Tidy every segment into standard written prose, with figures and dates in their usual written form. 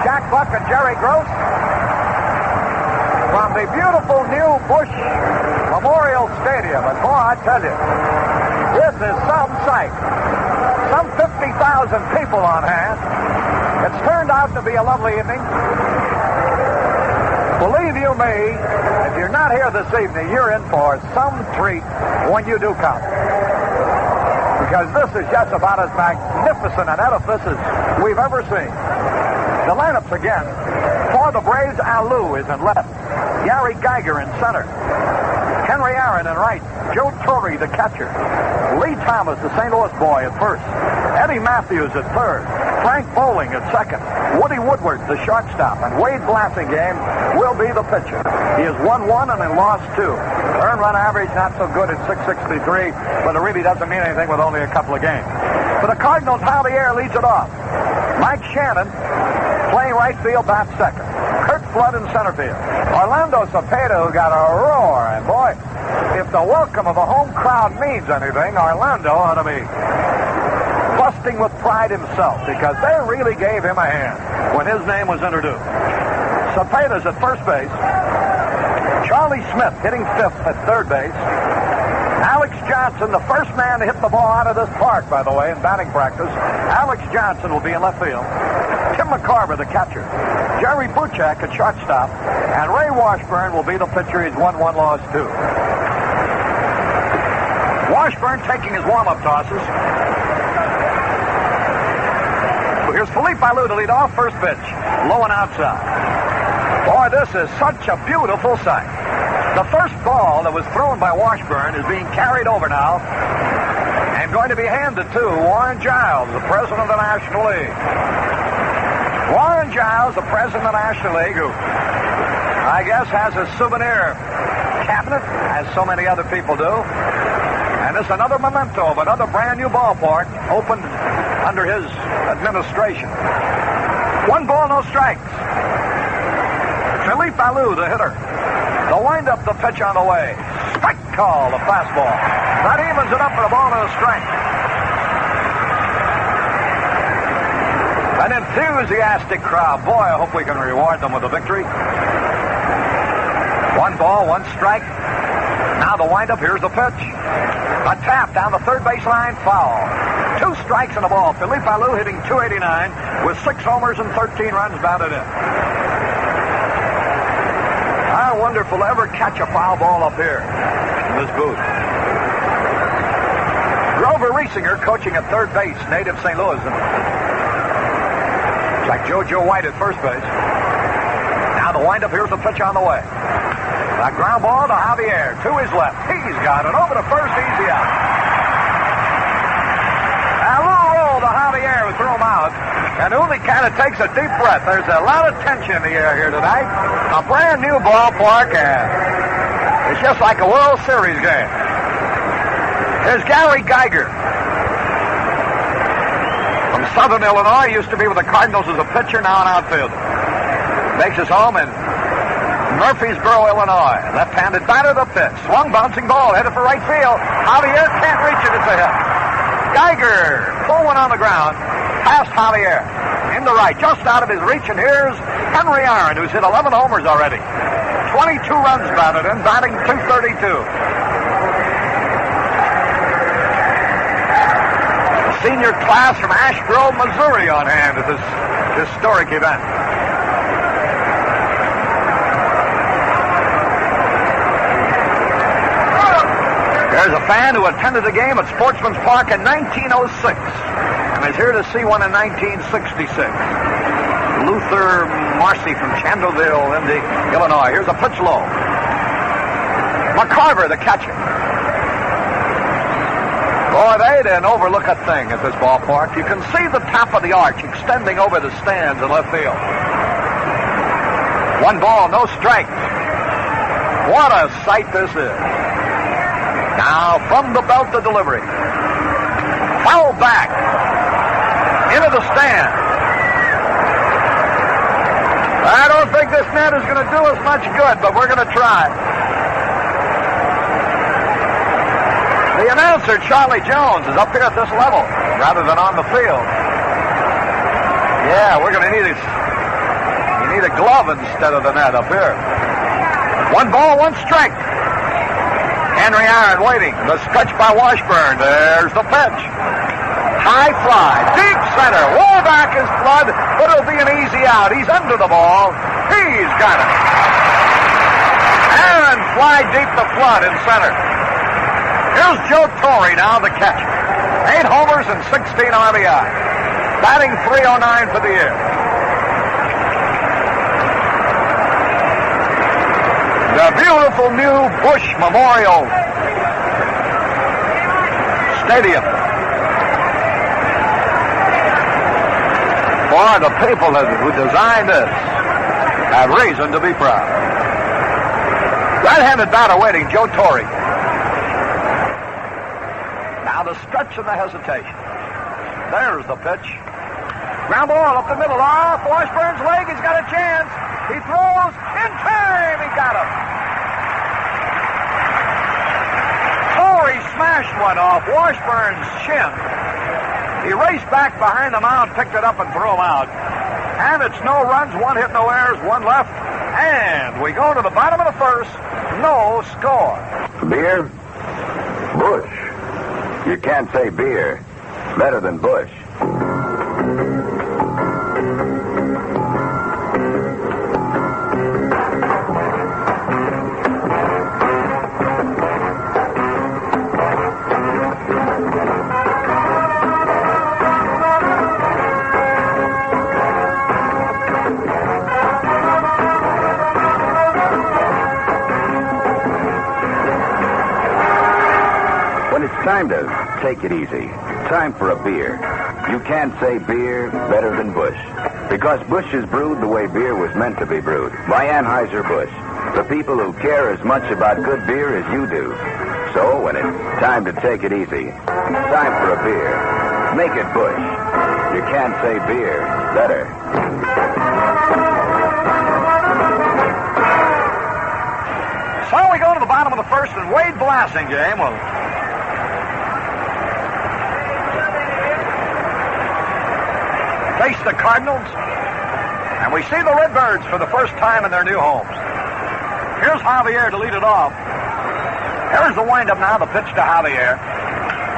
Jack Buck and Jerry Gross from the beautiful new Busch Memorial Stadium. And boy, I tell you, this is some sight. Some 50,000 people on hand. It's turned out to be a lovely evening. Believe you me, if you're not here this evening, you're in for some treat when you do come. Because this is just about as magnificent an edifice as we've ever seen. The lineups again. For the Braves, Alou is in left. Harry Caray in center. Henry Aaron in right. Joe Torre, the catcher. Lee Thomas, the St. Louis boy, at first. Eddie Matthews at third. Frank Bowling at second. Woody Woodward, the shortstop. And Wade Blantingham will be the pitcher. He has won 1 and then lost 2. Earned run average not so good at 663, but it really doesn't mean anything with only a couple of games. For the Cardinals, Javier leads it off. Mike Shannon playing right field, bat second. Kurt Flood in center field. Orlando Cepeda, who got a roar. And boy, if the welcome of a home crowd means anything, Orlando ought to be busting with pride himself, because they really gave him a hand when his name was introduced. Cepeda's at first base. Charlie Smith hitting fifth at third base. Alex Johnson, the first man to hit the ball out of this park, by the way, in batting practice. Alex Johnson will be in left field. Tim McCarver, the catcher. Jerry Buchak at shortstop. And Ray Washburn will be the pitcher. He's won 1, lost 2. Washburn taking his warm-up tosses. Here's Felipe Alou to lead off, first pitch. Low and outside. Boy, this is such a beautiful sight. The first ball that was thrown by Washburn is being carried over now and going to be handed to Warren Giles, the president of the National League. Warren Giles, the president of the National League, who I guess has a souvenir cabinet, as so many other people do. And it's another memento of another brand new ballpark opened under his administration. 1 ball, no strikes. Felipe Alou, the hitter. The windup, the pitch on the way. Strike call, the fastball. That evens it up for a ball and a strike. An enthusiastic crowd. Boy, I hope we can reward them with a victory. 1 ball, 1 strike. Now the windup, here's the pitch. A tap down the third baseline, foul. 2 strikes and a ball. Felipe Alou hitting .289 with 6 homers and 13 runs batted in. I wonder if we'll ever catch a foul ball up here in this booth. Grover Riesinger coaching at third base, native St. Louis. It's like JoJo White at first base. Now the windup, here's the pitch on the way. A ground ball to Javier, to his left. He's got it over to first, easy out. Alou rolled to Javier, who threw him out. And Uli kind of takes a deep breath. There's a lot of tension in the air here tonight. A brand new ballpark, and it's just like a World Series game. Here's Harry Caray from Southern Illinois. Used to be with the Cardinals as a pitcher, now an outfielder. Makes his home in Murfreesboro, Illinois. Left-handed batter, the pitch. Swung, bouncing ball, headed for right field. Javier can't reach it. It's a hit. Geiger, full one on the ground, past Javier. In the right, just out of his reach, and here's Henry Aaron, who's hit 11 homers already. 22 runs batted in, batting .232. The senior class from Ash Grove, Missouri on hand at this historic event. There's a fan who attended the game at Sportsman's Park in 1906 and is here to see one in 1966. Luther Marcy from Chandlerville, Illinois. Here's a pitch low. McCarver, the catcher. Boy, they didn't overlook a thing at this ballpark. You can see the top of the arch extending over the stands in left field. 1 ball, no strikes. What a sight this is. Now, from the belt, the delivery. Foul back. Into the stand. I don't think this net is going to do us much good, but we're going to try. The announcer, Charlie Jones, is up here at this level rather than on the field. Yeah, we're going to need need a glove instead of the net up here. 1 ball, 1 strike. Henry Aaron waiting. The stretch by Washburn. There's the pitch. High fly. Deep center. Way back is Flood, but it'll be an easy out. He's under the ball. He's got it. Aaron fly deep to Flood in center. Here's Joe Torre now, the catcher. 8 homers and 16 RBI. Batting .309 for the year. The beautiful new Busch Memorial Stadium. Boy, the people who designed this have reason to be proud. Right-handed batter waiting, Joe Torre. Now the stretch and the hesitation. There's the pitch. Ground ball up the middle. Off Washburn's leg. He's got a chance. He throws in time. He got him. Torre smashed one off Washburn's shin. He raced back behind the mound, picked it up, and threw him out. And it's no runs, 1 hit, no errors, 1 left. And we go to the bottom of the first. No score. Beer? Busch. You can't say beer. Better than Busch. Time to take it easy. Time for a beer. You can't say beer better than Busch. Because Busch is brewed the way beer was meant to be brewed. By Anheuser-Busch. The people who care as much about good beer as you do. So when it's time to take it easy, time for a beer. Make it Busch. You can't say beer better. So we go to the bottom of the first, and Wade Blasingame will face the Cardinals, and we see the Redbirds for the first time in their new homes. Here's Javier to lead it off. Here's the windup now, the pitch to Javier.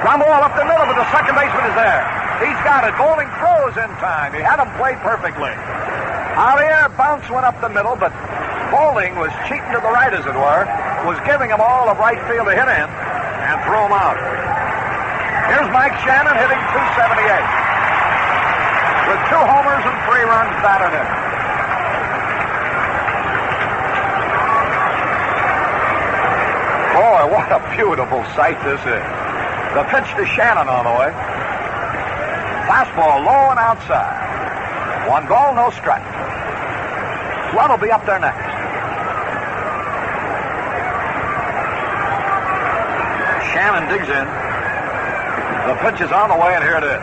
Ground ball up the middle, but the second baseman is there. He's got it. Bowling throws in time. He had him played perfectly. Javier bounced one up the middle, but Bowling was cheating to the right, as it were, was giving him all of right field to hit in, and threw him out. Here's Mike Shannon hitting .278. With 2 homers and 3 runs batted in. Boy, what a beautiful sight this is. The pitch to Shannon on the way. Fastball low and outside. 1 ball, no strike. Flood will be up there next. Shannon digs in. The pitch is on the way, and here it is.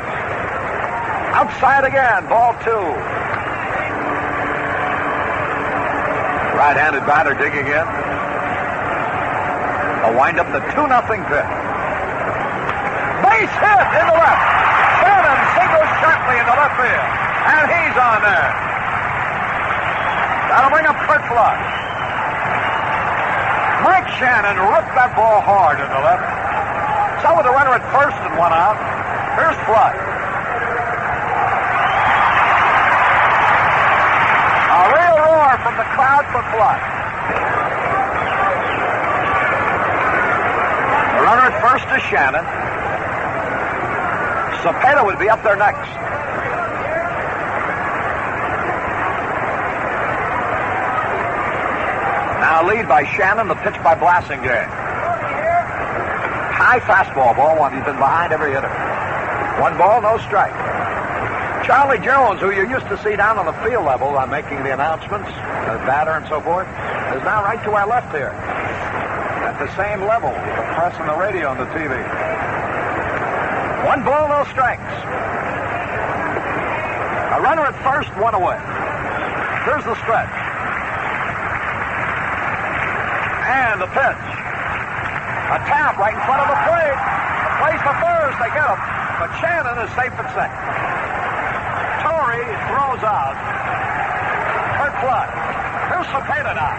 Outside again, ball 2. Right-handed batter digging in. A wind-up, the 2-0 pitch. Base hit in the left. Shannon singles sharply in the left field. And he's on there. That'll bring up Curt Flood. Mike Shannon ripped that ball hard in the left. So with the runner at first and 1 out, here's Flood. From the crowd for Flood. The runner at first is Shannon. Cepeda would be up there next. Now lead by Shannon, the pitch by Blasingame. High fastball, ball 1. He's been behind every hitter. 1 ball, no strike. Charlie Jones, who you used to see down on the field level making the announcements, the batter and so forth, is now right to our left here. At the same level, with the press and the radio and the TV. 1 ball, no strikes. A runner at first, 1 away. Here's the stretch. And the pitch. A tap right in front of the plate. The place for first, they get him. But Shannon is safe at second. Torre throws out. Curt flood. Here's Cepeda now.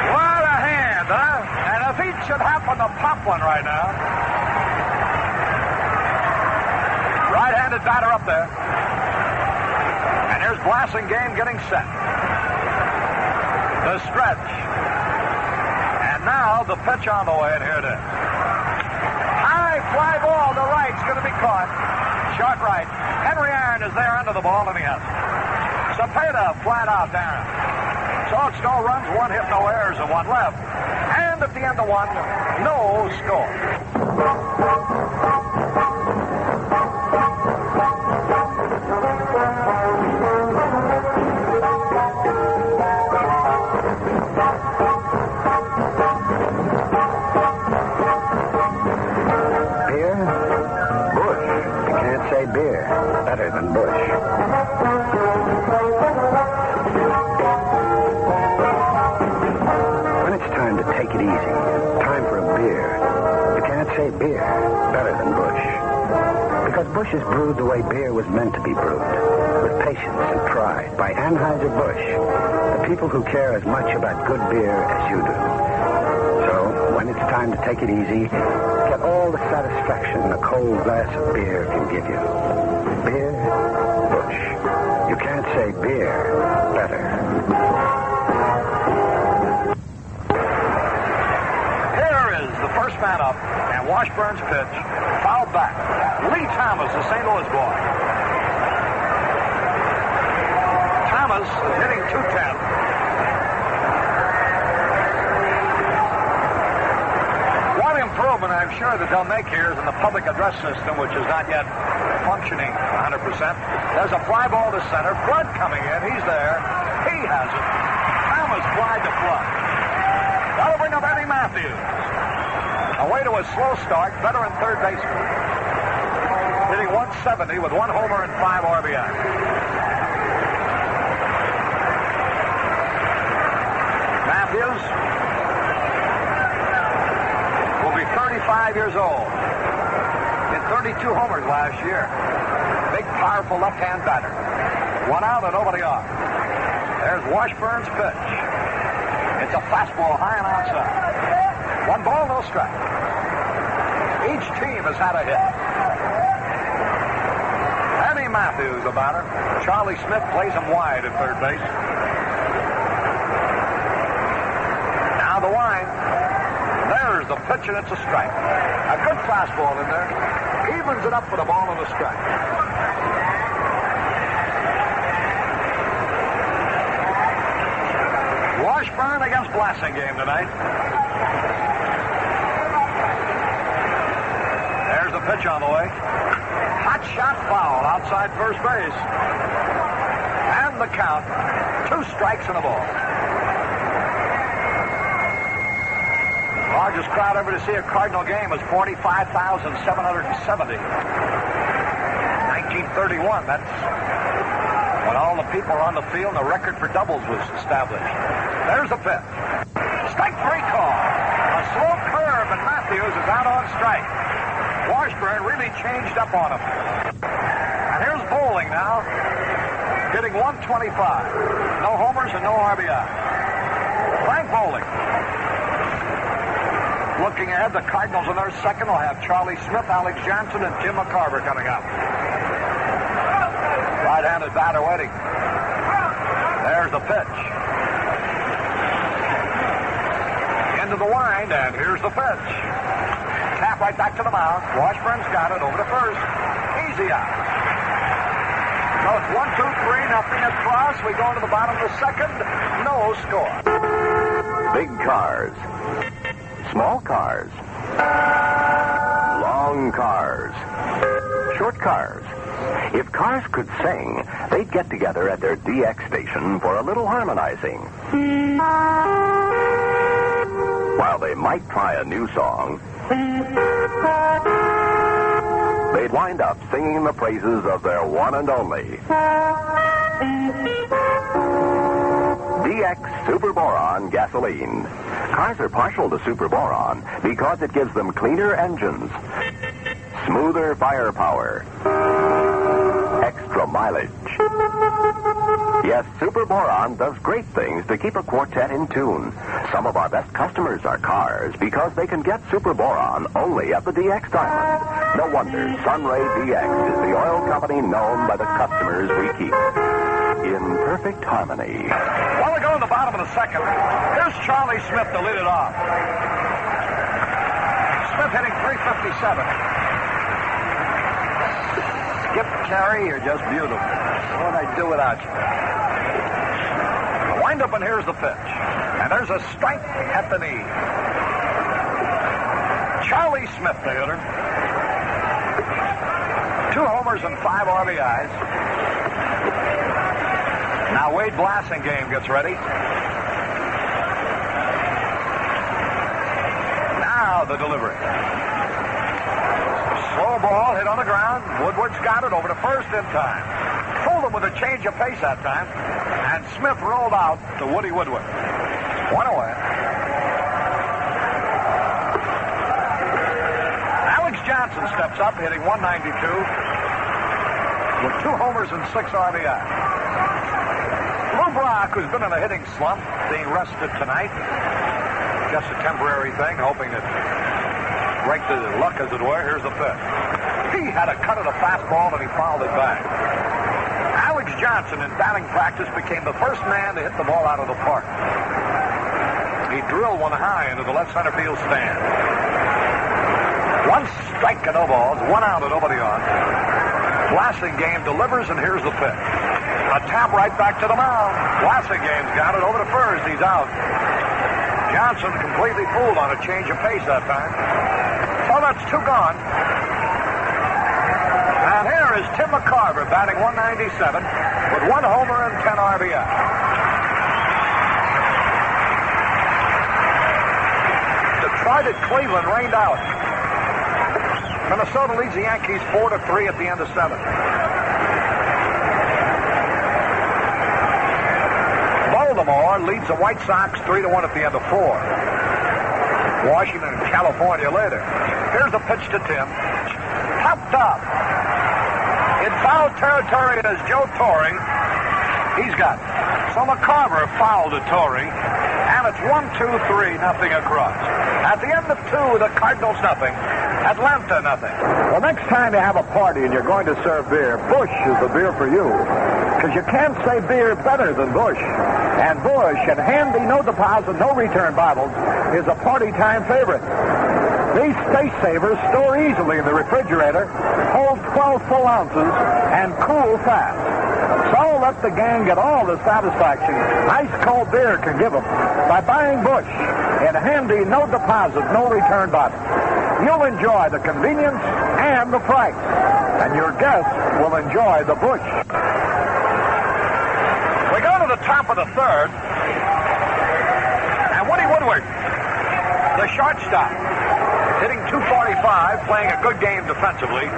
What a hand, huh? And if each should happen to pop one right now. Right-handed batter up there. And here's Blasingame getting set. The stretch. And now the pitch on the way, and here it is. High fly ball to right. It's going to be caught. Short right. Henry Aaron is there under the ball, and he has it. Cepeda flat out there. So it's no runs, one hit, no errors, and one left. And at the end of one, no score. Beer, better than Busch. When it's time to take it easy, time for a beer, you can't say beer, better than Busch. Because Busch is brewed the way beer was meant to be brewed, with patience and pride, by Anheuser-Busch, the people who care as much about good beer as you do. So, when it's time to take it easy, get all the satisfaction a cold glass of beer can give you. Beer, Busch. You can't say beer better. Here is the first man up, and Washburn's pitch fouled back. Lee Thomas, the St. Louis boy. Thomas is hitting .210. Improvement I'm sure that they'll make here is in the public address system, which is not yet functioning 100%. There's a fly ball to center. Flood coming in. He's there. He has it. Thomas flied to Flood. That'll bring up Eddie Matthews. Away to a slow start. Veteran third baseman. Hitting .170 with 1 homer and 5 RBI. Matthews 35 years old. Hit 32 homers last year. Big, powerful left-hand batter. 1 out and nobody on. There's Washburn's pitch. It's a fastball high and outside. 1 ball, no strike. Each team has had a hit. Eddie Matthews, the batter. Charlie Smith plays him wide at third base. Now the wind. There's the pitch, and it's a strike. A good fastball in there. Evens it up for the ball and a strike. Washburn against Blasingame tonight. There's the pitch on the way. Hot shot foul outside first base. And the count. 2 strikes and a ball. Largest crowd ever to see a Cardinal game was 45,770. 1931, that's when all the people were on the field and the record for doubles was established. There's the pitch. Strike 3 call. A slow curve, and Matthews is out on strike. Washburn really changed up on him. And here's Bowling now, hitting .125. No homers and no RBI. Frank Bowling. Looking ahead, the Cardinals in their second will have Charlie Smith, Alex Johnson, and Jim McCarver coming up. Right-handed batter waiting. There's the pitch. Into the wind, and here's the pitch. Tap right back to the mound. Washburn's got it over to first. Easy out. So it's 1, 2, 3, nothing across. We go into the bottom of the second. No score. Big cars. Small cars. Long cars. Short cars. If cars could sing, they'd get together at their DX station for a little harmonizing. While they might try a new song, they'd wind up singing the praises of their one and only. DX Super Boron gasoline. Cars are partial to Super Boron because it gives them cleaner engines, smoother firepower, extra mileage. Yes, Super Boron does great things to keep a quartet in tune. Some of our best customers are cars because they can get Super Boron only at the DX Diamond. No wonder Sunray DX is the oil company known by the customers we keep. In perfect harmony. Well, we go in the bottom of the second. Here's Charlie Smith to lead it off. Smith hitting .357. Skip Caray, you're just beautiful. What would I do without you? The wind-up, and here's the pitch. And there's a strike at the knee. Charlie Smith, the hitter. 2 homers and 5 RBIs. Now Wade Blasingame gets ready. Now the delivery. Slow ball hit on the ground. Woodward's got it over to first in time. Fooled him with a change of pace that time. And Smith rolled out to Woody Woodward. 1 away. Alex Johnson steps up, hitting .192 with 2 homers and 6 RBI. Lou Brock, who's been in a hitting slump, being rested tonight. Just a temporary thing, hoping to break the luck, as it were. Here's the pitch. He had a cut of the fastball, and he fouled it back. Alex Johnson, in batting practice, became the first man to hit the ball out of the park. He drilled one high into the left center field stand. 1 strike and no balls, 1 out and nobody on. Blasingame delivers, and here's the pitch. A tap right back to the mound. Blasingame's got it over to first. He's out. Johnson completely fooled on a change of pace that time. So that's 2 gone. And here is Tim McCarver batting .197 with 1 homer and 10 RBI. Detroit at Cleveland rained out. Minnesota leads the Yankees 4-3 at the end of 7. Baltimore leads the White Sox 3-1 at the end of 4. Washington and California later. Here's the pitch to Tim. Popped up. In foul territory is Joe Torre. He's got it. So McCarver fouled to Torre. And it's 1-2-3, nothing across. At the end of 2, the Cardinals nothing. Atlanta nothing. Well, next time you have a party and you're going to serve beer, Busch is the beer for you. Because you can't say beer better than Busch. And Busch, and handy, no deposit, no return bottles, is a party time favorite. These space savers store easily in the refrigerator, hold 12 full ounces, and cool fast. So let the gang get all the satisfaction ice-cold beer can give them by buying Busch in handy, no deposit, no return bottle. You'll enjoy the convenience and the price, and your guests will enjoy the Busch. We go to the top of the 3rd, and Woody Woodward, the shortstop, hitting .245, playing a good game defensively.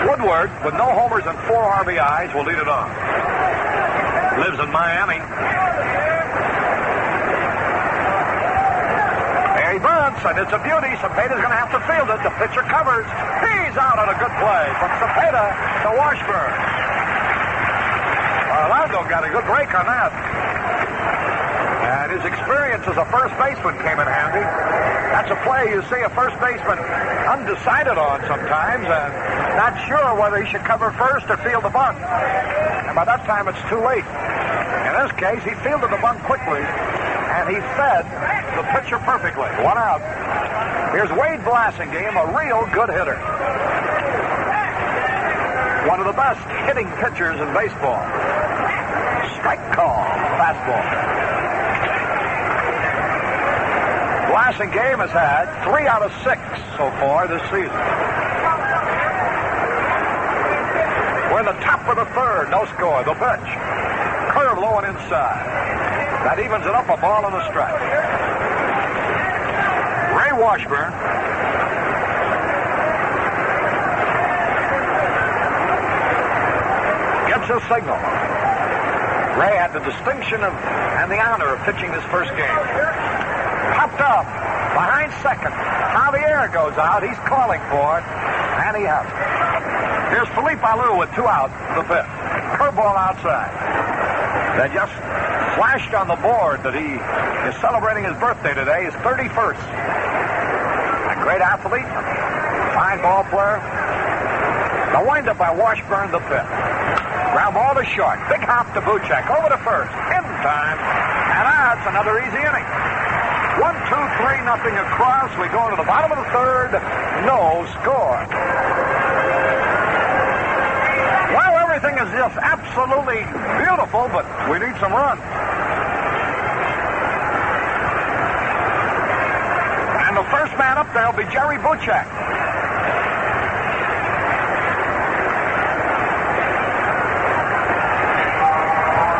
Woodward, with no homers and 4 RBIs, will lead it on. Lives in Miami. There he bunts, and it's a beauty. Cepeda's going to have to field it. The pitcher covers. He's out on a good play from Cepeda to Washburn. Orlando got a good break on that. And his experience as a first baseman came in handy. That's a play you see a first baseman undecided on sometimes and not sure whether he should cover first or field the bunt. And by that time, it's too late. In this case, he fielded the bunt quickly, and he fed the pitcher perfectly. 1 out. Here's Wade Blasingame, a real good hitter. One of the best hitting pitchers in baseball. Strike call, fastball. Blasingame has had 3 out of 6 so far this season. We're in the top of the 3rd, no score. The pitch. Curve low and inside. That evens it up, a ball and a strike. Ray Washburn. Gets a signal. Ray had the distinction and the honor of pitching his first game. Popped up behind second. Javier goes out. He's calling for it, and he has it. Here's Felipe Alou with 2 outs, the fifth. Curveball outside. That just flashed on the board that he is celebrating his birthday today, his 31st. A great athlete, fine ball player. The windup by Washburn, the fifth. Ground ball to short. Big hop to Buchek. Over to first. In time. And that's another easy inning. 1, 2, 3, nothing across. We go into the bottom of the third. No score. Well, everything is just absolutely beautiful, but we need some runs. And the first man up there will be Jerry Buchek.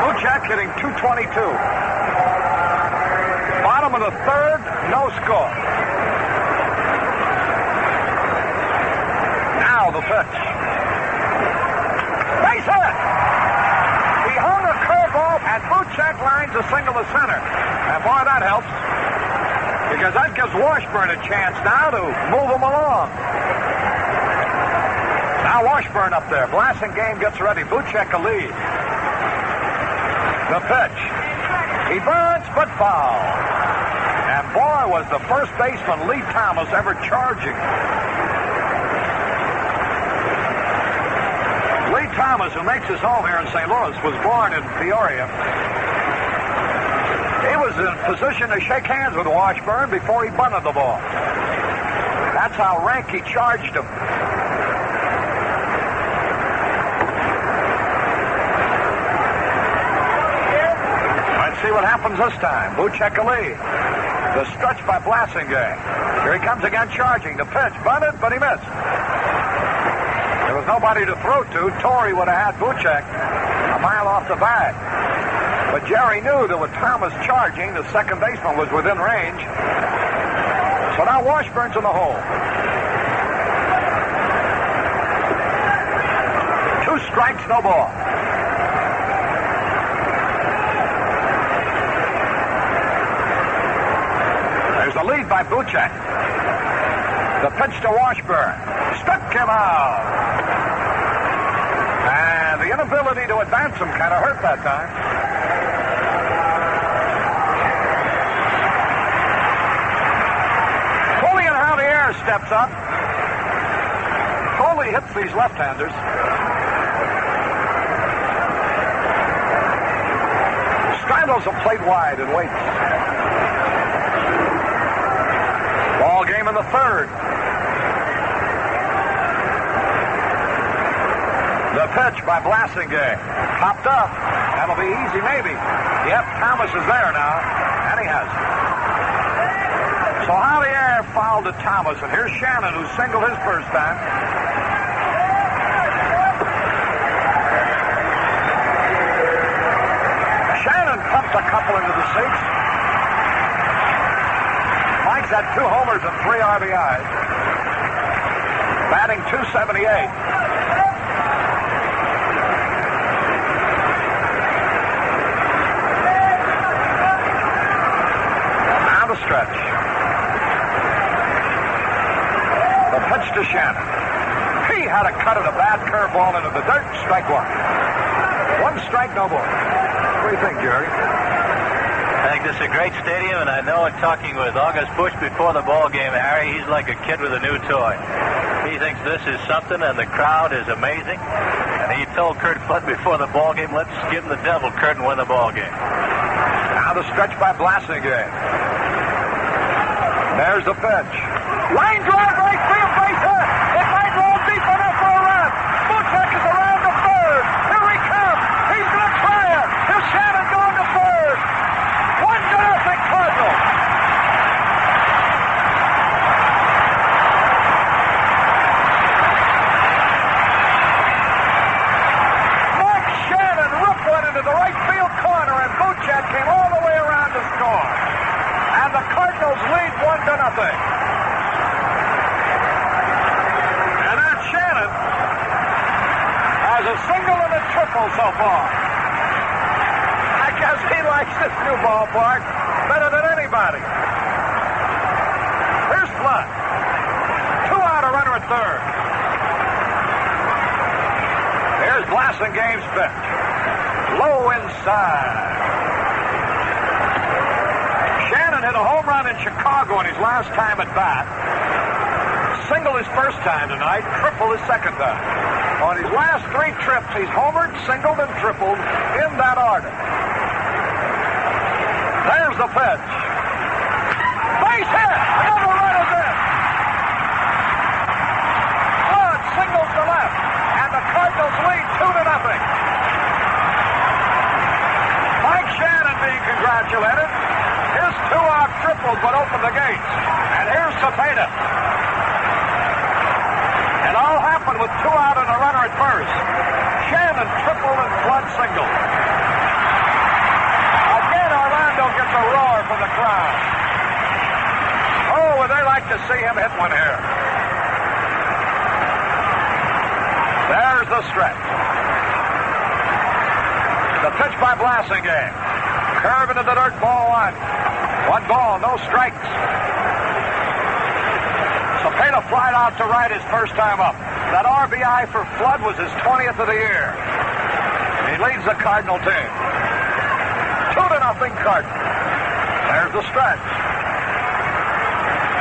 Buchek hitting .222. Bottom of the third, no score. Now the pitch. Base hit! He hung a curveball, and Buchek lines a single to center. And boy, that helps. Because that gives Washburn a chance now to move him along. Now Washburn up there. Blasingame gets ready. Buchek a lead. The pitch. He burns, but foul. And boy, was the first baseman, Lee Thomas, ever charging. Lee Thomas, who makes his home here in St. Louis, was born in Peoria. He was in position to shake hands with Washburn before he bunted the ball. That's how rank he charged him. Let's see what happens this time. Buchek a lead. The stretch by Blasingame. Here he comes again charging. The pitch bunted, but he missed. There was nobody to throw to. Torrey would have had Buchek a mile off the bag. But Jerry knew that with Thomas charging, the second baseman was within range. So now Washburn's in the hole. 2 strikes, no ball. There's the lead by Buchek. The pitch to Washburn. Struck him out. And the inability to advance him kind of hurt that time. Steps up. Foley hits these left-handers. Straddles a plate wide and waits. Ball game in the third. The pitch by Blasingame. Popped up. That'll be easy, maybe. Yep, Thomas is there now, and he has it. So Javier fouled to Thomas, and here's Shannon, who singled his first time. Shannon pumped a couple into the seats. Mike's had 2 homers and 3 RBIs. Batting .278. Now the stretch. Pitch to Shannon. He had a cut at a bad curveball into the dirt. Strike 1. 1 strike, no ball. What do you think, Jerry? I think this is a great stadium, and I know in talking with August Busch before the ball game, Harry, he's like a kid with a new toy. He thinks this is something, and the crowd is amazing. And he told Kurt Flood before the ball game, let's give him the devil, Kurt, and win the ball game. Now the stretch by Blasingame. There's the pitch. Line drive, right field, base hit. It might roll deep enough for a run. Buchek is around the third. Here he comes. He's going to try it. Here's Shannon going to third. 1-0 Cardinals. Mark Shannon ripped one into the right field corner, and Buchek came all the way around to score. And the Cardinals lead 1-0. this new ballpark better than anybody. Here's Flood. 2 out, a runner at third. Here's Blassingame's pitch. Low inside. Shannon hit a home run in Chicago in his last time at bat. Singled his first time tonight, tripled his second time. On his last 3 trips, he's homered, singled, and tripled in that order. There's the pitch. Base hit! Another run is in. Flood singles to left, and the Cardinals lead 2-0. Mike Shannon being congratulated. His 2-out triple would open the gates. And here's Cepeda. It all happened with 2 out and a runner at first. Shannon tripled and Flood singled. Again, Orlando gets a roar from the crowd. Oh, would they like to see him hit one here? There's the stretch. The pitch by Blassingame. Curve into the dirt, ball 1. 1 ball, no strikes. Cepeda flied out to right his first time up. That RBI for Flood was his 20th of the year. He leads the Cardinal team. 2-0 Cardinals. There's the stretch.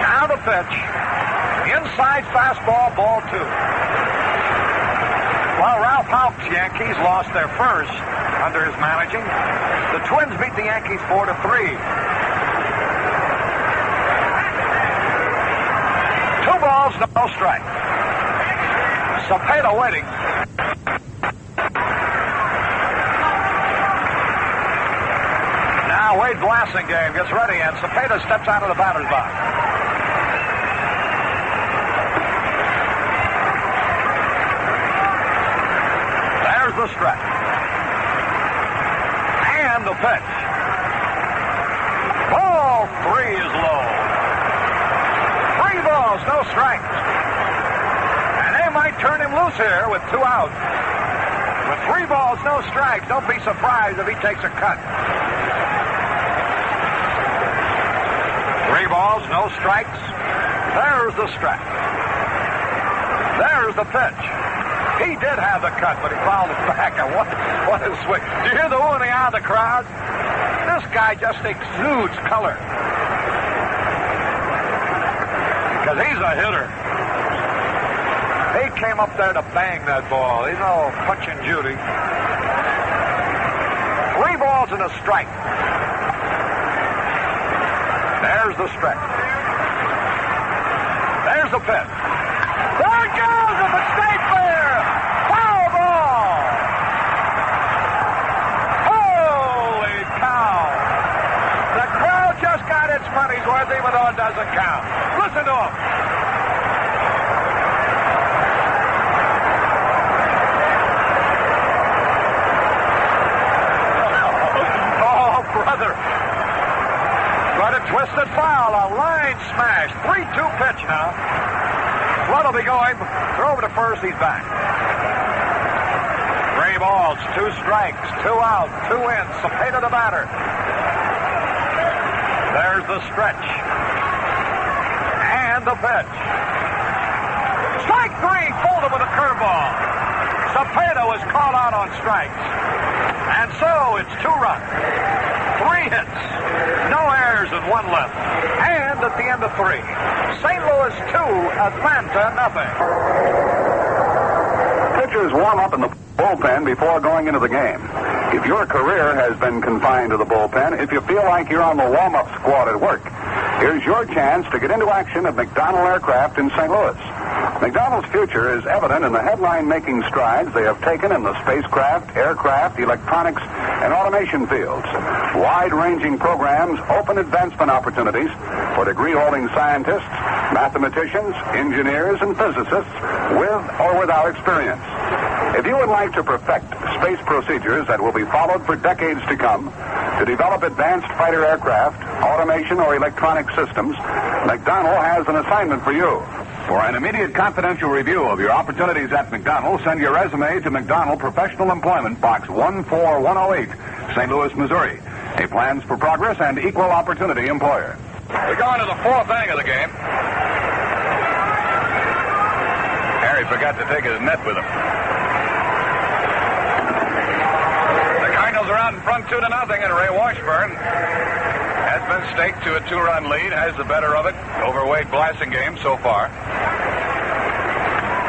Now the pitch. Inside fastball, ball 2. Well, Ralph Houck's Yankees lost their first under his managing. The Twins beat the Yankees 4-3. 2 balls, no strike. Cepeda waiting. Now Wade Blassingame gets ready, and Cepeda steps out of the batter's box. There's the stretch. And the pitch. Ball 3 is low. 3 balls, no strikes. And they might turn him loose here with 2 outs. With 3 balls, no strikes, don't be surprised if he takes a cut. 3 balls, no strikes. There's the stretch. There's the pitch. He did have the cut, but he fouled it back. And what a swing. Do you hear the ooh and the ah of the crowd? This guy just exudes color. Because he's a hitter. He came up there to bang that ball. He's no Punch and Judy. 3 balls and a strike. There's the stretch. There's the pitch. There it goes at the State Fair. Foul ball. Holy cow. The crowd just got its money's worth even though it doesn't count. Listen to him. Oh, brother. But a twisted foul, a line smash. 3-2 pitch now. Flood will be going. Throw over to first, he's back. 3 balls, 2 strikes, 2 out, 2 in. Cepeda the batter. There's the stretch. And the pitch. Strike 3, folded with a curveball. Cepeda was called out on strikes. And so it's 2 runs. 3 hits, no errors and 1 left. And at the end of 3, St. Louis 2, Atlanta nothing. Pitchers warm up in the bullpen before going into the game. If your career has been confined to the bullpen, if you feel like you're on the warm-up squad at work, here's your chance to get into action at McDonnell Aircraft in St. Louis. McDonnell's future is evident in the headline-making strides they have taken in the spacecraft, aircraft, electronics, and automation fields. Wide-ranging programs open advancement opportunities for degree-holding scientists, mathematicians, engineers, and physicists with or without experience. If you would like to perfect space procedures that will be followed for decades to come, to develop advanced fighter aircraft, automation, or electronic systems, McDonnell has an assignment for you. For an immediate confidential review of your opportunities at McDonnell, send your resume to McDonnell Professional Employment, Box 14108, St. Louis, Missouri. a plans for progress and equal opportunity employer. We go into the fourth inning of the game. Harry forgot to take his net with him. The Cardinals are out in front 2-0, and Ray Washburn has been staked to a 2-run lead, has the better of it over Wade Blassingame so far.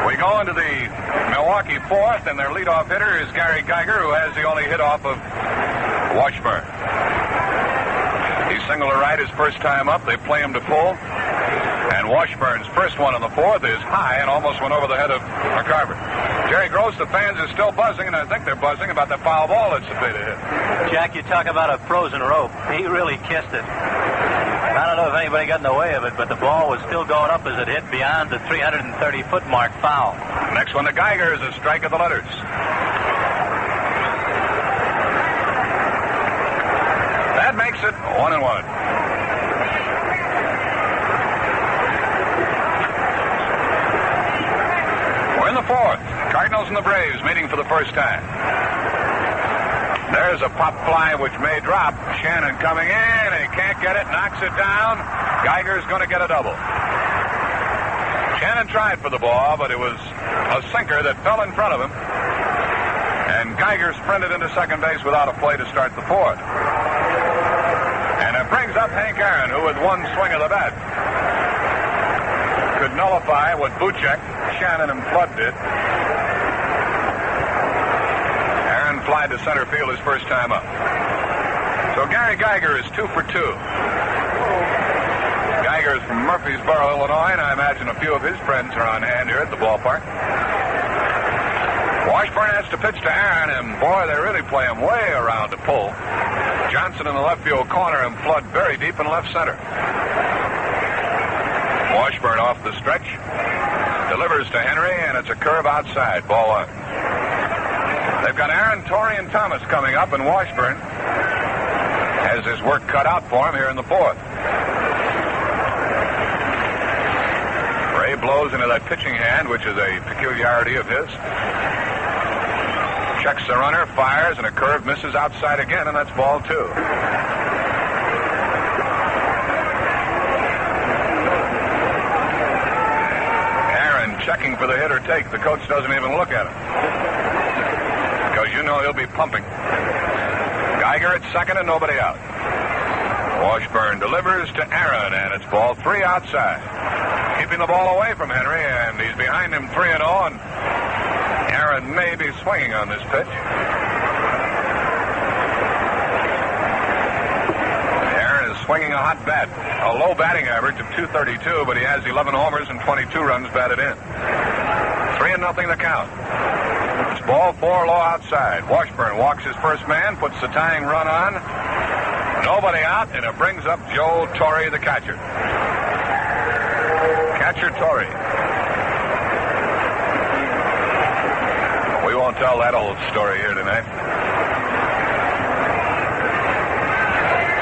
We go into the Milwaukee fourth, and their leadoff hitter is Gary Geiger, who has the only hit off of Washburn. He's single to right his first time up. They play him to full. And Washburn's first one in the fourth is high and almost went over the head of McCarver. Jerry Gross, the fans are still buzzing, and I think they're buzzing about the foul ball that Cepeda hit. Jack, you talk about a frozen rope. He really kissed it. I don't know if anybody got in the way of it, but the ball was still going up as it hit beyond the 330-foot mark foul. Next one to Geiger is a strike of the letters. That makes it 1-1. We're in the fourth. Cardinals and the Braves meeting for the first time. There's a pop fly which may drop. Shannon coming in. He can't get it. Knocks it down. Geiger's going to get a double. Shannon tried for the ball, but it was a sinker that fell in front of him. And Geiger sprinted into second base without a play to start the fourth. And it brings up Hank Aaron, who with one swing of the bat could nullify what Buschek, Shannon, and Flood did. Aaron flied to center field his first time up. So Gary Geiger is 2 for 2. Geiger is from Murfreesboro, Illinois, and I imagine a few of his friends are on hand here at the ballpark. Washburn has to pitch to Aaron, and boy, they really play him way around to pull. Johnson in the left field corner and Flood very deep in left center. Washburn off the stretch. Delivers to Henry, and it's a curve outside. Ball one. They've got Aaron, Torrey, and Thomas coming up, and Washburn has his work cut out for him here in the fourth. Ray blows into that pitching hand, which is a peculiarity of his. Checks the runner, fires, and a curve misses outside again, and that's ball two. Aaron checking for the hit or take. The coach doesn't even look at him, because you know he'll be pumping. Geiger at second and nobody out. Washburn delivers to Aaron, and it's ball three outside. Keeping the ball away from Henry, and he's behind him 3-0, and Aaron may be swinging on this pitch. Aaron is swinging a hot bat. A low batting average of .232, but he has 11 homers and 22 runs batted in. 3-0 the count. It's ball four, low outside. Washburn walks his first man, puts the tying run on. Nobody out, and it brings up Joe Torrey, the catcher. Catcher Torrey. We won't tell that old story here tonight.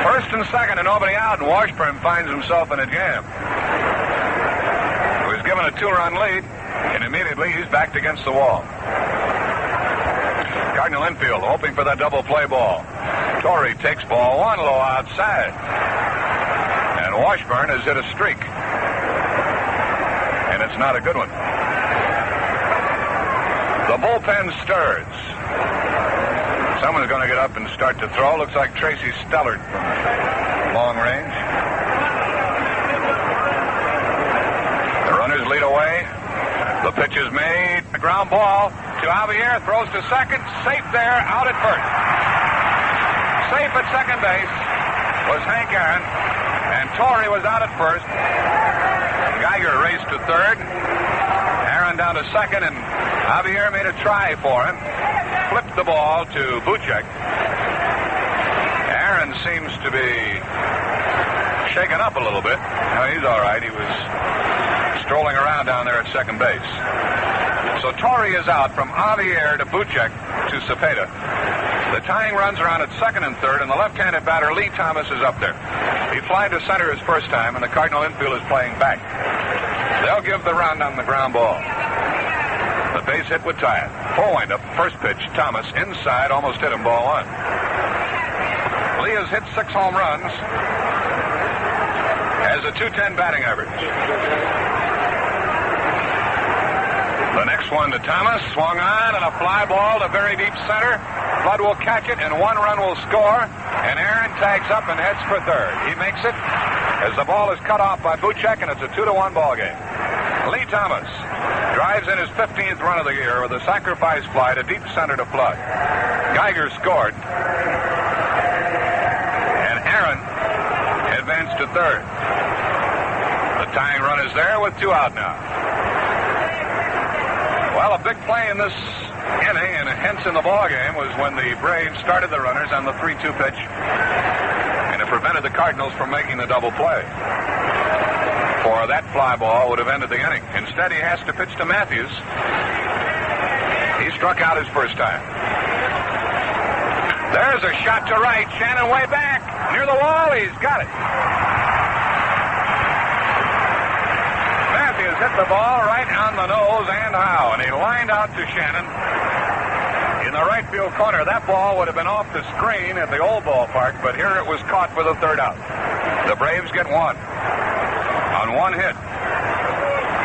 First and second and nobody out, and Washburn finds himself in a jam. He was given a 2-run lead, and immediately he's backed against the wall. Cardinal infield hoping for that double play ball. Torrey takes ball one, low outside. And Washburn has hit a streak. And it's not a good one. The bullpen stirs. Someone's going to get up and start to throw. Looks like Tracy Stellard from long range. The runners lead away. The pitch is made. A ground ball to Javier. Throws to second. Safe there. Out at first. Safe at second base was Hank Aaron. And Torrey was out at first. Geiger raced to third. Aaron down to second, and Javier made a try for him. Flipped the ball to Buschek. Aaron seems to be shaken up a little bit. No, he's all right. He was strolling around down there at second base. So Torrey is out from Javier to Buschek to Cepeda. The tying runs are on at second and third, and the left-handed batter, Lee Thomas, is up there. He flied to center his first time, and the Cardinal infield is playing back. They'll give the run on the ground ball. The base hit would tie it. Full windup, first pitch, Thomas inside, almost hit him, ball one. Lee has hit 6 home runs, has a .210 batting average. The next one to Thomas, swung on, and a fly ball to very deep center. Flood will catch it, and 1 run will score, and Aaron tags up and heads for third. He makes it as the ball is cut off by Buschek, and it's a 2-1 ball game. Lee Thomas drives in his 15th run of the year with a sacrifice fly to deep center to Flood. Geiger scored, and Aaron advanced to third. The tying run is there with 2 out now. Well, a big play in this inning, and hence in the ball game, was when the Braves started the runners on the 3-2 pitch, and it prevented the Cardinals from making the double play. For that fly ball would have ended the inning. Instead, he has to pitch to Matthews. He struck out his first time. There's a shot to right. Shannon way back. Near the wall. He's got it. Matthews hit the ball right on the nose and how. And he lined out to Shannon in the right field corner. That ball would have been off the screen at the old ballpark, but here it was caught for the third out. The Braves get 1 on 1 hit.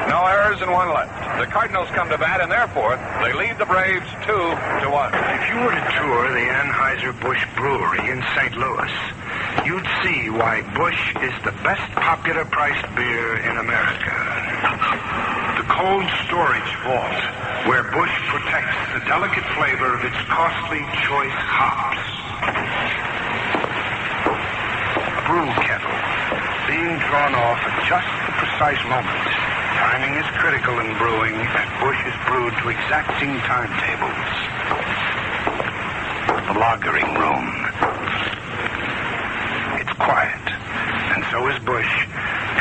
No errors and 1 left. The Cardinals come to bat, and therefore they lead the Braves 2-1. If you were to tour the Anheuser-Busch Brewery in St. Louis, you'd see why Busch is the best popular-priced beer in America. The cold storage vault, where Busch protects the delicate flavor of its costly choice hops. A brew kettle, being drawn off at just the precise moment. Timing is critical in brewing, and Busch is brewed to exacting timetables. The lagering room. It's quiet, and so is Busch,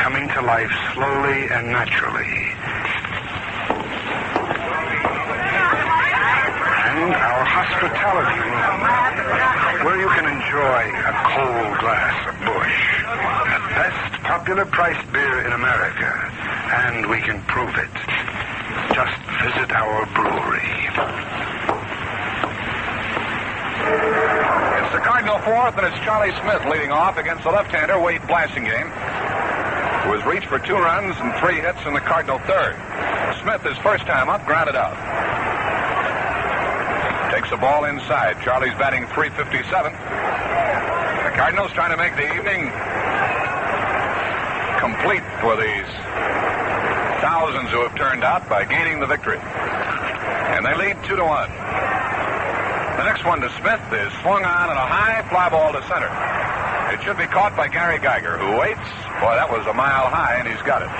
coming to life slowly and naturally. And our hospitality room, where you can enjoy a cold glass of Busch. The best popular-priced beer in America, and we can prove it. Just visit our brewery. It's the Cardinal 4th, and it's Charlie Smith leading off against the left-hander Wade Blassingame, who has reached for 2 runs and 3 hits in the Cardinal 3rd. Smith, his first time up, grounded out. Takes the ball inside. Charlie's batting .357. The Cardinals trying to make the evening complete for these thousands who have turned out by gaining the victory. And they lead 2-1. The next one to Smith is swung on and a high fly ball to center. It should be caught by Gary Geiger, who waits. Boy, that was a mile high, and he's got it.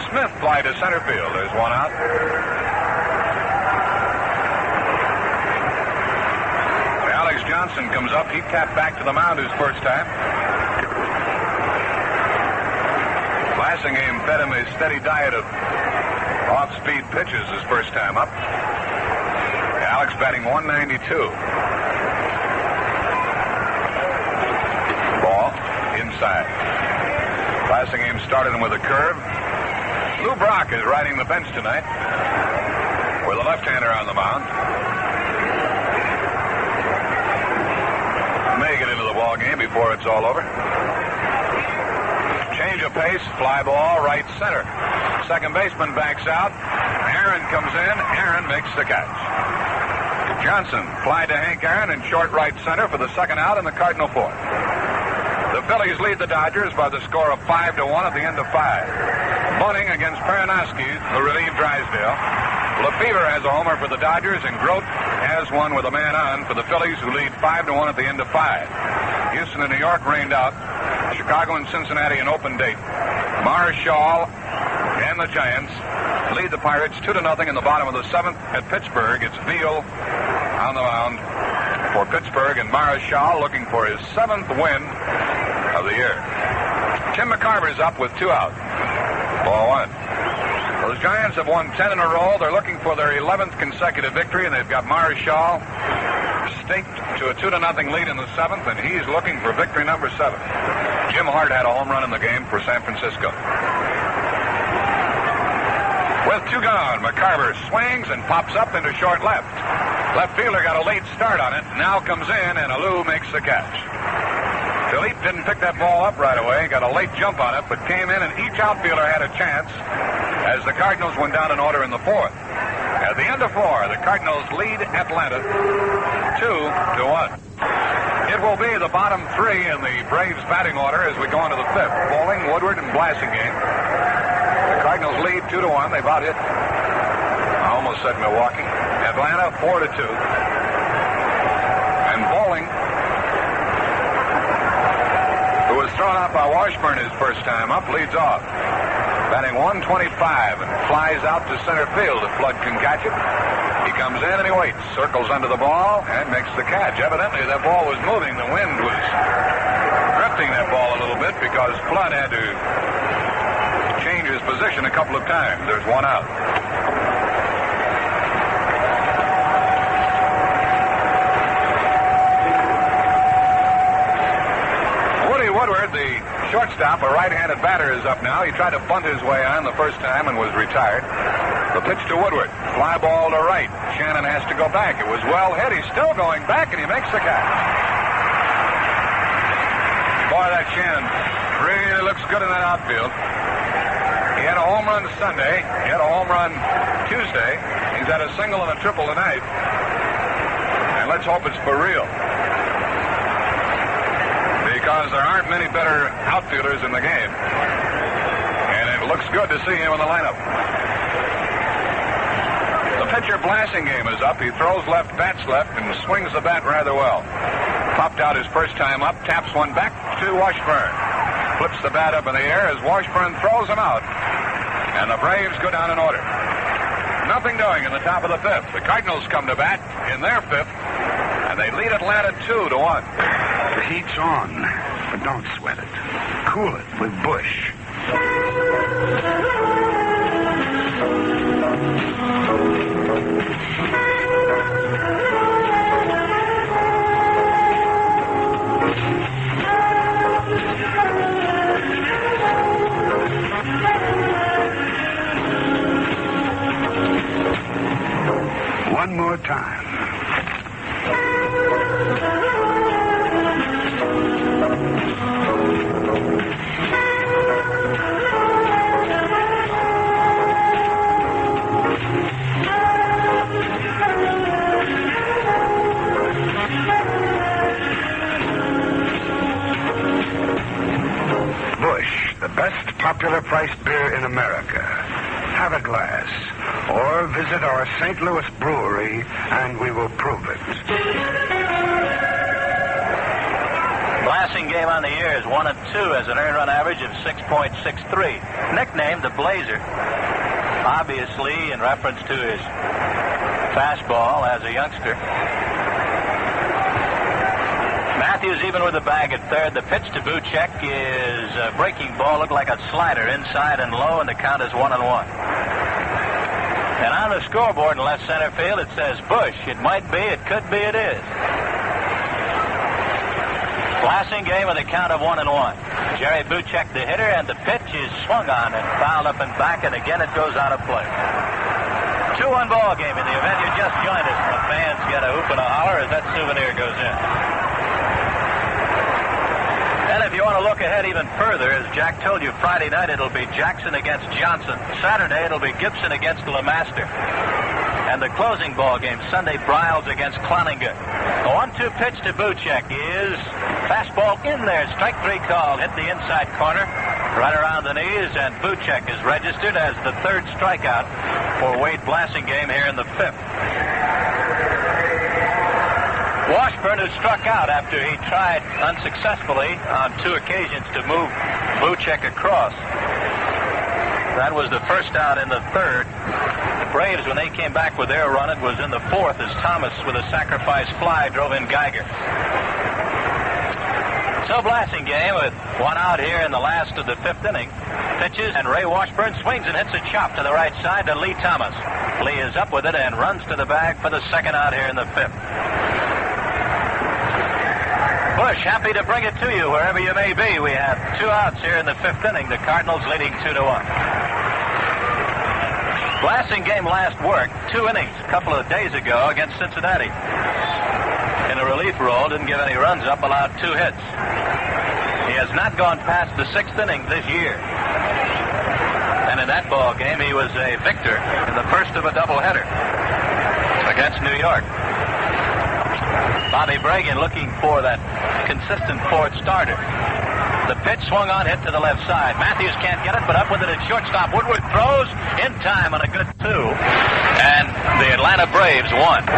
Smith fly to center field. There's 1 out. Alex Johnson comes up. He tapped back to the mound his first time. Blassingame fed him a steady diet of off-speed pitches his first time up. Alex batting .192. Ball inside. Blassingame started him with a curve. Lou Brock is riding the bench tonight with a left-hander on the mound. May get into the ball game before it's all over. Change of pace, fly ball, right center. Second baseman backs out. Aaron comes in. Aaron makes the catch. Johnson fly to Hank Aaron in short right center for the second out in the Cardinal 4th. The Phillies lead the Dodgers by the score of 5-1 at the end of 5. Bunting against Perinoski, who relieved Drysdale. Lefevre has a homer for the Dodgers, and Grote has one with a man on for the Phillies, who lead 5-1 at the end of 5. Houston and New York rained out. Chicago and Cincinnati an open date. Marshall and the Giants lead the Pirates 2-0 in the bottom of the 7th. At Pittsburgh, it's Veal on the mound for Pittsburgh, and Marshall looking for his 7th win of the year. Tim McCarver's up with 2 out. Ball 1. Those Giants have won 10 in a row. They're looking for their 11th consecutive victory, and they've got Marshall staked to a 2-0 lead in the 7th, and he's looking for victory number 7. Jim Hart had a home run in the game for San Francisco. With 2 gone, McCarver swings and pops up into short left. Left fielder got a late start on it. Now comes in, and Alou makes the catch. Felipe didn't pick that ball up right away. Got a late jump on it, but came in, and each outfielder had a chance as the Cardinals went down in order in the fourth. At the end of 4, the Cardinals lead Atlanta 2-1. It will be the bottom 3 in the Braves batting order as we go into the 5th. Bowling, Woodward, and Blasingame. The Cardinals lead 2-1. They about hit. I almost said Milwaukee. Atlanta 4-2. And Bowling, who was thrown out by Washburn his first time up, leads off. Batting 125 and flies out to center field if Flood can catch it. He comes in and he waits, circles under the ball, and makes the catch. Evidently, that ball was moving. The wind was drifting that ball a little bit because Flood had to change his position a couple of times. There's one out. Woodward, the shortstop, a right-handed batter, is up now. He tried to bunt his way on the first time and was retired. The pitch to Woodward. Fly ball to right. Shannon has to go back. It was well hit. He's still going back, and he makes the catch. Boy, that Shannon really looks good in that outfield. He had a home run Sunday. He had a home run Tuesday. He's had a single and a triple tonight. And let's hope it's for real. Because there aren't many better outfielders in the game. And it looks good to see him in the lineup. The pitcher Blasingame is up. He throws left, bats left, and swings the bat rather well. Popped out his first time up, taps one back to Washburn. Flips the bat up in the air as Washburn throws him out. And the Braves go down in order. Nothing doing in the top of the 5th. The Cardinals come to bat in their 5th, and they lead Atlanta 2-1. The heat's on, but don't sweat it. Cool it with Busch. One more time. Busch, the best popular priced beer in America. Have a glass, or visit our St. Louis brewery, and we will prove it. Blasingame on the year is 1-2 as an earned run average of 6.63. Nicknamed the Blazer, obviously in reference to his fastball as a youngster. Matthews even with the bag at third. The pitch to Buchek is a breaking ball. Looked like a slider inside and low, and the count is 1-1. And on the scoreboard in left center field, it says Busch. It might be, it could be, it is. Blasingame with a count of 1-1. Jerry Buchek, the hitter, and the pitch is swung on and fouled up and back, and again it goes out of play. 2-1 ball game in the event you just joined us. The fans get a hoop and a holler as that souvenir goes in. And if you want to look ahead even further, as Jack told you, Friday night it'll be Jackson against Johnson. Saturday it'll be Gibson against LeMaster. And the closing ball game Sunday, Bryles against Cloninger. The 1-2 pitch to Buchek is fastball in there. Strike 3 call. Hit the inside corner, right around the knees, and Buchek is registered as the 3rd strikeout for Wade Blasingame here in the 5th. Washburn has struck out after he tried unsuccessfully on 2 occasions to move Buchek across. That was the first out in the 3rd. The Braves, when they came back with their run, it was in the 4th as Thomas, with a sacrifice fly, drove in Geiger. So Blasingame with 1 out here in the last of the 5th inning. Pitches, and Ray Washburn swings and hits a chop to the right side to Lee Thomas. Lee is up with it and runs to the bag for the 2nd out here in the 5th. Busch, happy to bring it to you wherever you may be. We have 2 outs here in the 5th inning. The Cardinals leading 2-1. Glassing game last worked 2 innings a couple of days ago against Cincinnati. In a relief role, didn't give any runs up, allowed 2 hits. He has not gone past the 6th inning this year. And in that ball game, he was a victor in the first of a doubleheader against New York. Bobby Bragan looking for that consistent fourth starter. The pitch swung on, hit to the left side. Matthews can't get it, but up with it at shortstop. Woodward throws in time on a good 2. And the Atlanta Braves won.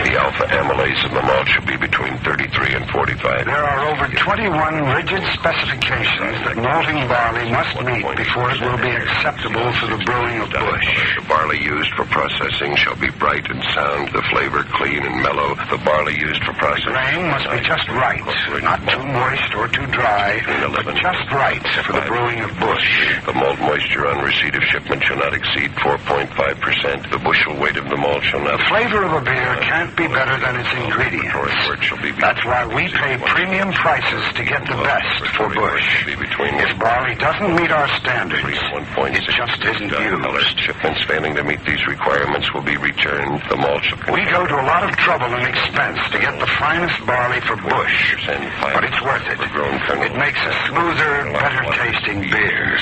The alpha amylase in the malt should be between 33 and 45. There are over 21 rigid specifications that malting barley must meet before it will be acceptable for the brewing of Busch. The barley used for processing shall be bright and sound, the flavor clean and mellow. The barley used for processing. The grain must be just right, not too moist or too dry, but just right for the brewing of Busch. The malt moisture on receipt of shipment shall not exceed 4.5%. The bushel weight of the malt shall not... The flavor of a beer can't be better than its ingredients. That's why we pay premium prices to get the best for Busch. If barley doesn't meet our standards, it just isn't used. Shipments failing to meet these requirements will be returned. The malt shall... We go to a lot of trouble and expense to get the finest barley for Busch, but it's worth it. It makes a smoother, better tasting beer,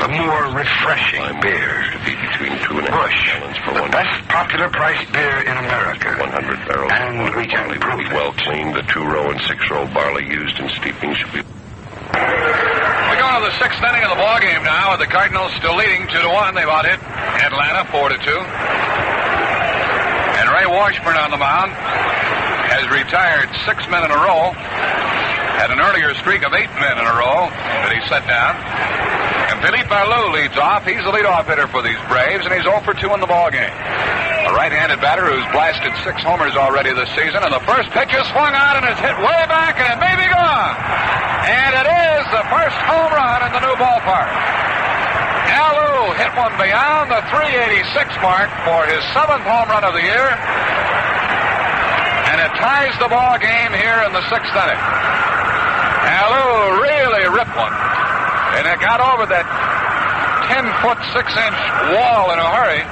a more refreshing beer. Busch, the best popular priced beer in America. 100 barrels. And we can prove it. Well cleaned. The 2-row and 6-row barley used in steeping should be... We go to the 6th inning of the ball game now, with the Cardinals still leading 2-1. They've out hit Atlanta 4-2. And Ray Washburn on the mound has retired 6 men in a row. Had an earlier streak of 8 men in a row that he set down. And Felipe Alou leads off. He's the leadoff hitter for these Braves, and he's 0 for 2 in the ball game. A right-handed batter who's blasted 6 homers already this season, and the first pitch is swung out and is hit way back, and it may be gone. And it is the first home run in the new ballpark. Alou hit one beyond the 386 mark for his 7th home run of the year, and it ties the ball game here in the 6th inning. Alou really ripped one, and it got over that 10-foot, 6-inch wall in a hurry.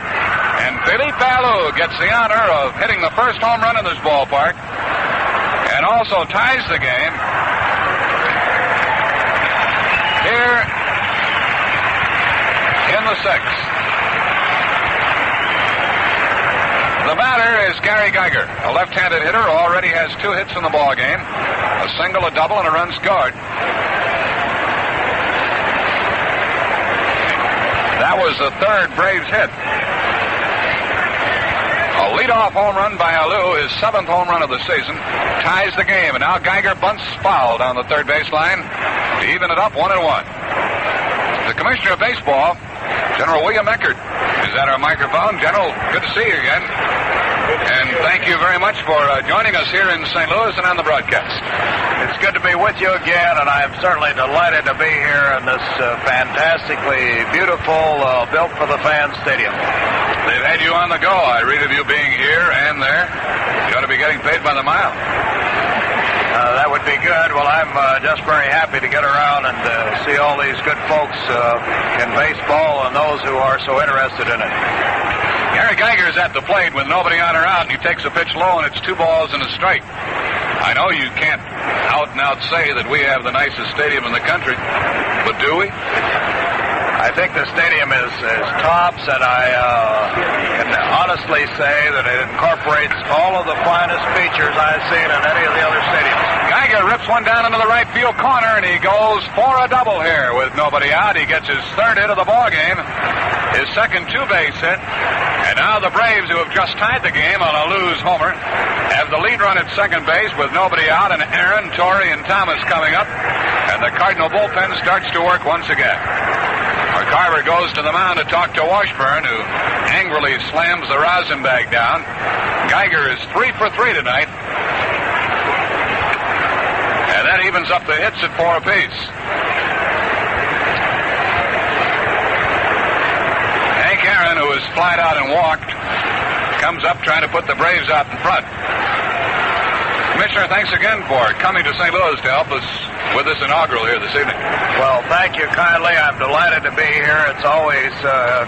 And Felipe Alou gets the honor of hitting the first home run in this ballpark and also ties the game here in the 6th. The batter is Gary Geiger, a left-handed hitter who already has 2 hits in the ball game, a single, a double, and a run scored. That was the 3rd Braves hit. A leadoff home run by Alou, his 7th home run of the season, ties the game. And now Geiger bunts foul down the third baseline to even it up 1-1. The Commissioner of Baseball, General William Eckert, is at our microphone. General, good to see you again. And thank you very much for joining us here in St. Louis and on the broadcast. It's good to be with you again, and I'm certainly delighted to be here in this fantastically beautiful, built-for-the-fans stadium. They've had you on the go. I read of you being here and there. You ought to be getting paid by the mile. That would be good. Well, I'm just very happy to get around and see all these good folks in baseball and those who are so interested in it. Gary Geiger's at the plate with nobody on or out, and he takes a pitch low, and it's 2 balls and a strike. I know you can't out and out say that we have the nicest stadium in the country, but do we? I think the stadium is tops, and I can honestly say that it incorporates all of the finest features I've seen in any of the other stadiums. Geiger rips one down into the right field corner, and he goes for a double here with nobody out. He gets his 3rd hit of the ball game, his 2nd 2-base hit. And now the Braves, who have just tied the game on a lose homer, have the lead run at second base with nobody out, and Aaron, Torrey, and Thomas coming up. And the Cardinal bullpen starts to work once again. McCarver goes to the mound to talk to Washburn, who angrily slams the rosin bag down. Geiger is 3 for 3 tonight. And that evens up the hits at 4 apiece. Hank Aaron, who was flied out and walked, comes up trying to put the Braves out in front. Commissioner, thanks again for coming to St. Louis to help us with this inaugural here this evening. Well, thank you kindly. I'm delighted to be here. It's always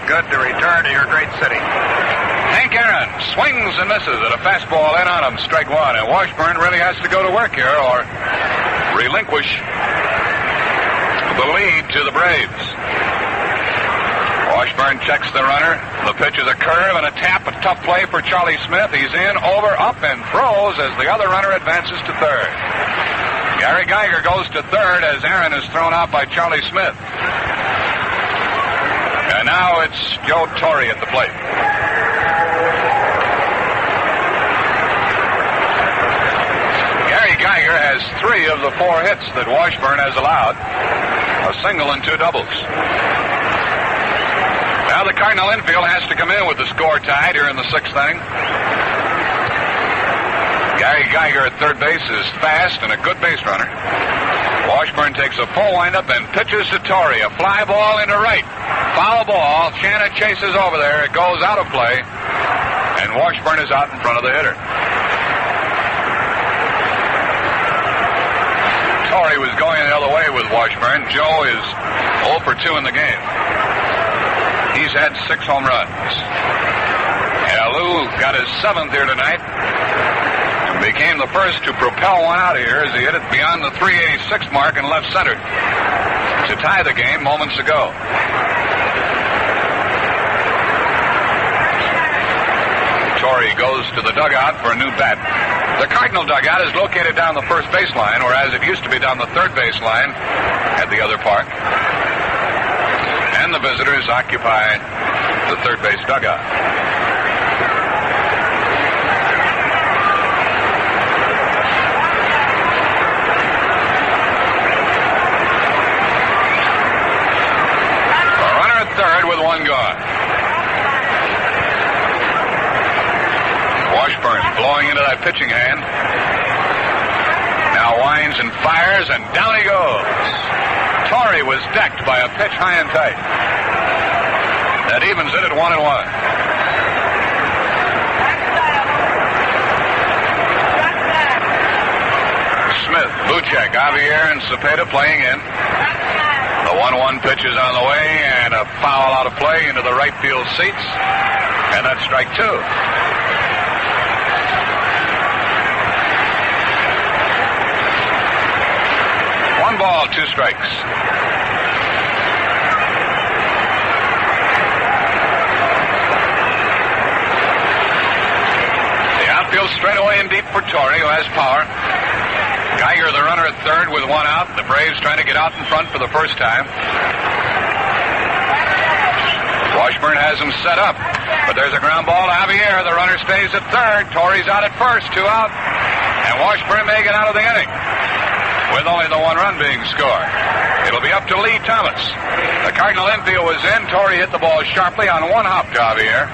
good to return to your great city. Hank Aaron swings and misses at a fastball in on him, strike one. And Washburn really has to go to work here or relinquish the lead to the Braves. Washburn checks the runner. The pitch is a curve and a tap. A tough play for Charlie Smith. He's in, over, up, and throws as the other runner advances to third. Gary Geiger goes to third as Aaron is thrown out by Charlie Smith. And now it's Joe Torre at the plate. Gary Geiger has 3 of the 4 hits that Washburn has allowed. A single and 2 doubles. Now the Cardinal infield has to come in with the score tied here in the 6th inning. Gary Geiger at third base is fast and a good base runner. Washburn takes a full windup and pitches to Torre. A fly ball into right. Foul ball. Shanna chases over there. It goes out of play. And Washburn is out in front of the hitter. Torre was going the other way with Washburn. Joe is 0 for 2 in the game. He's had 6 home runs. Alou got his 7th here tonight. And became the first to propel one out of here as he hit it beyond the 386 mark in left center to tie the game moments ago. Torre goes to the dugout for a new bat. The Cardinal dugout is located down the first baseline, whereas it used to be down the third baseline at the other park. And the visitors occupy the third base dugout. A runner at third with 1 gone. Washburn blowing into that pitching hand. Now winds and fires, and down he goes. Torre was decked by a pitch high and tight. That evens it at 1-1. Smith, Buchek, Javier, and Cepeda playing in. The 1-1 pitch is on the way, and a foul out of play into the right field seats. And that's strike 2. 1 ball, 2 strikes. The outfield straight away and deep for Torre, who has power. Geiger, the runner at third with 1 out. The Braves trying to get out in front for the first time. Washburn has him set up, but there's a ground ball to Javier. The runner stays at third. Torre's out at first, 2 out. And Washburn may get out of the inning with only the 1 run being scored. It'll be up to Lee Thomas. The Cardinal infield was in. Torre hit the ball sharply on 1 hop to Javier.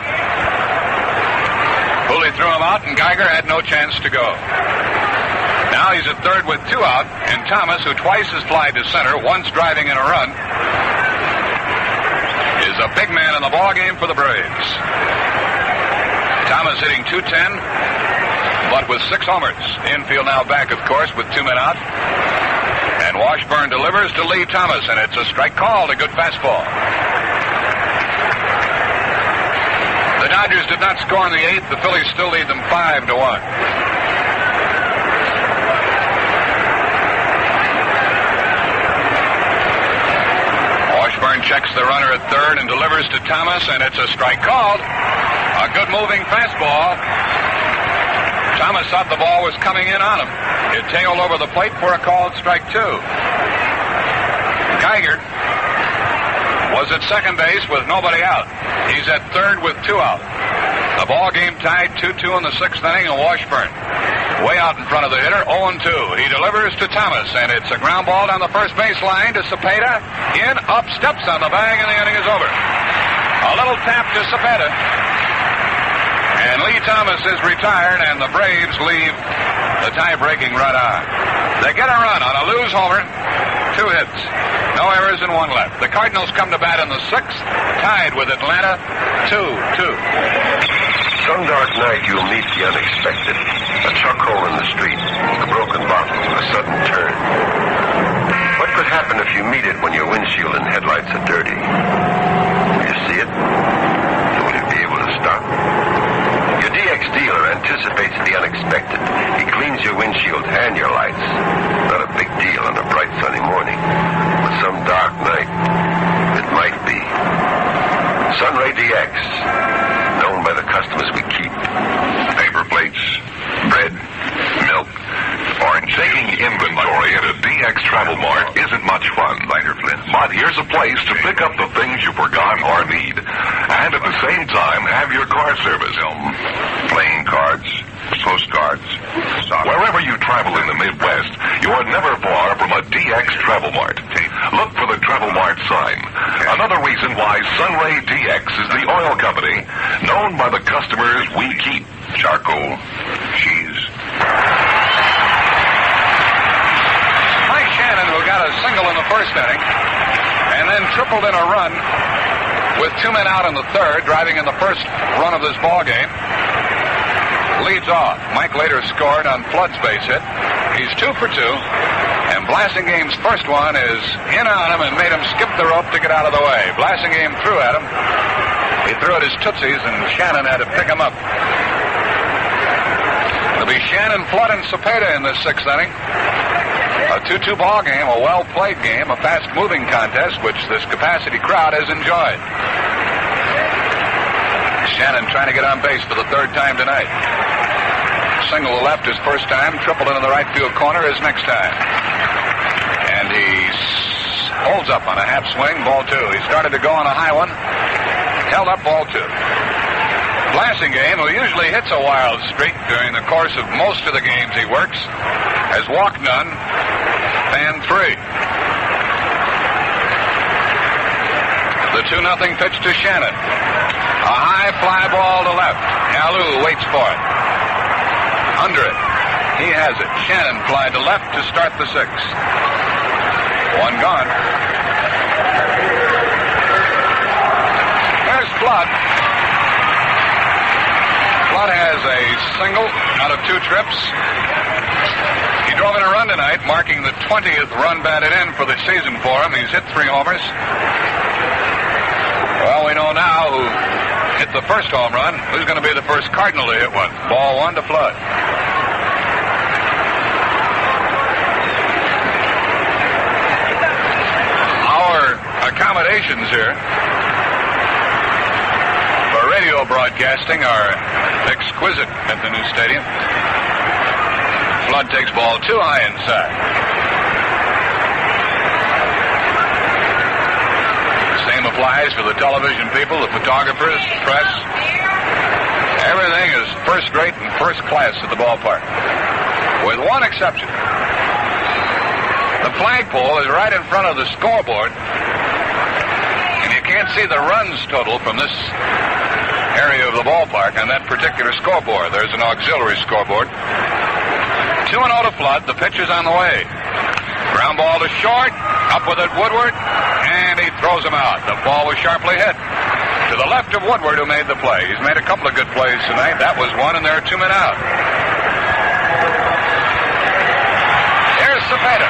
Hooley threw him out, and Geiger had no chance to go. Now he's at third with 2 out, and Thomas, who twice has flied to center, once driving in a run, is a big man in the ballgame for the Braves. Thomas hitting .210, but with 6 homers. Infield now back, of course, with 2 men out. And Washburn delivers to Lee Thomas, and it's a strike called, a good fastball. The Dodgers did not score in the 8th. The Phillies still lead them 5-1. Washburn checks the runner at third and delivers to Thomas, and it's a strike called. A good moving fastball. Thomas thought the ball was coming in on him. It tailed over the plate for a called strike 2. Geiger was at second base with nobody out. He's at third with 2 out. The ball game tied 2-2 in the 6th inning, and Washburn way out in front of the hitter, 0-2. He delivers to Thomas, and it's a ground ball down the first base line to Cepeda. In, up, steps on the bag, and the inning is over. A little tap to Cepeda. And Lee Thomas is retired, and the Braves leave the tie-breaking run on. They get a run on a Allou's homer, 2 hits, no errors and 1 left. The Cardinals come to bat in the 6th, tied with Atlanta, 2-2. Some dark night you'll meet the unexpected. A truck hole in the street, a broken bottle, a sudden turn. could happen if you meet it when your windshield and headlights are dirty? You see it? Will you be able to stop? Your DX dealer anticipates the unexpected. He cleans your windshield and your lights. Not a big deal on a bright sunny morning. But some dark night, it might be. Sunray DX, known by the customers we keep. Paper plates, bread, milk, orange. Taking inventory at a DX Travel Mart isn't much fun, Lighter Flint. But here's a place to pick up the things you forgot or need. And at the same time, have your car service. Playing cards, postcards, wherever you travel in the Midwest, you are never far from a DX Travel Mart. Look for the Travel Mart sign. Another reason why Sunray DX is the oil company known by the customers we keep. Charcoal, cheese. Mike Shannon, who got a single in the first inning, and then tripled in a run with 2 men out in the third, driving in the first run of this ball game, leads off. Mike later scored on Flood's base hit. He's 2 for 2, and Blassingame's first one is in on him and made him skip the rope to get out of the way. Blassingame threw at him. He threw at his tootsies, and Shannon had to pick him up. It'll be Shannon, Flood, and Cepeda in this 6th inning. A 2-2 ball game, a well-played game, a fast-moving contest, which this capacity crowd has enjoyed. Shannon trying to get on base for the 3rd time tonight. Single to left his first time, tripled into the right field corner his next time. And he holds up on a half swing, ball 2. He started to go on a high one, held up, ball 2. Blassingame, who usually hits a wild streak during the course of most of the games he works, has walked none, fanned 3. The 2-0 pitch to Shannon. A high fly ball to left. Alou waits for it. Under it. He has it. Shannon fly to left to start the 6th. 1 gone. There's Flood. Flood has a single out of 2 trips. He drove in a run tonight, marking the 20th run batted in for the season for him. He's hit 3 homers. Well, we know now who hit the first home run. Who's going to be the first Cardinal to hit one? Ball 1 to Flood. Our accommodations here for radio broadcasting are exquisite at the new stadium. Flood takes ball 2 high inside. Same applies for the television people, the photographers, the press. Everything is first rate and first class at the ballpark, with one exception. The flagpole is right in front of the scoreboard, and you can't see the runs total from this area of the ballpark on that particular scoreboard. There's an auxiliary scoreboard. 2-0 to Flood. The pitch is on the way. Ground ball to short. Up with it, Woodward. And he throws him out. The ball was sharply hit to the left of Woodward, who made the play. He's made a couple of good plays tonight. That was one, and there are 2 men out. Here's Cepeda.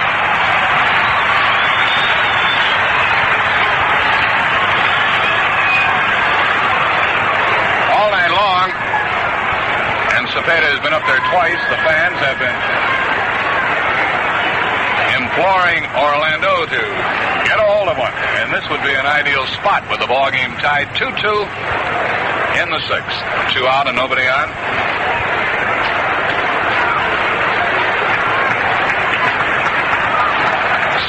All night long, and Cepeda has been up there twice. The fans have been imploring Orlando to get a hold of one. And this would be an ideal spot with the ball game tied 2-2 in the 6th. 2 out and nobody on.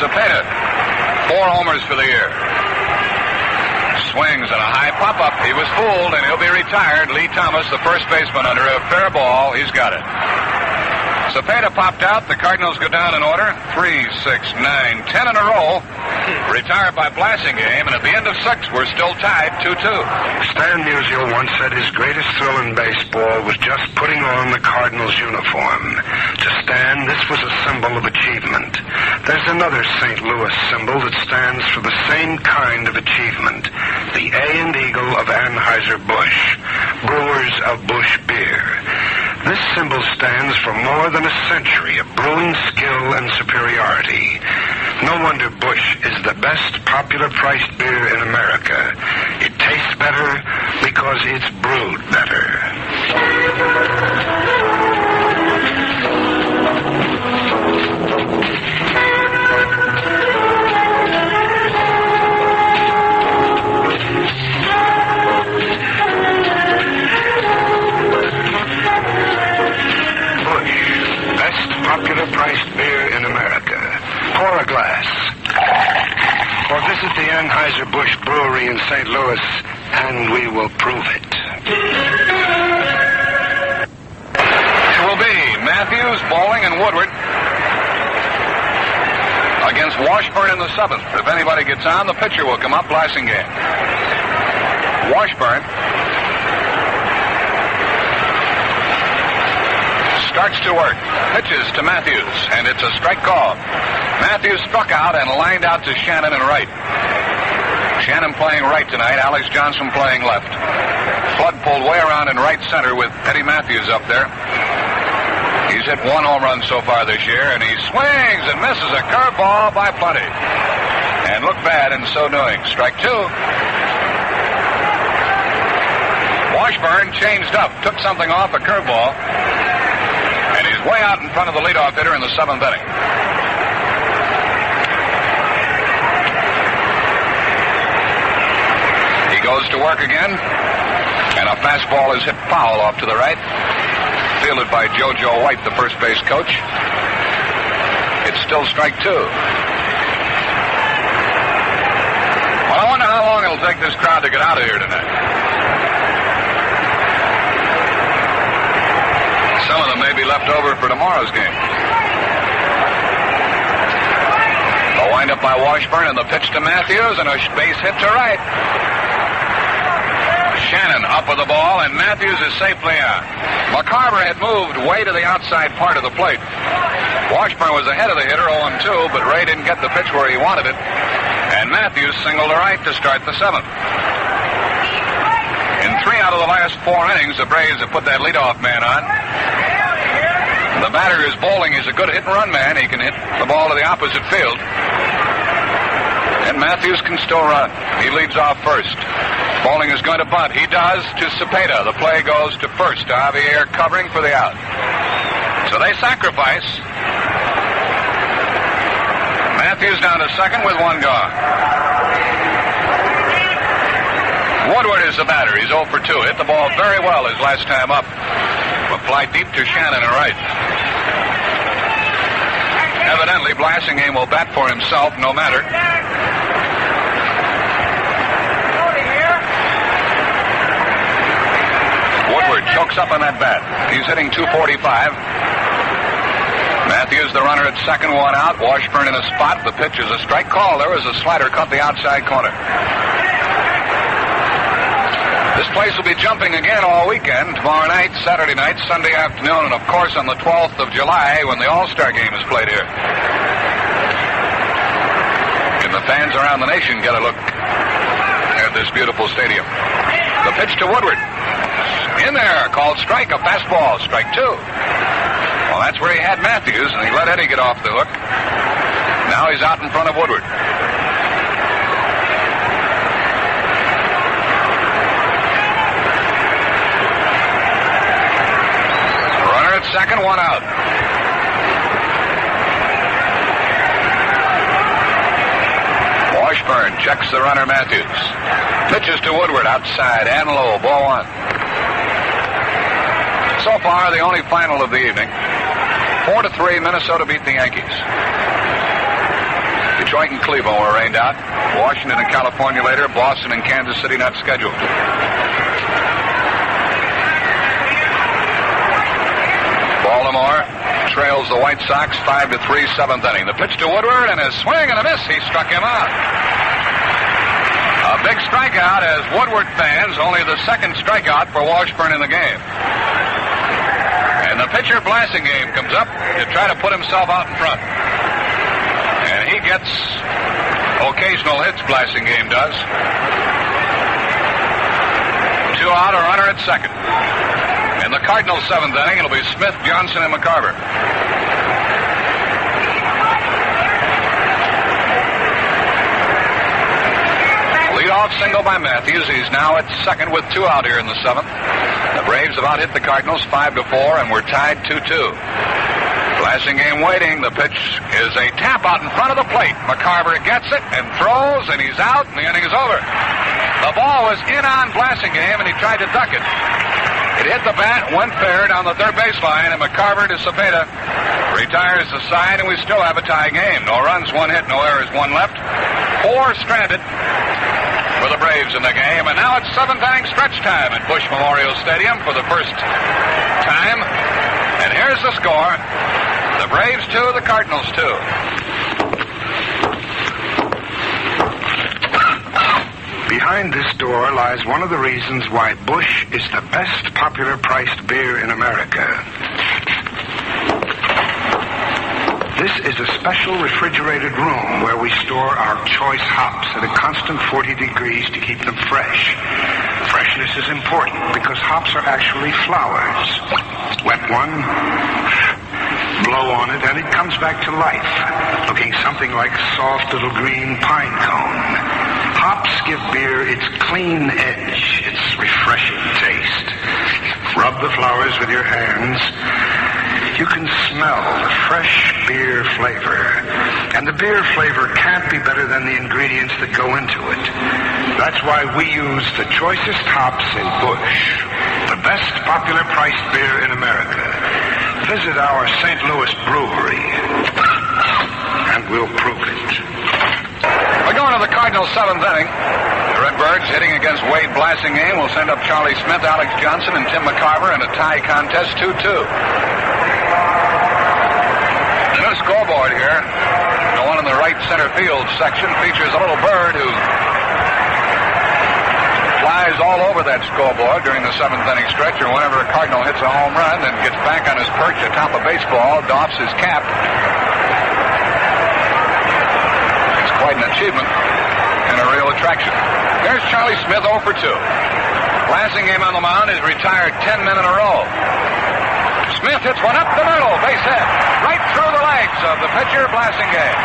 Cepeda, 4 homers for the year. Swings and a high pop-up. He was fooled, and he'll be retired. Lee Thomas, the first baseman, under a fair ball. He's got it. Cepeda popped out. The Cardinals go down in order. 3, 6, 9, 10 in a row. Retired by Blassingame, and at the end of 6, we're still tied 2-2. Stan Musial once said his greatest thrill in baseball was just putting on the Cardinals uniform. To Stan, this was a symbol of achievement. There's another St. Louis symbol that stands for the same kind of achievement. The A and Eagle of Anheuser-Busch, brewers of Busch beer. This symbol stands for more than a century of brewing skill and superiority. No wonder Busch is the best popular-priced beer in America. It tastes better because it's brewed better. Popular-priced beer in America. Pour a glass. Or visit the Anheuser-Busch Brewery in St. Louis, and we will prove it. It will be Matthews, Bowling, and Woodward against Washburn in the 7th. If anybody gets on, the pitcher will come up. Blasingame. Washburn starts to work. Pitches to Matthews, and it's a strike call. Matthews struck out and lined out to Shannon and right. Shannon playing right tonight, Alex Johnson playing left. Flood pulled way around in right center with Eddie Matthews up there. He's hit 1 home run so far this year, and he swings and misses a curveball by plenty. And looked bad in so doing. Strike 2. Washburn changed up, took something off a curveball, and he's way out in front of the leadoff hitter in the 7th inning. He goes to work again, and a fastball is hit foul off to the right, fielded by JoJo White, the first base coach. It's still strike 2. Well, I wonder how long it'll take this crowd to get out of here tonight. Some of them may be left over for tomorrow's game. A wind up by Washburn, and the pitch to Matthews, and a base hit to right. Shannon up with the ball, and Matthews is safely out. McCarver had moved way to the outside part of the plate. Washburn was ahead of the hitter, 0-2, but Ray didn't get the pitch where he wanted it, and Matthews singled to right to start the 7th. In 3 out of the last 4 innings, the Braves have put that leadoff man on. The batter is Bowling. He's a good hit-and-run man. He can hit the ball to the opposite field. And Matthews can still run. He leads off first. Bowling is going to bunt. He does to Cepeda. The play goes to first. To Javier covering for the out. So they sacrifice. Matthews down to second with 1 gone. Woodward is the batter. He's 0 for 2. Hit the ball very well his last time up. Applied deep to Shannon and right. Evidently, Blasingame will bat for himself no matter. Woodward chokes up on that bat. He's hitting .245. Matthews, the runner at second, 1 out. Washburn in a spot. The pitch is a strike call. There was a slider cut the outside corner. This place will be jumping again all weekend, tomorrow night, Saturday night, Sunday afternoon, and of course on the 12th of July when the All-Star game is played here. And the fans around the nation get a look at this beautiful stadium. The pitch to Woodward. In there, called strike, a fastball, strike 2. Well, that's where he had Matthews, and he let Eddie get off the hook. Now he's out in front of Woodward. Second, 1 out. Washburn checks the runner Matthews. Pitches to Woodward outside and low. Ball 1. So far, the only final of the evening. 4-3, Minnesota beat the Yankees. Detroit and Cleveland were rained out. Washington and California later. Boston and Kansas City not scheduled. Baltimore trails the White Sox 5-3, 7th inning. The pitch to Woodward, and a swing and a miss. He struck him out. A big strikeout as Woodward fans, only the second strikeout for Washburn in the game. And the pitcher Blasingame comes up to try to put himself out in front. And he gets occasional hits, Blasingame does. 2 out, a runner at second. In the Cardinals' 7th inning, it'll be Smith, Johnson, and McCarver. Leadoff single by Matthews. He's now at second with 2 out here in the 7th. The Braves have out-hit the Cardinals 5-4, and we're tied 2-2. Blasingame waiting. The pitch is a tap out in front of the plate. McCarver gets it and throws, and he's out, and the inning is over. The ball was in on Blasingame, and he tried to duck it. It hit the bat, went fair down the third baseline, and McCarver to Cepeda retires the side, and we still have a tie game. No runs, 1 hit, no errors, 1 left. 4 stranded for the Braves in the game, and now it's 7th inning stretch time at Busch Memorial Stadium for the first time. And here's the score. The Braves 2, the Cardinals 2. Behind this door lies one of the reasons why Busch is the best popular priced beer in America. This is a special refrigerated room where we store our choice hops at a constant 40 degrees to keep them fresh. Freshness is important because hops are actually flowers. Wet one, blow on it, and it comes back to life, looking something like a soft little green pine cone. Hops give beer its clean edge, its refreshing taste. Rub the flowers with your hands. You can smell the fresh beer flavor. And the beer flavor can't be better than the ingredients that go into it. That's why we use the choicest hops in Busch, the best popular priced beer in America. Visit our St. Louis brewery, and we'll prove it. We're going to the Cardinals' 7th inning. The Redbirds hitting against Wade Blasingame will send up Charlie Smith, Alex Johnson, and Tim McCarver in a tie contest, 2-2. The scoreboard here, the one in the right center field section, features a little bird who flies all over that scoreboard during the 7th inning stretch, or whenever a Cardinal hits a home run and gets back on his perch atop a baseball, doffs his cap. It's quite an achievement and a real attraction. Here's Charlie Smith 0 for 2. Blasingame on the mound is retired 10 men in a row. Smith hits one up the middle, base hit, right through the legs of the pitcher, Blasingame.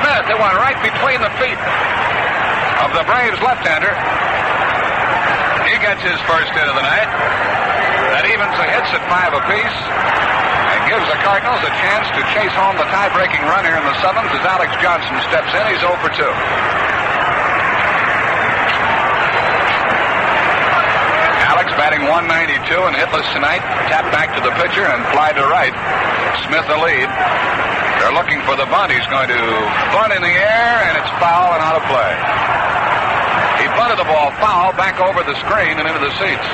Smith, it went right between the feet of the Braves left-hander. He gets his first hit of the night. That evens the hits at 5 apiece and gives the Cardinals a chance to chase home the tie-breaking run here in the 7th as Alex Johnson steps in. He's 0 for 2. Alex batting 192 and hitless tonight. Tap back to the pitcher and fly to right. Smith the lead. They're looking for the bunt. He's going to bunt in the air, and it's foul and out of play. He bunted the ball foul back over the screen and into the seats.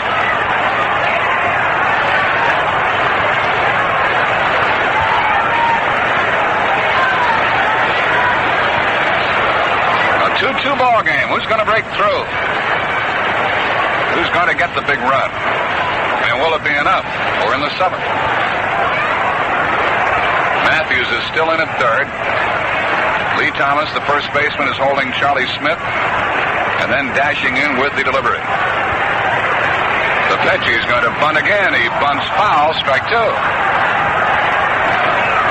A 2-2 ball game. Who's going to break through? Who's going to get the big run? And will it be enough? Or in the 7th? Matthews is still in at third. Lee Thomas, the first baseman, is holding Charlie Smith and then dashing in with the delivery. The pitch, he's going to bunt again. He bunts foul, strike 2.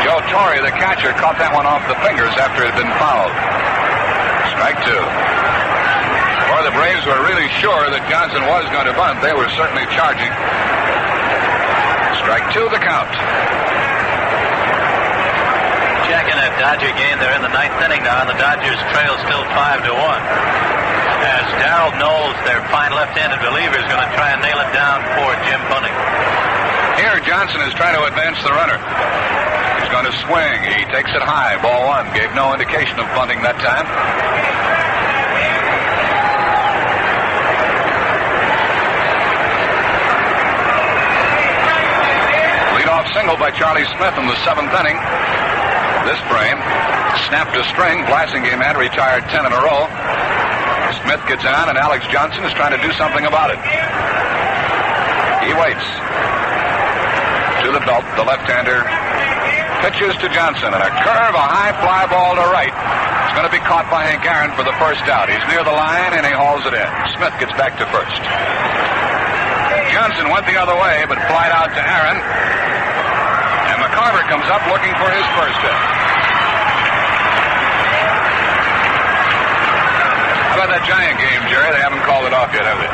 Joe Torre, the catcher, caught that one off the fingers after it had been fouled. Strike 2. Or the Braves were really sure that Johnson was going to bunt. They were certainly charging. Strike 2, the count. Checking that Dodger game. They're in the 9th inning now, and the Dodgers trail still 5-1. As Darrell Knowles, their fine left-handed reliever, is going to try and nail it down for Jim Bunning. Here, Johnson is trying to advance the runner. He's going to swing. He takes it high. Ball 1. Gave no indication of bunting that time. Single by Charlie Smith in the 7th inning. This frame snapped a string. Blasingame had retired 10 in a row. Smith gets on, and Alex Johnson is trying to do something about it. He waits. To the belt, the left-hander pitches to Johnson, and a curve, a high fly ball to right. It's going to be caught by Hank Aaron for the first out. He's near the line, and he hauls it in. Smith gets back to first. Johnson went the other way, but flied out to Aaron. And McCarver comes up looking for his first hit. about that Giant game, Jerry? They haven't called it off yet, have they?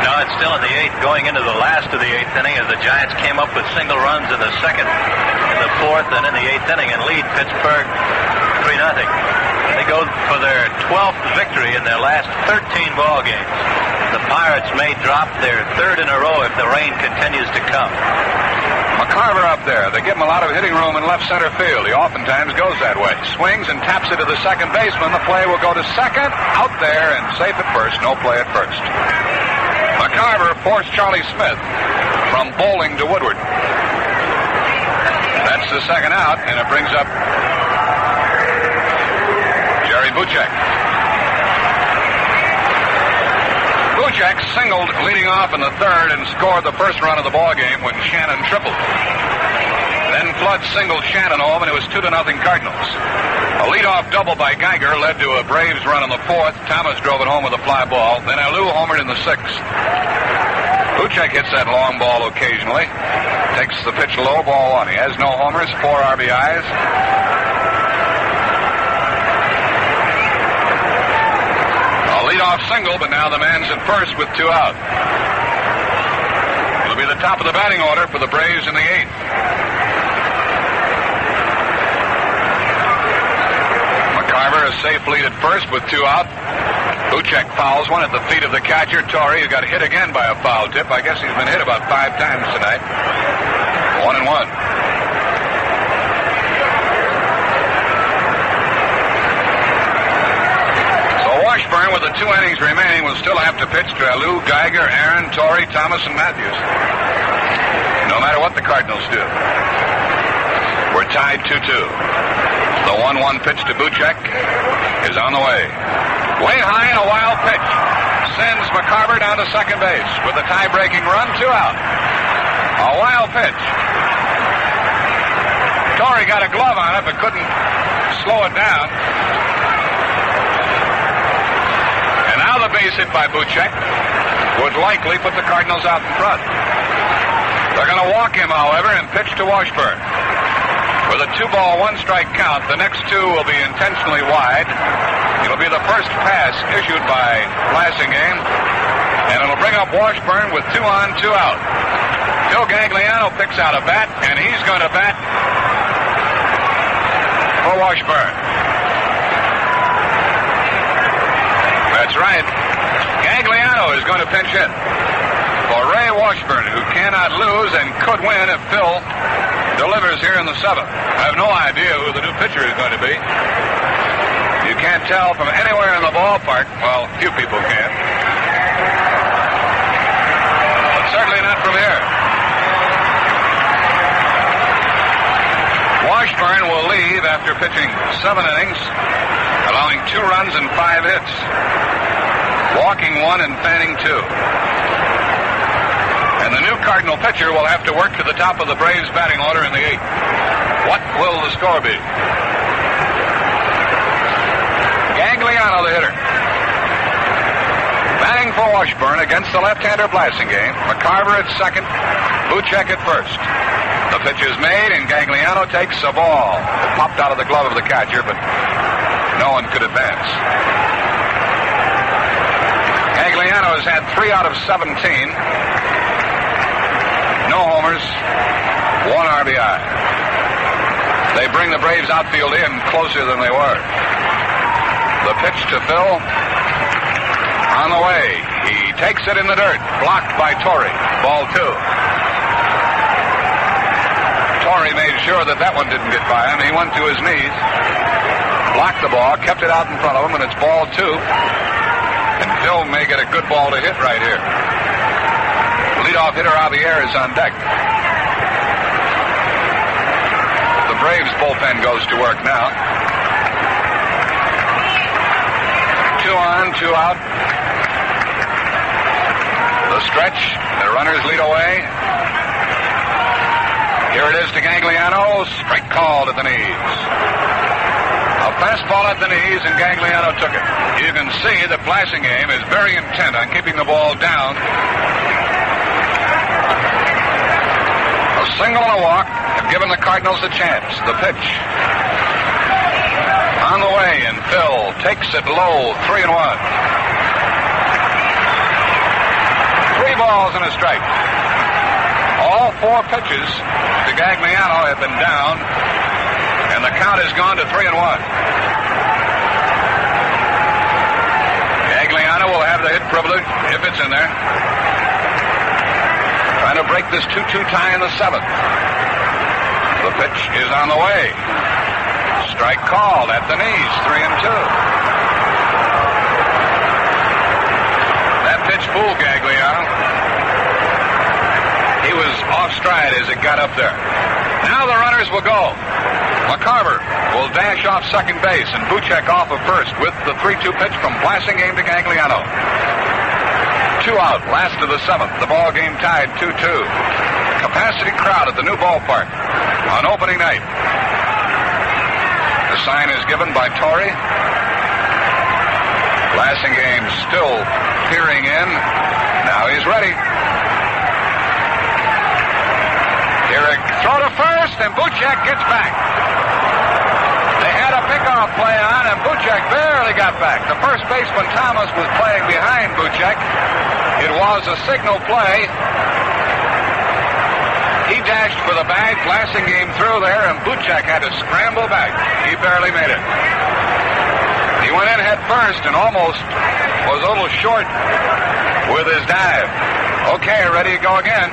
No, it's still in the 8th, going into the last of the 8th inning as the Giants came up with single runs in the 2nd, in the 4th, and in the 8th inning and lead Pittsburgh 3-0. They go for their 12th victory in their last 13 ball games. The Pirates may drop their 3rd in a row if the rain continues to come. McCarver up there. They give him a lot of hitting room in left center field. He oftentimes goes that way. Swings and taps it to the second baseman. The play will go to second, out there, and safe at first. No play at first. McCarver forced Charlie Smith from bowling to Woodward. That's the second out, and it brings up Jerry Buchek. Buchek singled leading off in the 3rd and scored the first run of the ball game when Shannon tripled. Then Flood singled Shannon home, and it was 2-0 Cardinals. A leadoff double by Geiger led to a Braves run in the 4th. Thomas drove it home with a fly ball. Then Alou homered in the 6th. Buchek hits that long ball occasionally. Takes the pitch low, ball 1. He has no homers, 4 RBIs. Leadoff single, but now the man's at first with 2 out. It'll be the top of the batting order for the Braves in the 8th. McCarver is safe lead at first with 2 out. Buchek fouls one at the feet of the catcher, Torrey, who got hit again by a foul tip. I guess he's been hit about 5 times tonight. 1-1. Washburn, with the 2 innings remaining, will still have to pitch to Alou, Geiger, Aaron, Torrey, Thomas, and Matthews. No matter what the Cardinals do. We're tied 2-2. The 1-1 pitch to Buchek is on the way. Way high and a wild pitch. Sends McCarver down to second base with a tie-breaking run, 2 out. A wild pitch. Torrey got a glove on it but couldn't slow it down. Now the base hit by Buchek would likely put the Cardinals out in front. They're going to walk him, however, and pitch to Washburn. With a 2-ball, 1-strike count, the next 2 will be intentionally wide. It'll be the first pass issued by Blasingame, and it'll bring up Washburn with 2 on, 2 out. Phil Gagliano picks out a bat, and he's going to bat for Washburn. That's right. Gagliano is going to pinch hit for Ray Washburn, who cannot lose and could win if Phil delivers here in the 7th. I have no idea who the new pitcher is going to be. You can't tell from anywhere in the ballpark. Well, few people can. But certainly not from here. Washburn will leave after pitching 7 innings, allowing 2 runs and 5 hits. Walking 1 and fanning 2. And the new Cardinal pitcher will have to work to the top of the Braves batting order in the 8th. What will the score be? Gagliano, the hitter. Batting for Washburn against the left-hander Blasingame. McCarver at second, Buchek at first. The pitch is made, and Gagliano takes a ball. It popped out of the glove of the catcher, but no one could advance. Gagliano has had 3 out of 17. No homers, 1 RBI. They bring the Braves outfield in closer than they were. The pitch to Phil on the way. He takes it in the dirt, blocked by Torrey. Ball 2. Torrey made sure that one didn't get by him. He went to his knees, blocked the ball, kept it out in front of him, and it's ball 2. And Phil may get a good ball to hit right here. Leadoff hitter Javier is on deck. The Braves bullpen goes to work now. 2 on, 2 out. The stretch. The runners lead away. Here it is to Gagliano. Strike called at the knees. A fastball at the knees, and Gagliano took it. You can see that Blasingame is very intent on keeping the ball down. A single and a walk have given the Cardinals a chance. The pitch on the way, and Phil takes it low, 3-1. balls and a strike. All 4 pitches to Gagliano have been down, and the count has gone to 3-1. Gagliano will have the hit privilege if it's in there. Trying to break this 2-2 tie in the 7th. The pitch is on the way. Strike called at the knees, 3-2. That pitch fooled Gagliano. He was off stride as it got up there. Now the runners will go. McCarver will dash off second base and Buschek off of first with the 3-2 pitch from Blasingame to Gagliano. 2 out, last of the 7th. The ball game tied 2-2. Capacity crowd at the new ballpark on opening night. The sign is given by Torrey. Blasingame still peering in. Now he's ready. Here a throw to first, and Buschek gets back. They had a pickoff play on, and Buschek barely got back. The first baseman, Thomas, was playing behind Buschek. It was a signal play. He dashed for the bag. Blasingame threw there, and Buschek had to scramble back. He barely made it. He went in head first and almost was a little short with his dive. Okay, ready to go again.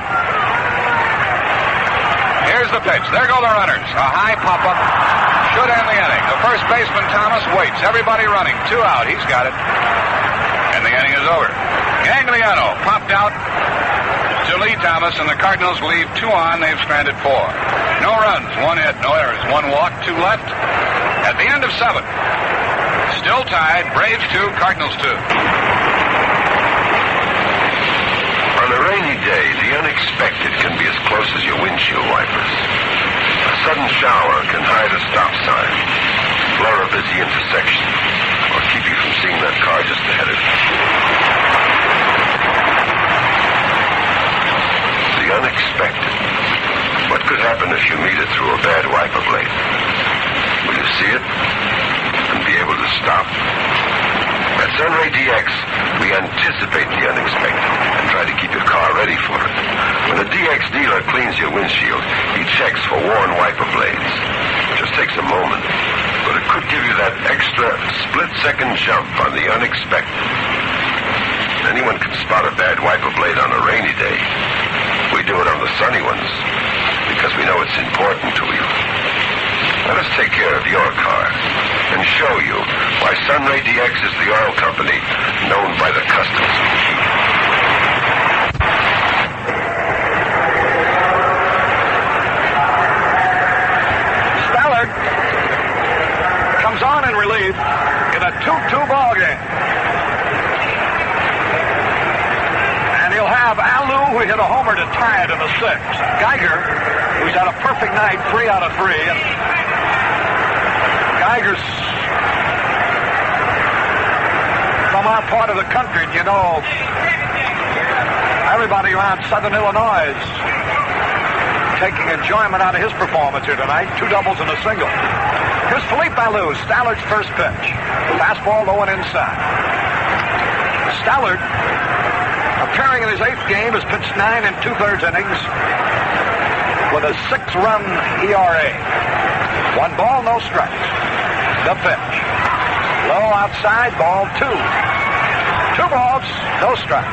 Here's the pitch. There go the runners. A high pop-up should end the inning. The first baseman, Thomas, waits. Everybody running. 2 out. He's got it. And the inning is over. Gagliano popped out to Lee Thomas, and the Cardinals leave 2 on. They've stranded 4. No runs, 1 hit, no errors. 1 walk, 2 left. At the end of 7. Still tied. Braves 2, Cardinals 2. On a rainy day, the unexpected can be as close as your windshield wipers. A sudden shower can hide a stop sign, blur a busy intersection, or keep you from seeing that car just ahead of you. The unexpected. What could happen if you meet it through a bad wiper blade? Will you see it and be able to stop? At Sunray DX, we anticipate the unexpected and try to keep your car ready for it. When a DX dealer cleans your windshield, he checks for worn wiper blades. It just takes a moment, but it could give you that extra split-second jump on the unexpected. Anyone can spot a bad wiper blade on a rainy day. We do it on the sunny ones because we know it's important to you. Let us take care of your car and show you why Sunray DX is the oil company known by the customs we keep. Stallard comes on in relief in a 2-2 ball game. And he'll have Alou, who hit a homer to tie it in the 6th. Geiger, who's had a perfect night, 3 out of 3. And Geiger's from our part of the country, you know. Everybody around Southern Illinois is taking enjoyment out of his performance here tonight. 2 doubles and a single. Here's Felipe Alou, Stallard's first pitch. Fastball low and inside. Stallard, appearing in his 8th game, has pitched 9 2/3 innings with a 6-run ERA. 1 ball, no strikes. The pitch. Low outside, ball 2. 2 balls, no strike.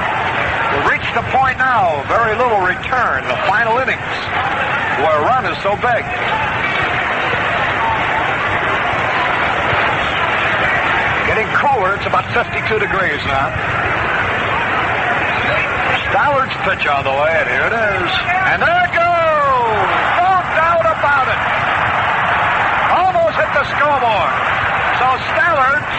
We've reached a point now, very little return, the final innings, where a run is so big. Getting colder, it's about 52 degrees now. Stallard's pitch on the way, and here it is. And there it goes! No doubt about it. Almost hit the scoreboard. So Stallard's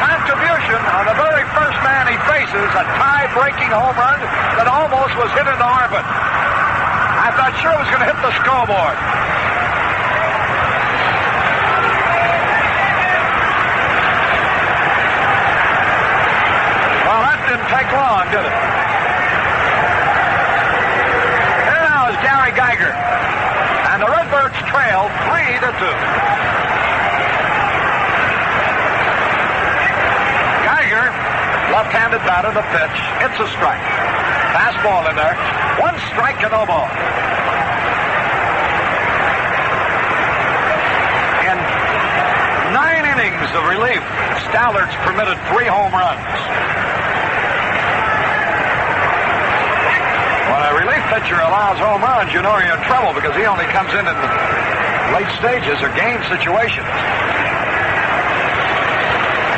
contribution on the very first man he faces, a tie-breaking home run that almost was hit into orbit. I thought sure it was going to hit the scoreboard. Well, that didn't take long, did it? Here now is Gary Geiger. And the Redbirds trail 3-2. Geiger, left Left-handed batter, the pitch. It's a strike. Fastball in there. 1 strike and no ball. In 9 innings of relief, Stallard's permitted 3 home runs. When a relief pitcher allows home runs, you know you're in trouble because he only comes in the late stages or game situations.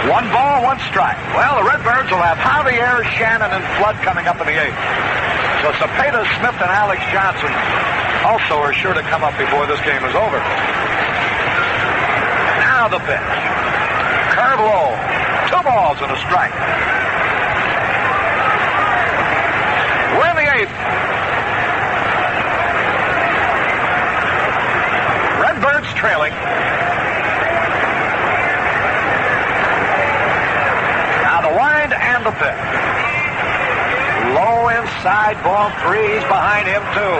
1 ball, 1 strike. Well, the Redbirds will have Javier, Shannon, and Flood coming up in the 8th. So Cepeda, Smith, and Alex Johnson also are sure to come up before this game is over. Now the pitch. Curve low. 2 balls and a strike. We're in the 8th. Redbirds trailing. Now the wind and the pitch. Low inside, ball 3. He's behind him, too.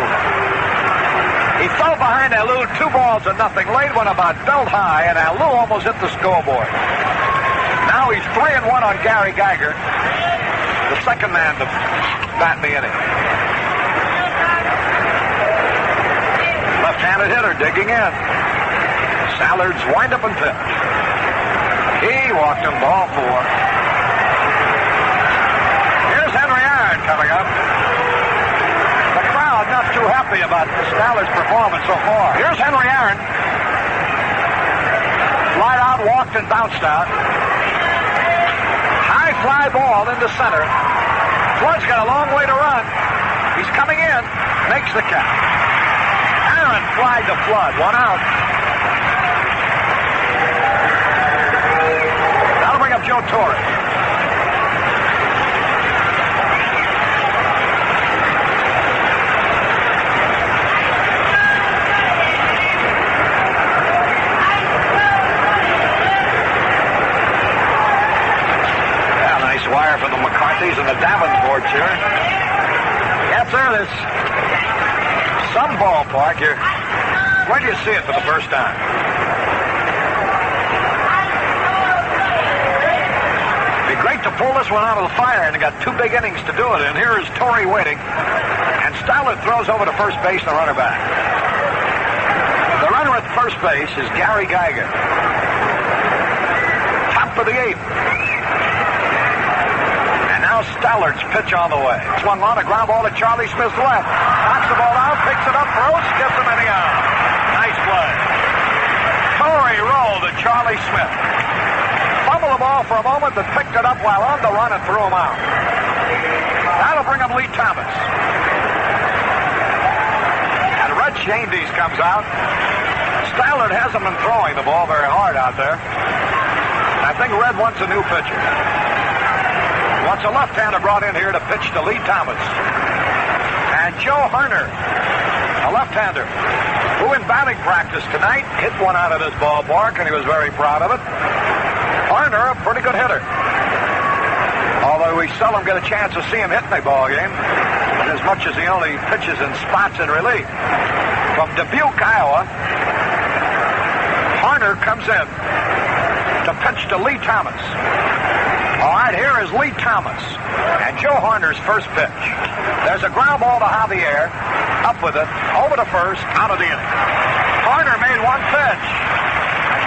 He fell behind Alou, 2 balls and nothing. Late one about belt high, and Alou almost hit the scoreboard. Now he's 3-1 on Gary Geiger, the second man to bat in the inning. Left-handed hitter digging in. Stallard's wind up and pitch. He walked him, ball 4. Here's Henry Aaron coming up. The crowd not too happy about Stallard's performance so far. Here's Henry Aaron. Flied out, walked, and bounced out. High fly ball into center. Flood's got a long way to run. He's coming in. Makes the catch. Aaron flied to Flood. 1 out. That'll bring up Joe Torre. Wire for the McCarthys and the Davenports here. Yes, sir, there's some ballpark here. Where do you see it for the first time? It'd be great to pull this one out of the fire, and they got 2 big innings to do it. And here is Torrey waiting, and Stallard throws over to first base and the runner back. The runner at first base is Gary Geiger. Top of the 8th. Stallard's pitch on the way. It's 1 run, a ground ball to Charlie Smith's left. Knocks the ball out, picks it up, throws, gets him in the out. Nice play. Torrey rolled to Charlie Smith. Fumbled the ball for a moment, but picked it up while on the run and threw him out. That'll bring up Lee Thomas. And Red Shandies comes out. Stallard hasn't been throwing the ball very hard out there. I think Red wants a new pitcher. Wants a left-hander brought in here to pitch to Lee Thomas. And Joe Harner, a left-hander, who in batting practice tonight hit one out of this ballpark, and he was very proud of it. Harner, a pretty good hitter. Although we seldom get a chance to see him hit in a ball game, as much as he only pitches in spots in relief. From Dubuque, Iowa, Harner comes in to pitch to Lee Thomas. All right, here is Lee Thomas and Joe Harner's first pitch. There's a ground ball to Javier, up with it, over to first, out of the inning. Harner made 1 pitch,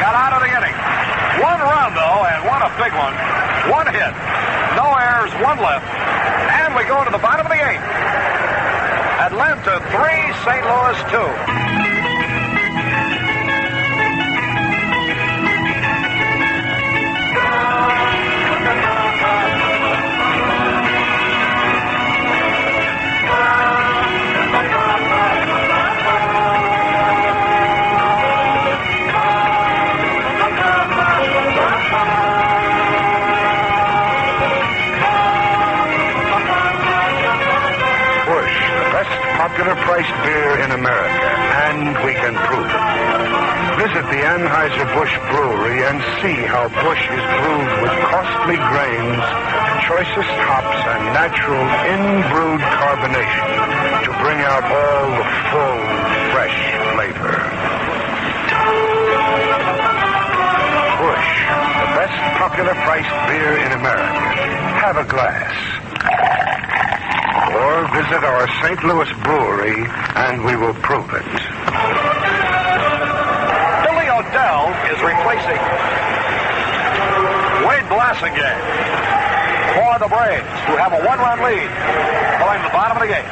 got out of the inning. 1 run, though, and a big one. 1 hit, no errors, 1 left, and we go to the bottom of the 8th. Atlanta 3, St. Louis 2. Popular-priced beer in America, and we can prove it. Visit the Anheuser-Busch Brewery and see how Busch is brewed with costly grains, choicest hops, and natural in-brewed carbonation to bring out all the full, fresh flavor. Busch, the best popular priced beer in America. Have a glass. Or visit our St. Louis brewery and we will prove it. Billy O'Dell is replacing Wade Blasingame for the Braves, who have a one-run lead going to the bottom of the game.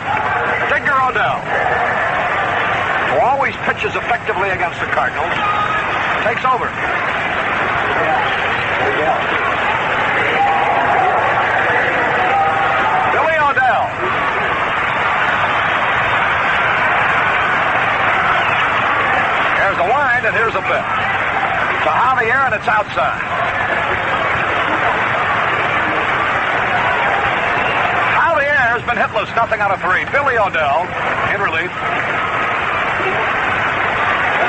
Digger O'Dell, who always pitches effectively against the Cardinals, takes over. Billy O'Dell. Here's the wind, and here's a pitch. To Javier, and it's outside. Javier has been hitless, nothing out of 3. Billy O'Dell in relief.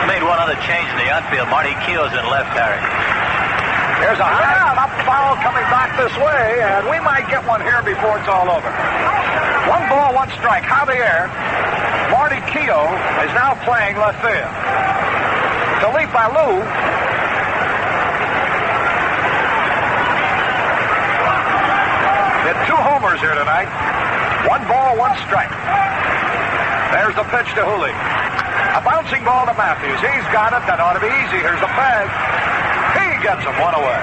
Made one other change in the outfield. Marty Keogh's in left, Harry. There's a high up foul coming back this way, and we might get one here before it's all over. 1 ball, 1 strike. Javier. Marty Keogh is now playing left field. Felipe Alou hit 2 homers here tonight. 1 ball, 1 strike. There's the pitch to Hooley. A bouncing ball to Matthews. He's got it. That ought to be easy. Here's a peg. He gets him 1 away.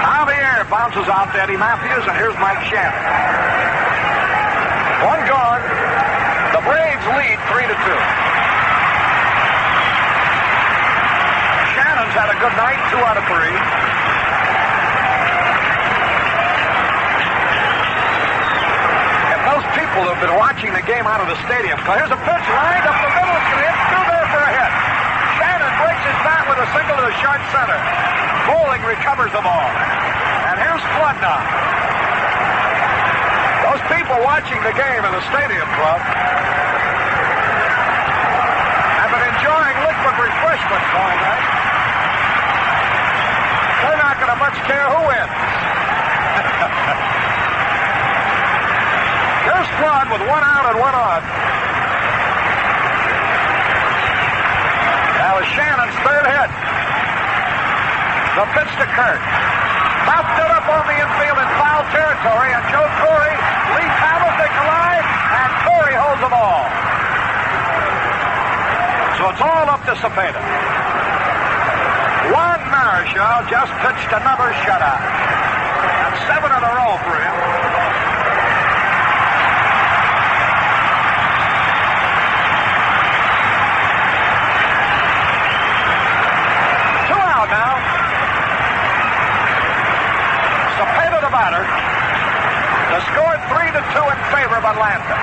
Javier bounces out to Eddie Matthews, and here's Mike Shannon. 1 gone. The Braves lead 3-2. Shannon's had a good night, 2 out of 3. Those people who have been watching the game out of the stadium. So here's a pitch lined up the middle. It's going to hit through there for a hit. Shannon breaks his bat with a single to the short center. Bowling recovers the ball. And here's Flood now. Those people watching the game in the stadium club have been enjoying liquid refreshments all night. They're not going to much care who wins. Here's Flood with 1 out and 1 on. That was Shannon's 3rd hit. The pitch to Kurt. Mouthed it up on the infield in foul territory, and Joe Torre, Lee Paddles, they collide, and Torre holds the ball. So it's all up to Cepeda. Juan Marichal just pitched another shutout. That's 7 in a row for him. Now, Cepeda the batter. The score 3-2 in favor of Atlanta.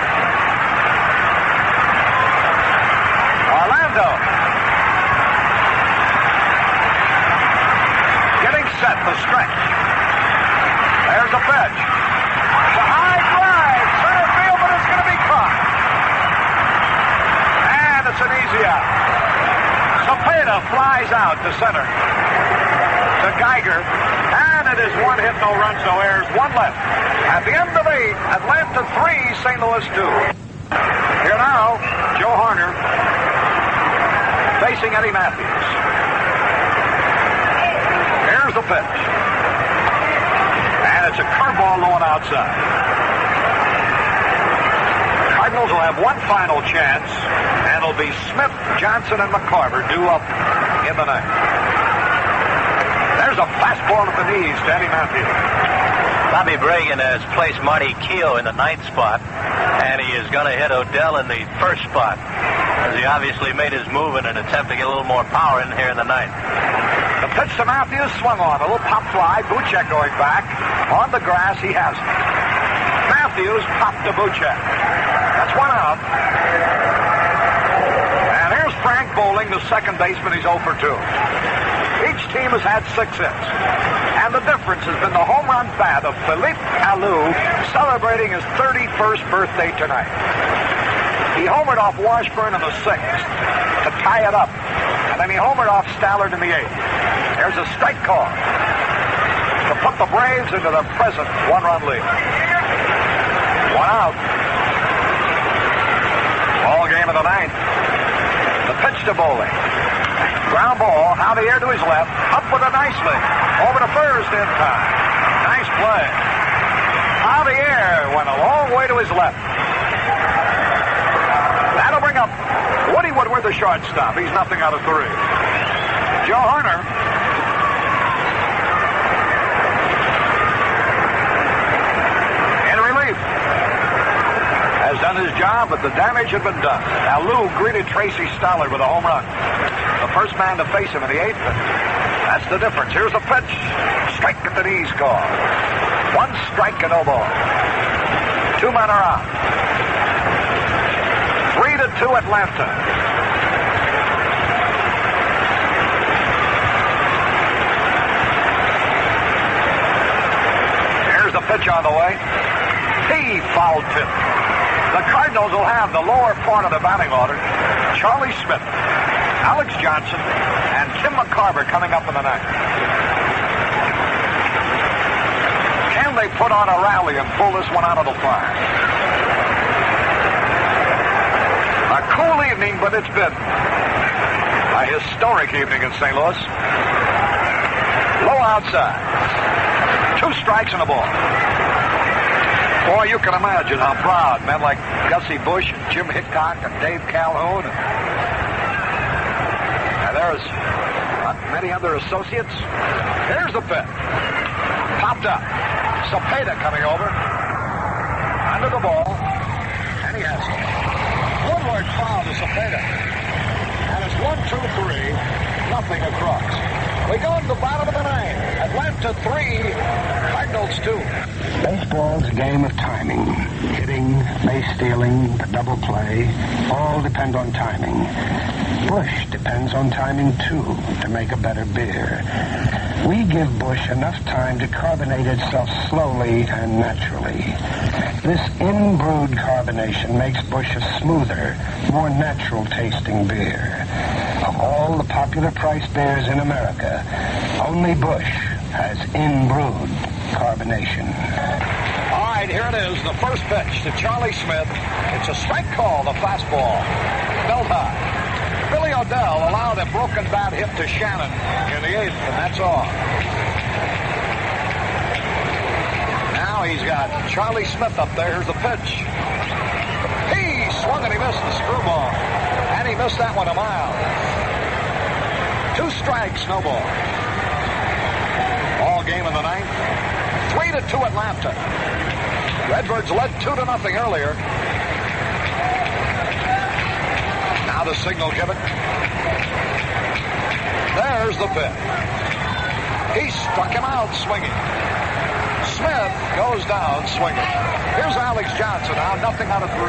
Orlando getting set to stretch. There's a pitch. It's a high drive, center field, but it's going to be caught. And it's an easy out. Cepeda flies out to center. To Geiger. And it is 1 hit, no runs, no errors, 1 left. At the end of 8, Atlanta 3, St. Louis 2. Here now, Joe Harner facing Eddie Matthews. Here's the pitch. And it's a curveball low and outside. Cardinals will have 1 final chance, and it'll be Smith, Johnson, and McCarver due up in the 9th. There's a fastball at the knees to Eddie Matthews. Bobby Bragan has placed Marty Keogh in the 9th spot, and he is going to hit O'Dell in the 1st spot, as he obviously made his move in an attempt to get a little more power in here in the 9th. The pitch to Matthews swung on. A little pop fly. Buchek going back. On the grass, he has it. Matthews popped to Buchek. That's 1 out. And here's Frank Bowling, the second baseman. He's 0 for 2. Each team has had 6 hits. And the difference has been the home run bat of Felipe Alou celebrating his 31st birthday tonight. He homered off Washburn in the 6th to tie it up. And then he homered off Stallard in the 8th. There's a strike call to put the Braves into their present 1-run lead. 1 out. Ball game of the 9th. The pitch to Bowling. Ground ball, Javier to his left, up with a nice lick. Over to first in time. Nice play. Javier went a long way to his left. That'll bring up Woody Woodward, the shortstop. He's nothing out of 3. Joe Harner. In relief. Has done his job, but the damage had been done. Now Lou greeted Tracy Stoller with a home run. The first man to face him in the 8th. That's the difference. Here's the pitch. Strike at the knees call. 1 strike and no ball. 2 men are out. 3-2 Atlanta. Here's the pitch on the way. He fouled tip. The Cardinals will have the lower part of the batting order. Charlie Smith, Alex Johnson, and Tim McCarver coming up in the 9th. Can they put on a rally and pull this one out of the fire? A cool evening, but it's been a historic evening in St. Louis. Low outside. 2 strikes and a ball. Boy, you can imagine how proud men like Gussie Busch and Jim Hickok and Dave Calhoun and there's many other associates. Here's the pitch. Popped up. Cepeda coming over. Under the ball. And he has it. Woodward foul to Cepeda. And it's 1-2-3. Nothing across. We go to the bottom of the 9th. Atlanta 3, Cardinals 2. Baseball's a game of timing. Hitting, base stealing, the double play, all depend on timing. Busch depends on timing, too, to make a better beer. We give Busch enough time to carbonate itself slowly and naturally. This in-brewed carbonation makes Busch a smoother, more natural-tasting beer. Of all the popular price beers in America, only Busch has in-brewed carbonation. All right, here it is, the first pitch to Charlie Smith. It's a strike call, the fastball. Belt high. Billy O'Dell allowed a broken bat hit to Shannon in the 8th, and that's all. Now he's got Charlie Smith up there. Here's the pitch. He swung and he missed the screwball. And he missed that one a mile. 2 strikes, no ball. All game in the 9th. 3-2 Atlanta. Redbirds led 2-0 earlier. Now the signal given. There's the pitch. He struck him out swinging. Smith goes down swinging. Here's Alex Johnson now, nothing out of 3.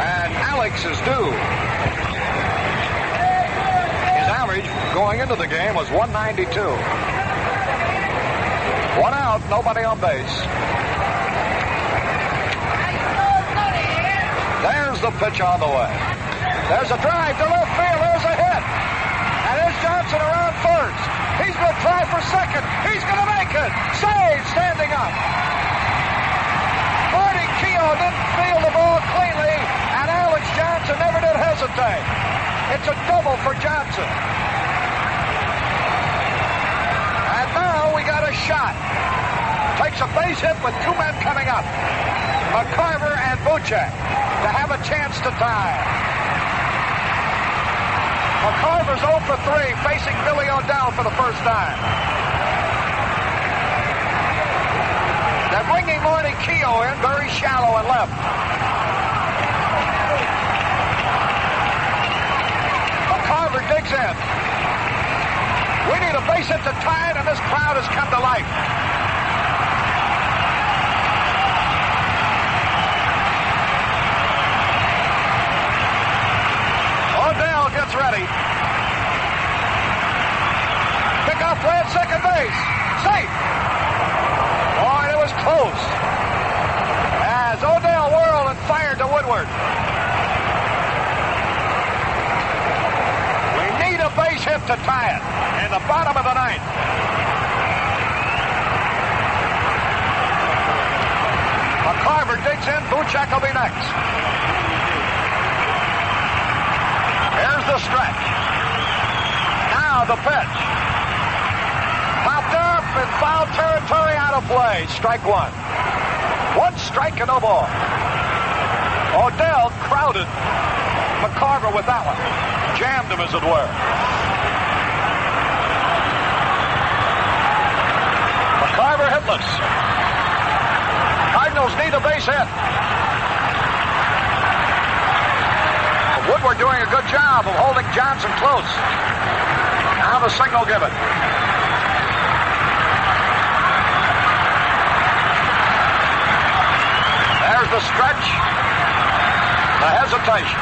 And Alex is due. His average going into the game was 192. 1 out, nobody on base. There's the pitch on the way. There's a drive to left field. There's a hit. And there's Johnson around first. He's going to try for second. He's going to make it. Save standing up. Marty Keough didn't field the ball cleanly, and Alex Johnson never did hesitate. It's a double for Johnson. And now we got a shot. Takes a base hit with 2 men coming up. McCarver and Buchek to have a chance to tie. McCarver's 0 for 3, facing Billy O'Dell for the first time. They're bringing Marty Keough in, very shallow and left. McCarver digs in. We need a base hit to tie it, and this crowd has come to life. Gets ready. Pick off play at second base. Safe. Boy, it was close. As O'Dell whirled and fired to Woodward. We need a base hit to tie it in the bottom of the 9th. McCarver digs in. Buchek will be next. Here's the stretch. Now the pitch. Popped up in foul territory, out of play. Strike one. One strike and no ball. Odell crowded McCarver with that one. Jammed him, as it were. McCarver hitless. Cardinals need a base hit. Woodward doing a good job of holding Johnson close. Now the signal given. There's the stretch. The hesitation.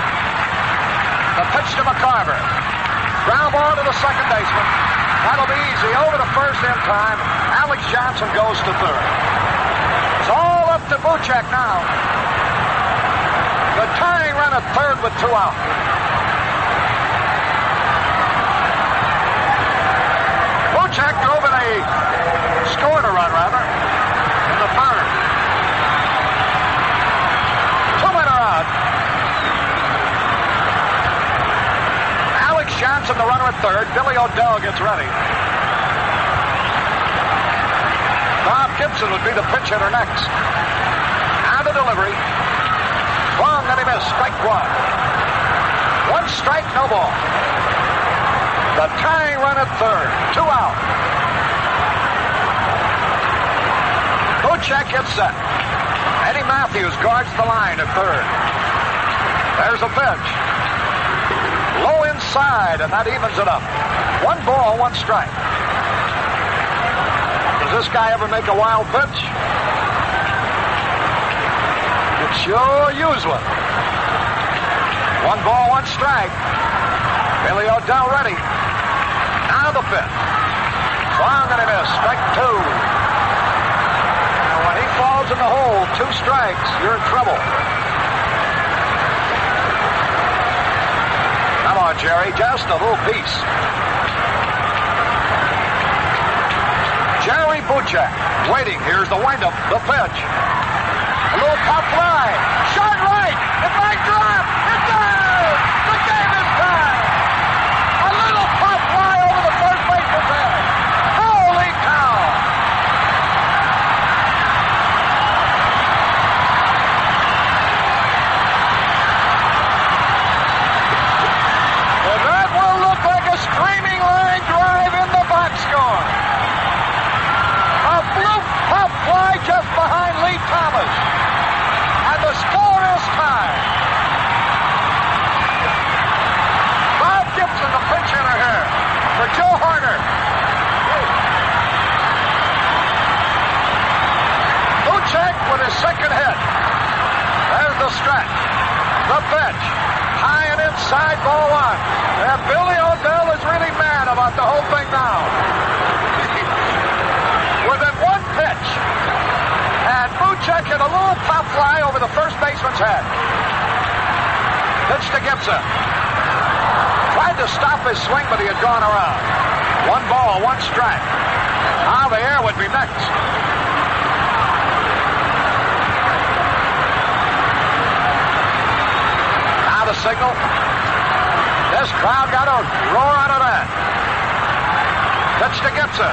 The pitch to McCarver. Ground ball to the second baseman. That'll be easy. Over to first in time. Alex Johnson goes to third. It's all up to Buschek now. The tying run at third with 2 out. Buschek drove in scored a run, rather, in the third. 2 men are out. Alex Johnson, the runner at third. Billy Odell gets ready. Bob Gibson would be the pitch hitter next. Now the delivery. Wrong, and he missed. Strike one. 1 strike, no ball. The tying run at third. 2 out. Buschek gets set. Eddie Matthews guards the line at third. There's a pitch. Low inside, and that evens it up. 1 ball, 1 strike. Does this guy ever make a wild pitch? Sure use one. 1 ball, 1 strike. Billy Odell ready. Now the pitch. Swung and he missed. Strike 2. Now when he falls in the hole, 2 strikes, you're in trouble. Come on, Jerry. Just a little piece. Jerry Buschek waiting. Here's the windup. The pitch. A little pop fly. Shot right. It might drop. It does. The game is tied. A little pop fly over the first baseman's head. Holy cow. And that will look like a streaming line drive in the box score. A blue pop fly just behind Lee Thomas. The score is tied. Bob Gibson, the pinch hitter here for Joe Harder. Buschek with his second hit. There's the stretch. The pitch. High and inside, ball 1. And Billy Odell is really mad about the whole thing now. Within 1 pitch. And Buschek hit a little pop fly over the first baseman's head. Pitch to Gibson. Tried to stop his swing, but he had gone around. 1 ball, 1 strike. Now the air would be next. Now the signal. This crowd got a roar out of that. Pitch to Gibson.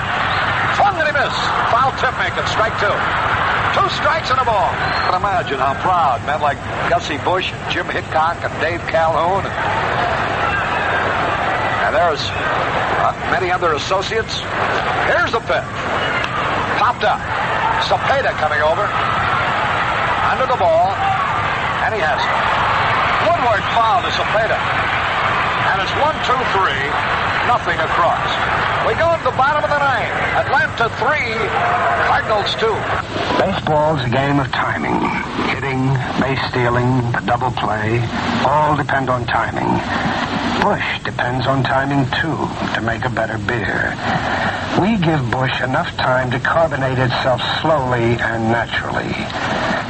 Swung and he missed. Foul tip making. Strike 2. 2 strikes and a ball. I can imagine how proud men like Gussie Busch, Jim Hickok, and Dave Calhoun, and there's many other associates. Here's the pitch. Popped up. Cepeda coming over. Under the ball, and he has it. Woodward foul to Cepeda. And it's 1-2-3, nothing across. We go to the bottom of the 9th. Atlanta 3, Cardinals 2. Baseball's a game of timing. Hitting, base stealing, the double play, all depend on timing. Busch depends on timing, too, to make a better beer. We give Busch enough time to carbonate itself slowly and naturally.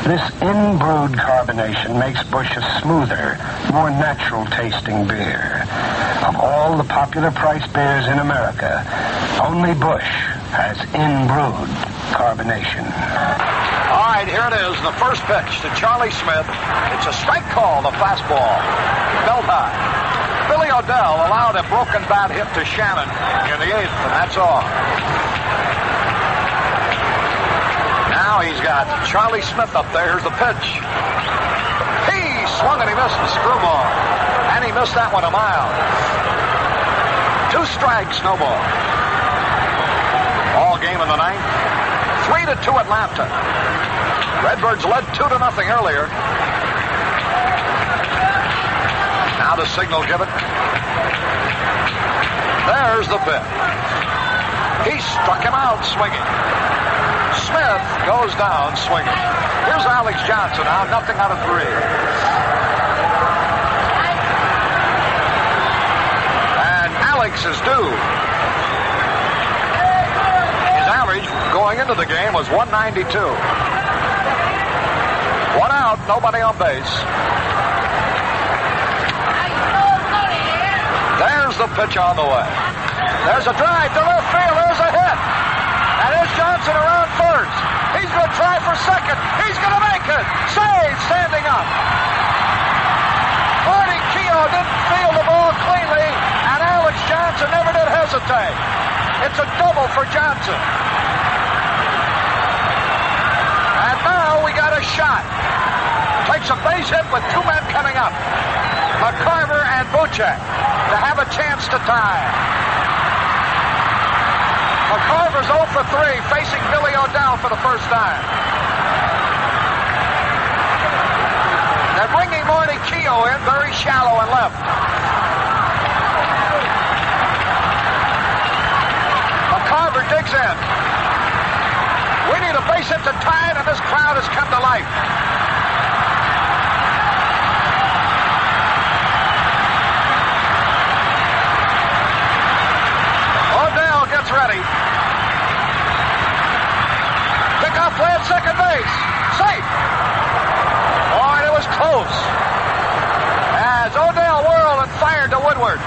This in-brewed carbonation makes Busch a smoother, more natural-tasting beer. Of all the popular price beers in America, only Busch has in-brewed carbonation. All right, here it is, the first pitch to Charlie Smith. It's a strike call, the fastball. Belt high. Billy O'Dell allowed a broken bat hit to Shannon in the 8th, and that's all. Now he's got Charlie Smith up there. Here's the pitch. He swung and he missed the screwball. And he missed that one a mile. 2 strikes, no ball. All game in the 9th. 3-2 Atlanta. Redbirds led 2-0 earlier. Now the signal given. There's the pitch. He struck him out swinging. Smith goes down swinging. Here's Alex Johnson now, nothing out of 3. And Alex is due. His average going into the game was 192. 1 out, nobody on base. There's the pitch on the way. There's a drive to left field. There's a hit. And there's Johnson around first. He's going to try for second. He's going to make it. Save, standing up. Marty Keough didn't field the ball cleanly, and Alex Johnson never did hesitate. It's a double for Johnson. And now we got a shot. Takes a base hit with 2 men coming up. McCarver and Buchek to have a chance to tie. McCarver's 0 for 3, facing Billy O'Dell for the first time. They're bringing Marty Keough in very shallow and left. McCarver digs in. We need a base hit to tie it, and this crowd has come to life. O'Dell gets ready. Pickoff play at second base. Safe. Boy, it was close. As O'Dell whirled and fired to Woodward.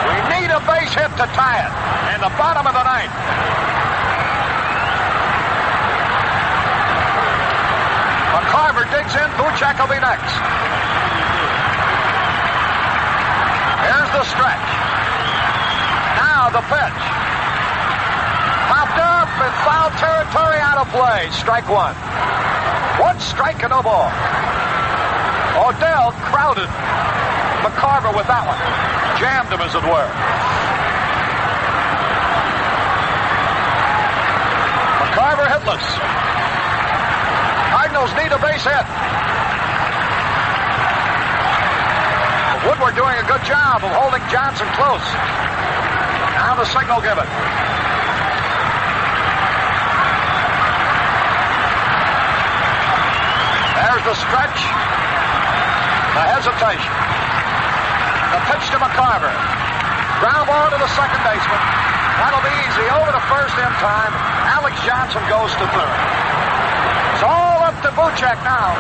We need a base hit to tie it in the bottom of the 9th. McCarver digs in. Buchek will be next. Here's the stretch. Now the pitch. Popped up in foul territory, out of play. Strike 1. 1 strike and no ball. O'Dell crowded McCarver with that one. Jammed him, as it were. McCarver hitless. Cardinals need a base hit. Woodward doing a good job of holding Johnson close. Now the signal given. There's the stretch. The hesitation. The pitch to McCarver. Ground ball to the second baseman. That'll be easy. Over to first in time. Alex Johnson goes to third. It's all up to Buchek now.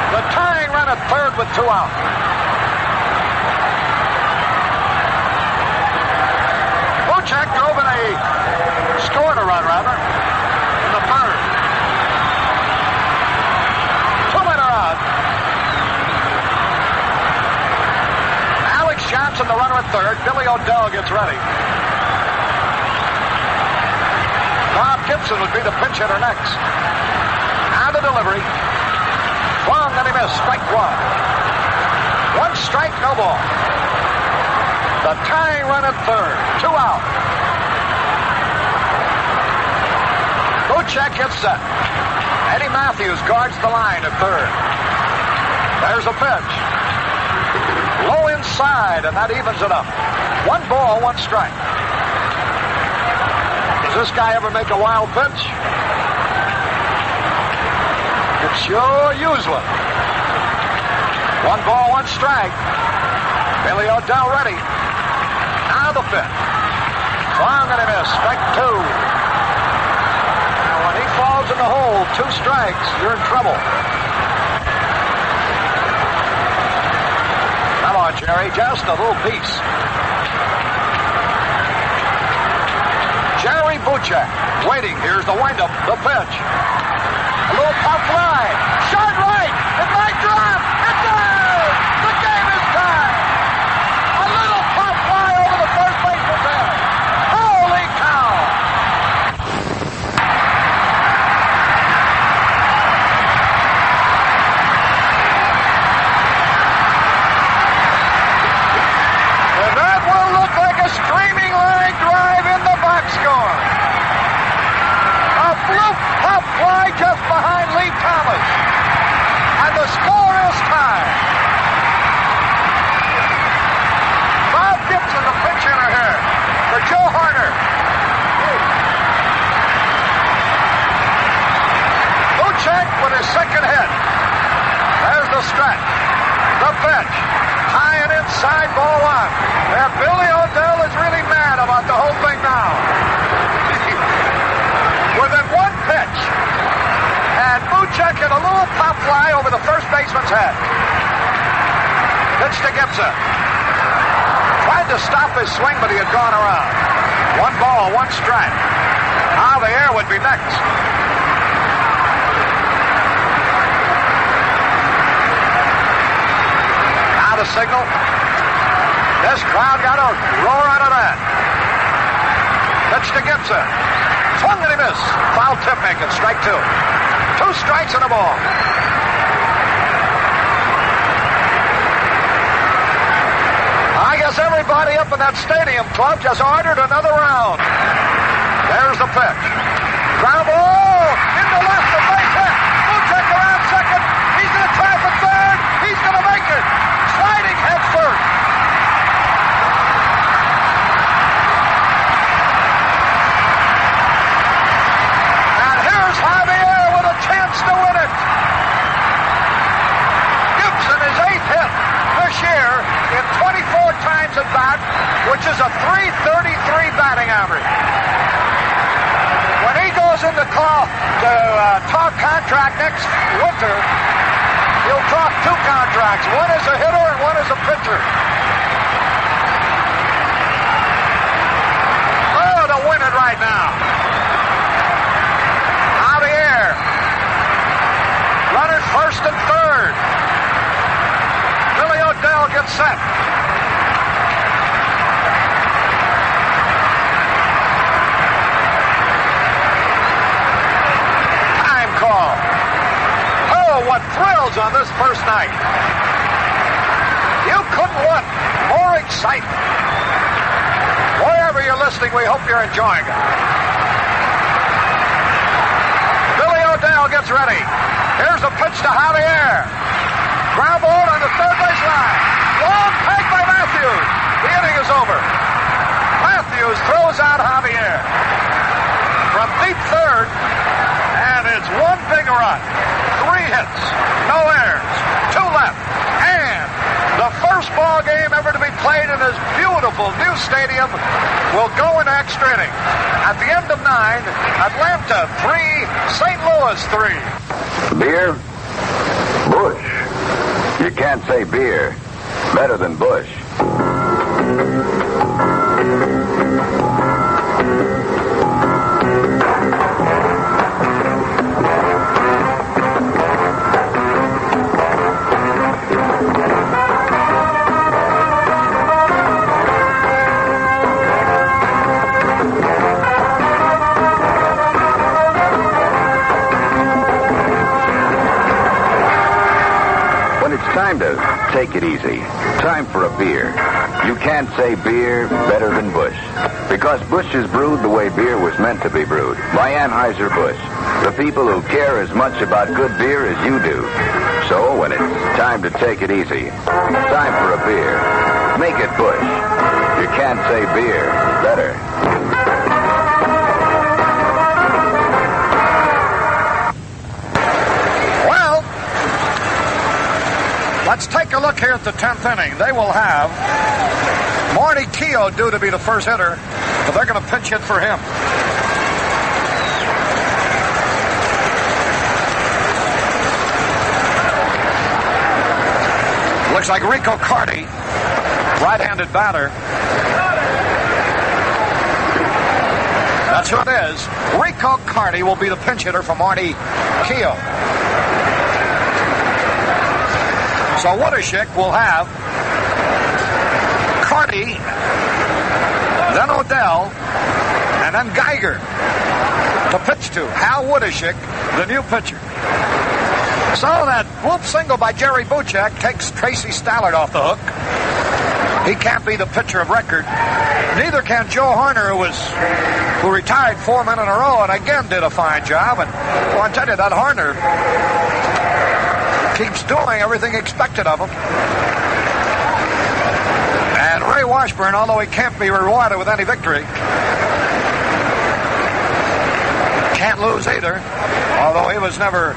The tying run at third with 2 out. Buchek drove in scored a run, rather, in the 3rd. 2 men are out. Alex Johnson, the runner at third. Billy O'Dell gets ready. Bob Gibson would be the pinch hitter next. Now the delivery. Swung and he missed. Strike 1. 1 strike, no ball. The tying run at third. 2 out. Buchek gets set. Eddie Matthews guards the line at third. There's a pitch. Low inside, and that evens it up. 1 ball, 1 strike. Does this guy ever make a wild pitch? Could sure use one. 1 ball, 1 strike. Billy O'Dell ready. Now the pitch. Swung and a miss. Strike 2. Now when he falls in the hole, 2 strikes, you're in trouble. Come on, Jerry. Just a little piece. Jerry Buchek waiting. Here's the windup. The pitch. A little pop fly. Shot right. It pitch. High and inside, ball one. And Billy O'Dell is really mad about the whole thing now. Within one pitch. And Buschek hit a little pop fly over the first baseman's head. Pitch to Gibson. Tried to stop his swing, but he had gone around. 1 ball, 1 strike. Javier would be next. Now the signal. This crowd got a roar out of that. Pitch to Gibson. Swung and he missed. Foul tip making. Strike 2. 2 strikes and a ball. I guess everybody up in that stadium club just ordered another round. There's the pitch. Ground ball into left, the base hit. Buschek around second. He's going to try for third. He's going to make it. Sliding head first. And here's Javier with a chance to win it. Gibson is 8th hit this year in 24 times at bat, which is a .333 batting average. When he goes into talk contract next winter, he'll talk 2 contracts. One is a hitter and one is a pitcher. Oh, to win it right now. Javier. Runners first and third. Billy O'Dell gets set. Time call. Oh, what thrills on this first night. You couldn't want more excitement. Wherever you're listening, we hope you're enjoying it. Billy O'Dell gets ready. Here's a pitch to Javier. Ground ball on the third base line. Long peg by Matthews. The inning is over. Matthews throws out Javier from deep third, and it's 1 big run. 3 hits, no errors, 2 left, and the first ball game ever to be played in this beautiful new stadium will go in extra inning. At the end of 9, Atlanta 3, St. Louis 3. Beer? Busch. You can't say beer better than Busch. Time to take it easy. Time for a beer. You can't say beer better than Busch. Because Busch is brewed the way beer was meant to be brewed. By Anheuser-Busch. The people who care as much about good beer as you do. So when it's time to take it easy, time for a beer, make it Busch. You can't say beer better. Let's take a look here at the 10th inning. They will have Marty Keough due to be the first hitter, but they're going to pinch hit for him. Looks like Rico Carty, right-handed batter. That's who it is. Rico Carty will be the pinch hitter for Marty Keough. So Woodishik will have Carty, then O'Dell, and then Geiger to pitch to. Hal Woodishik, the new pitcher. So that whoop single by Jerry Buschek takes Tracy Stallard off the hook. He can't be the pitcher of record. Neither can Joe Horner, who retired 4 men in a row and again did a fine job. And well, I tell you, that Horner keeps doing everything expected of him. And Ray Washburn, although he can't be rewarded with any victory, can't lose either, although he was never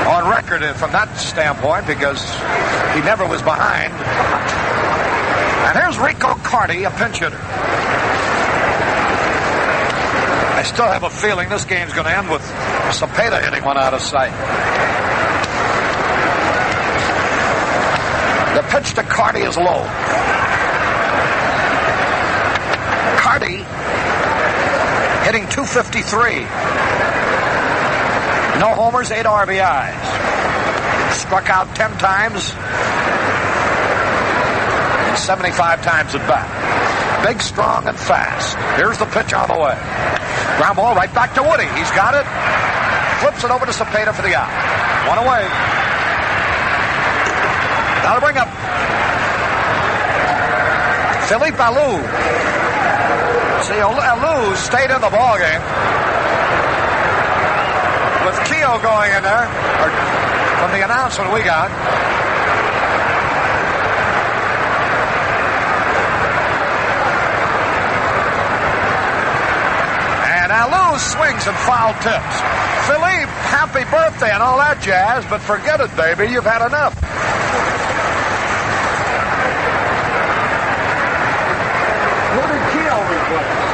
on record record from that standpoint because he never was behind. And here's Rico Carty, a pinch hitter. I still have a feeling this game's going to end with Cepeda hitting one out of sight. The pitch to Carty is low. Carty hitting .253. No homers, 8 RBIs. Struck out 10 times and 75 times at bat. Big, strong, and fast. Here's the pitch on the way. Ground ball right back to Woody. He's got it. Flips it over to Cepeda for the out. One away. Now to bring up Felipe Alou. See, Alou stayed in the ball game with Keogh going in there, or from the announcement we got. And Alou swings and foul tips. Philippe, happy birthday and all that jazz, but forget it, baby. You've had enough. Who did Keogh replace?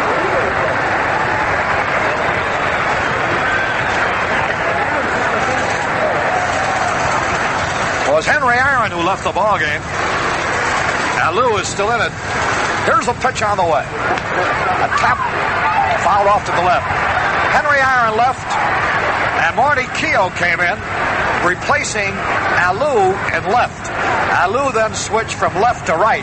Well, it was Henry Aaron who left the ball game. Alou is still in it. Here's a pitch on the way. A tap fouled off to the left. Henry Aaron left, and Marty Keogh came in, replacing Alou in left. Alou then switched from left to right.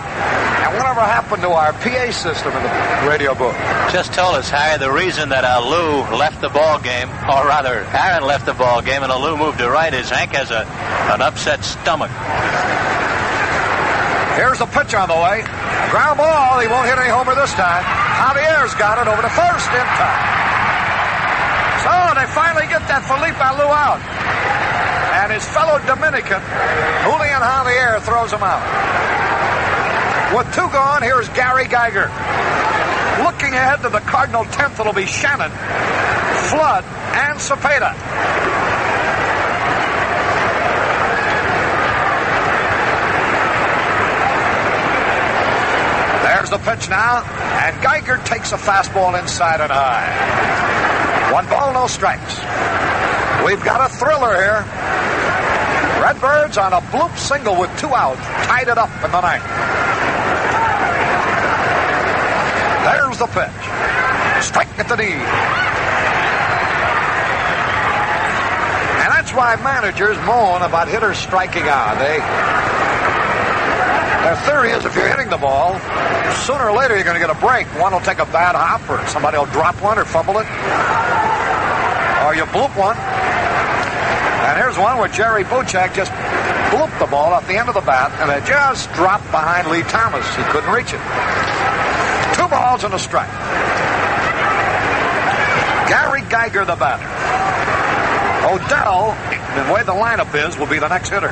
And whatever happened to our PA system in the radio booth? Just told us, Harry, the reason that Alou left the ball game, or rather, Aaron left the ball game and Alou moved to right, is Hank has an upset stomach. Here's the pitch on the way. Ground ball. He won't hit any homer this time. Javier's got it over to first in time. So they finally get that Felipe Alou out. And his fellow Dominican, Julian Javier, throws him out. With 2 gone, here's Gary Geiger. Looking ahead to the Cardinal 10th, it'll be Shannon, Flood, and Cepeda. There's the pitch now, and Geiger takes a fastball inside and high. 1 ball, no strikes. We've got a thriller here. Redbirds on a bloop single with 2 outs, tied it up in the 9th. There's the pitch. Strike at the knee. And that's why managers moan about hitters striking out. Their theory is if you're hitting the ball, sooner or later you're going to get a break. One will take a bad hop, or somebody will drop one or fumble it. Or you bloop one. And here's one where Jerry Buchek just blooped the ball off the end of the bat, and it just dropped behind Lee Thomas. He couldn't reach it. 2 balls and a strike. Gary Geiger, the batter. Odell, the way the lineup is, will be the next hitter.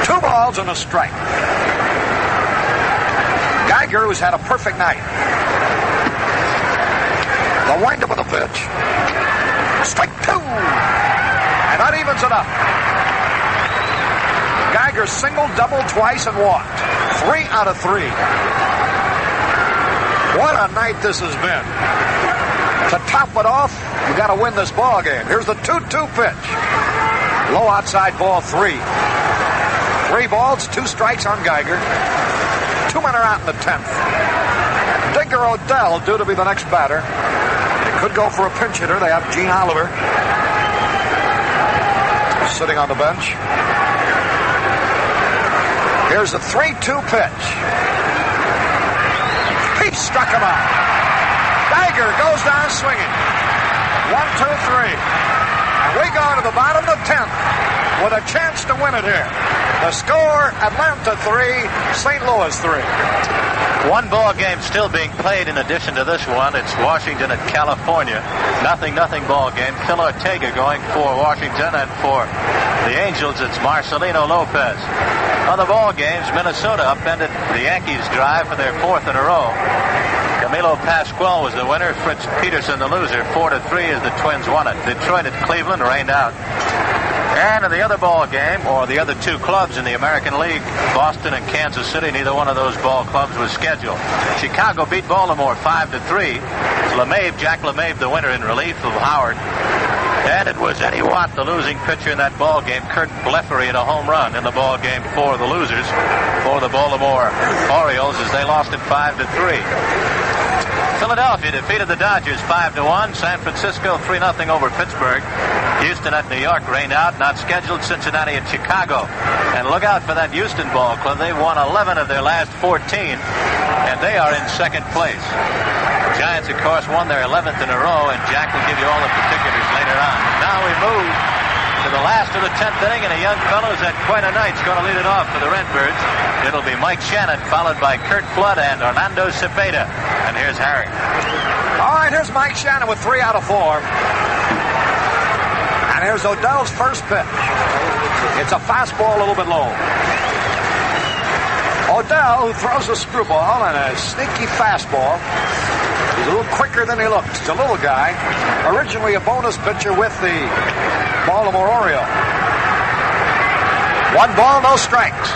2 balls and a strike. Geiger, who's had a perfect night. The windup of the pitch. Strike 2. And that evens it up. Geiger singled, doubled twice, and walked. 3 out of 3. What a night this has been. To top it off, you got to win this ball game. Here's the 2-2 pitch. Low outside ball 3. 3 balls, 2 strikes on Geiger. 2 men are out in the 10th. Digger Odell due to be the next batter. They could go for a pinch hitter. They have Gene Oliver sitting on the bench. Here's the 3-2 pitch. He struck him out. Geiger goes down swinging. 1, 2, 3. And we go to the bottom of the 10th with a chance to win it here. The score, Atlanta 3, St. Louis 3. 1 ball game still being played in addition to this one. It's Washington at California. 0-0 ball game. Phil Ortega going for Washington, and for the Angels, it's Marcelino Lopez. Other ball games, Minnesota upended the Yankees' drive for their 4th in a row. Camilo Pascual was the winner. Fritz Peterson the loser. 4-3 as the Twins won it. Detroit at Cleveland rained out. And in the other ball game, or the other two clubs in the American League, Boston and Kansas City, neither one of those ball clubs was scheduled. Chicago beat Baltimore 5-3. Jack LeMahieu, the winner in relief of Howard. And it was Eddie Watt, the losing pitcher in that ball game. Kurt Blefary hit a home run in the ball game for the losers, for the Baltimore Orioles, as they lost it 5-3. Philadelphia defeated the Dodgers 5-1. San Francisco 3-0 over Pittsburgh. Houston at New York rained out, not scheduled. Cincinnati at Chicago. And look out for that Houston ball club. They've won 11 of their last 14, and they are in second place. The Giants, of course, won their 11th in a row, and Jack will give you all the particulars later on. Now we move to the last of the 10th inning, and a young fellow who's had quite a night's going to lead it off for the Redbirds. It'll be Mike Shannon, followed by Kurt Flood and Hernando Cepeda. And here's Harry. All right, here's Mike Shannon with 3 out of 4. And here's Odell's first pitch. It's a fastball a little bit low. Odell, who throws a screwball and a sneaky fastball. He's a little quicker than he looks. He's a little guy. Originally a bonus pitcher with the Baltimore Orioles. 1 ball, no strikes.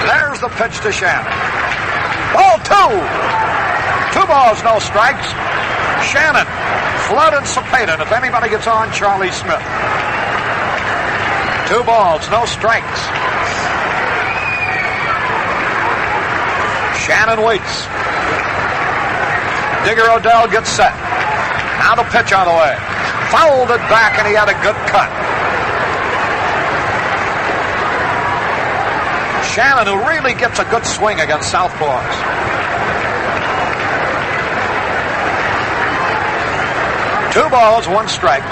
There's the pitch to Shannon. Ball 2. 2 balls, no strikes. Shannon, Flood, and Cepeda. And if anybody gets on, Charlie Smith. 2 balls, no strikes. Shannon waits. Digger Odell gets set. Now the pitch on the way. Fouled it back, and he had a good cut. Shannon, who really gets a good swing against southpaws. 2 balls, 1 strike.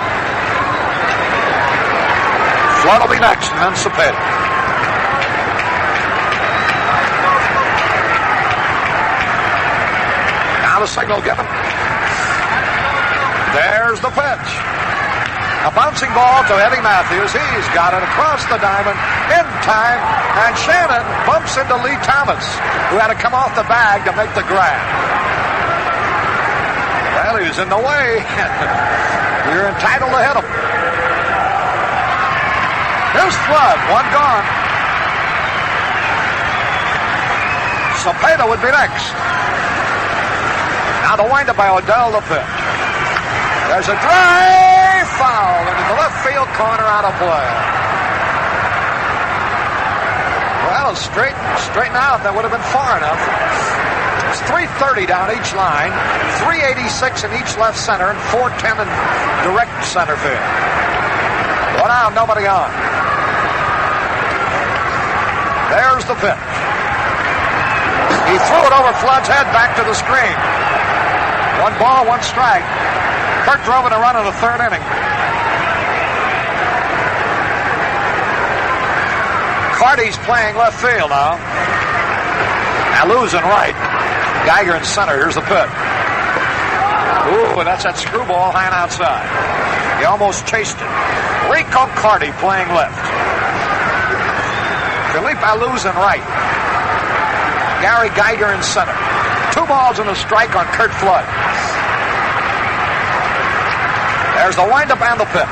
Flood will be next, and then Cepeda. Now the signal given. There's the pitch. A bouncing ball to Eddie Matthews. He's got it across the diamond in time, and Shannon bumps into Lee Thomas, who had to come off the bag to make the grab. Well, he was in the way. You're entitled to hit him. Here's Flood, 1 gone. Cepeda would be next. Now the windup by Odell, the pitch. There's a drive foul into the left field corner, out of play. Well, straighten out. That would have been far enough. It's 330 down each line, 386 in each left center, and 410 in direct center field. 1 out, nobody on. There's the pitch. He threw it over Flood's head back to the screen. 1 ball, 1 strike. Kirk drove in a run in the 3rd inning. Carty's playing left field now. Allou's in right. Geiger in center. Here's the pitch. Ooh, that's that screwball hanging outside. He almost chased it. Rico Carty playing left. Felipe Alou's in right. Gary Geiger in center. 2 balls and a strike on Kurt Flood. There's the windup and the pitch.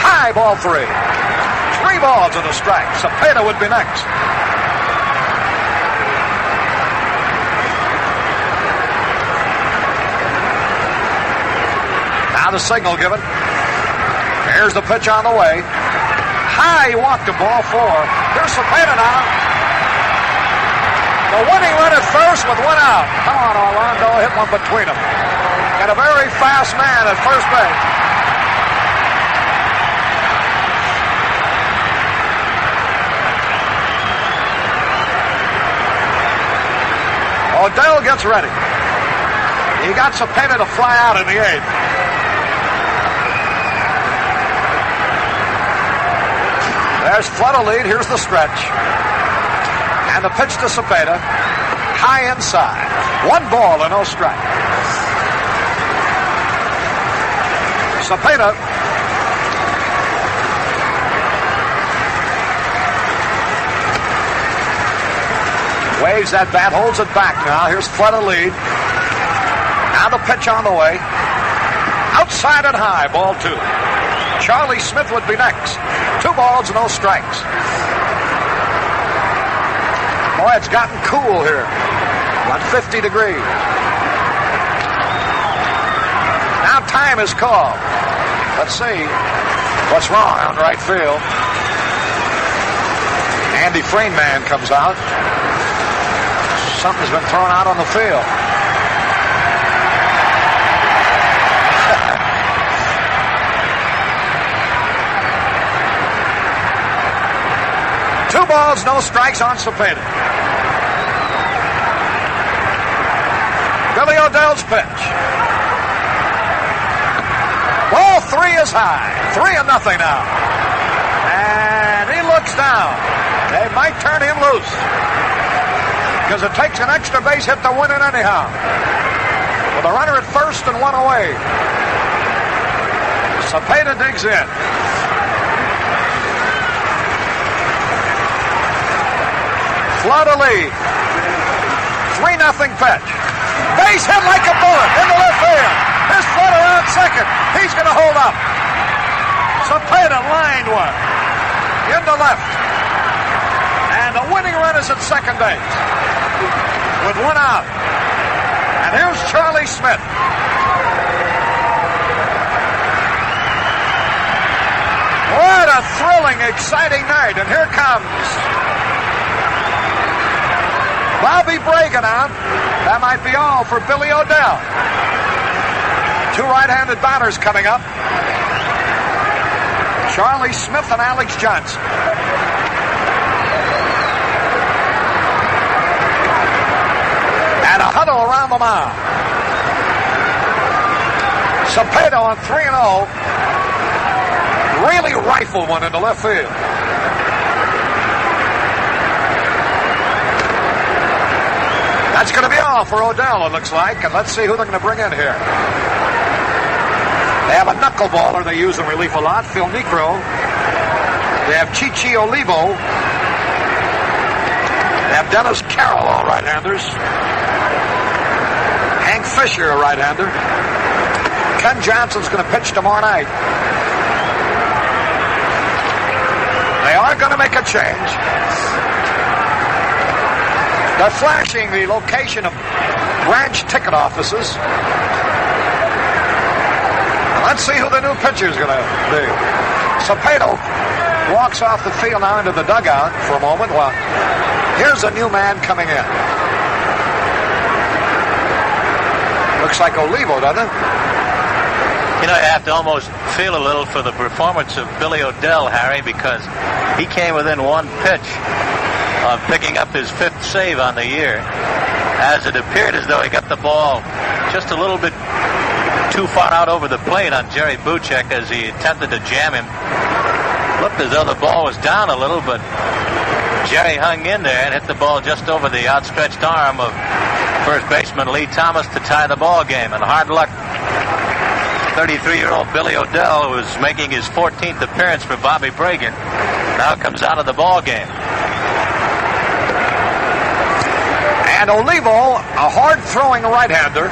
High, ball 3. 3 balls and a strike. Cepeda would be next. Now the signal given. Here's the pitch on the way. High, he walked him, ball 4. Here's Cepeda now. The winning run at first with 1 out. Come on, Orlando, hit one between them. And a very fast man at first base. Odell gets ready. He got Cepeda to fly out in the 8th. There's Flood a lead. Here's the stretch. And the pitch to Cepeda. High inside. 1 ball and no strike. Cepeda. Waves that bat, holds it back now. Here's Flood a lead. Now the pitch on the way. Outside and high, ball 2. Charlie Smith would be next. 2 balls, no strikes. Boy, it's gotten cool here. 150 degrees. Now time is called. Let's see what's wrong on right field. Andy Freeman comes out. Something's been thrown out on the field. Two balls, no strikes on Cepeda. Billy O'Dell's pitch. Ball 3 is high. 3-0 now. And he looks down. They might turn him loose. Because it takes an extra base hit to win it anyhow. With a runner at first and 1 away. Cepeda digs in. Flood a lead. 3-0 pitch. Base hit like a bullet into left field. Here's Flood around second. He's going to hold up. Cepeda lined one. Into left. And the winning run is at second base. With 1 out. And here's Charlie Smith. What a thrilling, exciting night. And here comes Bobby Bragan out. That might be all for Billy O'Dell. 2 right-handed batters coming up. Charlie Smith and Alex Johnson. And a huddle around the mound. Cepeda on 3-0. Really rifled one into left field. That's going to be all for O'Dell, it looks like. And let's see who they're going to bring in here. They have a knuckleballer they use in relief a lot, Phil Necro. They have Chichi Olivo. They have Dennis Carroll, all right-handers. Hank Fisher, a right-hander. Ken Johnson's going to pitch tomorrow night. They are going to make a change. They're flashing the location of branch ticket offices. Let's see who the new pitcher is going to be. Cepeda walks off the field now into the dugout for a moment. Well, here's a new man coming in. Looks like Olivo, doesn't it? You know, you have to almost feel a little for the performance of Billy O'Dell, Harry, because he came within 1 pitch of picking up his 5th save on the year, as it appeared as though he got the ball just a little bit too far out over the plate on Jerry Buchek as he attempted to jam him. Looked as though the ball was down a little, but Jerry hung in there and hit the ball just over the outstretched arm of first baseman Lee Thomas to tie the ball game. And hard luck, 33-year-old Billy O'Dell, who is making his 14th appearance for Bobby Bragan, now comes out of the ball game. And Olivo, a hard-throwing right-hander,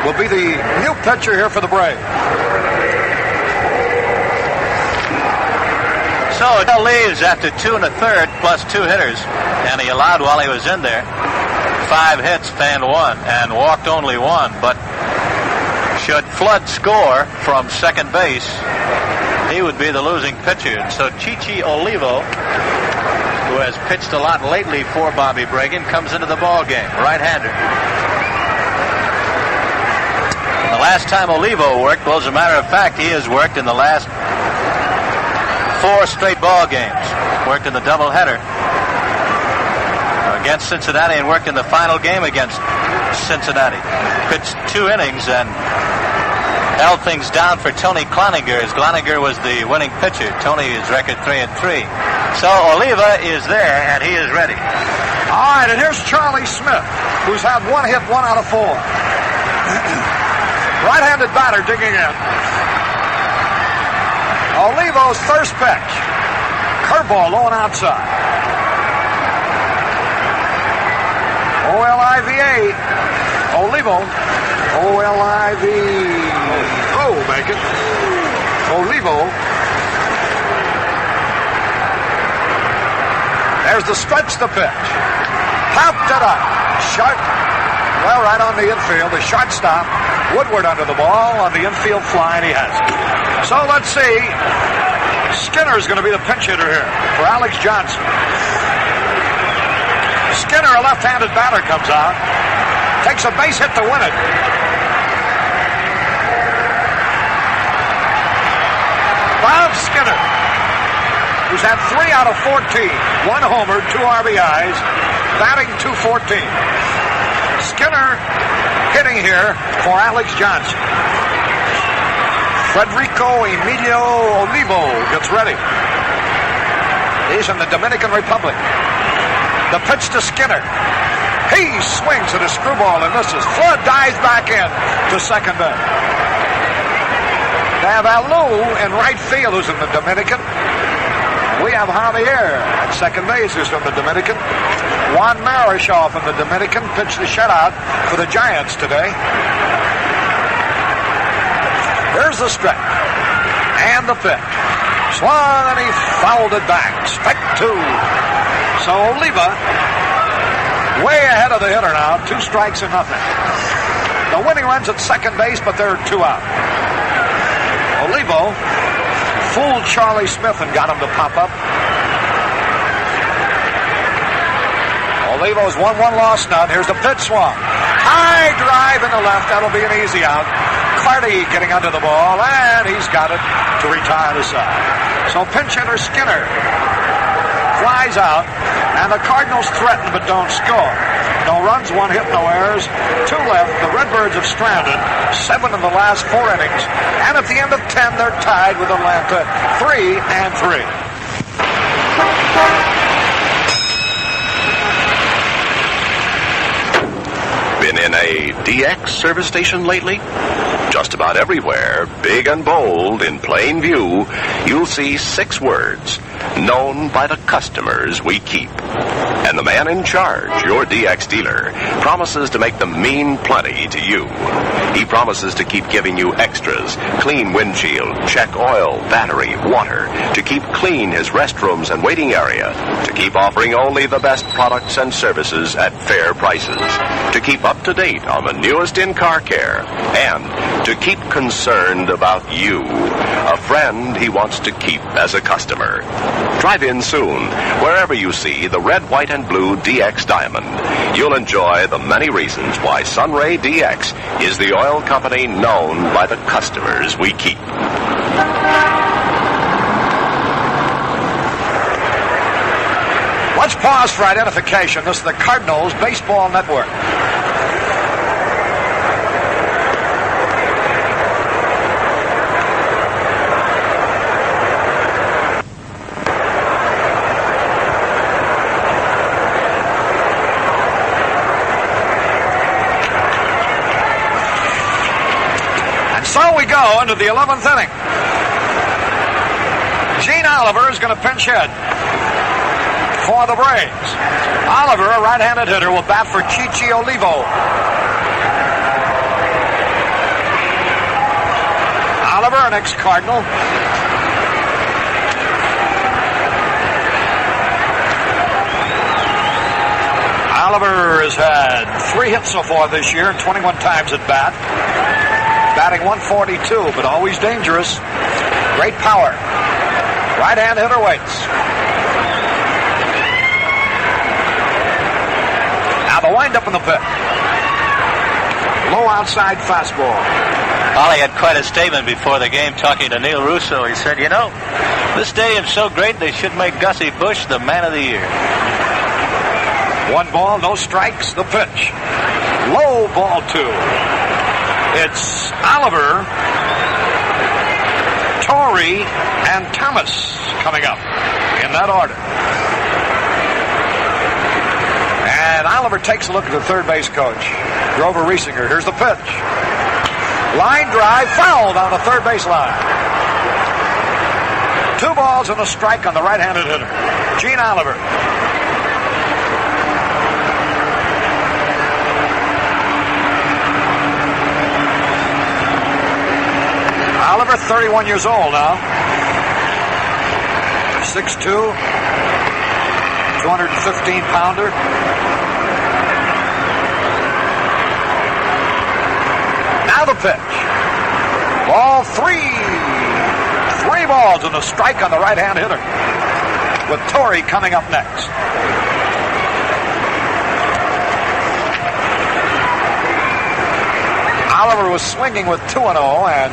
will be the new pitcher here for the Braves. So O'Dell leaves after 2 1/3 plus 2 hitters, and he allowed while he was in there 5 hits, fanned 1, and walked only 1. But should Flood score from second base, he would be the losing pitcher. So Chichi Olivo, who has pitched a lot lately for Bobby Bragan, comes into the ball game, right-hander. The last time Olivo worked, well, as a matter of fact, he has worked in the last 4 straight ball games. Worked in the doubleheader against Cincinnati and worked in the final game against Cincinnati. Pitched 2 innings and held things down for Tony Cloninger, as Cloninger was the winning pitcher. Tony is record 3-3. So Oliva is there, and he is ready. All right, and here's Charlie Smith, who's had 1 hit, 1 out of 4. Right-handed batter digging in. Olivo's first pitch. Curveball low and outside. O-L-I-V-A. Olivo. O-L-I-V-O, make it. Olivo. There's the stretch, the pitch. Popped it up. Sharp. Well, right on the infield. The shortstop. Woodward under the ball. On the infield fly, and he has it. So let's see. Skinner's going to be the pinch hitter here for Alex Johnson. Skinner, a left-handed batter, comes out. Takes a base hit to win it. Bob Skinner, who's had 3 out of 14. 1 homer, 2 RBIs, batting .214. Skinner hitting here for Alex Johnson. Federico Emilio Olivo gets ready. He's in the Dominican Republic. The pitch to Skinner. He swings at a screwball and misses. Flood dives back in to second base. They have Alou in right field, who's in the Dominican. We have Javier at second base, who's from the Dominican. Juan Marichoff in the Dominican pitched the shutout for the Giants today. Here's the stretch. And the pitch. Swung and he fouled it back. Strike 2. So Oliva way ahead of the hitter now. 2 strikes and nothing. The winning run's at second base, but there are 2 out. Olivo fooled Charlie Smith and got him to pop up. Olivo's 1-1 loss now. Here's the pitch swung. High drive in the left. That'll be an easy out. Carty getting under the ball, and he's got it to retire the side. So pinch hitter Skinner flies out, and the Cardinals threaten but don't score. No runs, 1 hit, no errors, 2 left. The Redbirds have stranded 7 in the last 4 innings, and at the end of 10, they're tied with Atlanta 3-3. Been in a DX service station lately? Just about everywhere, big and bold, in plain view, you'll see 6 words, known by the customers we keep. And the man in charge, your DX dealer, promises to make them mean plenty to you. He promises to keep giving you extras, clean windshield, check oil, battery, water, to keep clean his restrooms and waiting area, to keep offering only the best products and services at fair prices, to keep up to date on the newest in car care, and to keep concerned about you, a friend he wants to keep as a customer. Drive in soon, wherever you see the red, white, and blue DX Diamond. You'll enjoy the many reasons why Sunray DX is the oil company known by the customers we keep. Let's pause for identification. This is the Cardinals Baseball Network. So we go into the 11th inning. Gene Oliver is going to pinch hit for the Braves. Oliver, a right-handed hitter, will bat for Chichi Olivo. Oliver, an ex-Cardinal. Oliver has had 3 hits so far this year and 21 times at bat. Batting .142, but always dangerous. Great power. Right-hand hitter waits. Now the windup in the pit. Low outside fastball. Ollie had quite a statement before the game talking to Neil Russo. He said, you know, this stadium's so great they should make Gussie Busch the man of the year. 1 ball, no strikes, the pitch. Low ball 2. It's Oliver, Torrey, and Thomas coming up in that order. And Oliver takes a look at the third base coach, Grover Riesinger. Here's the pitch. Line drive, foul down the third base line. 2 balls and a strike on the right-handed hitter, Gene Oliver. Oliver, 31 years old now. 6'2", 215-pounder. Now the pitch. Ball 3. 3 balls and a strike on the right-hand hitter, with Torrey coming up next. Oliver was swinging with 2-0, and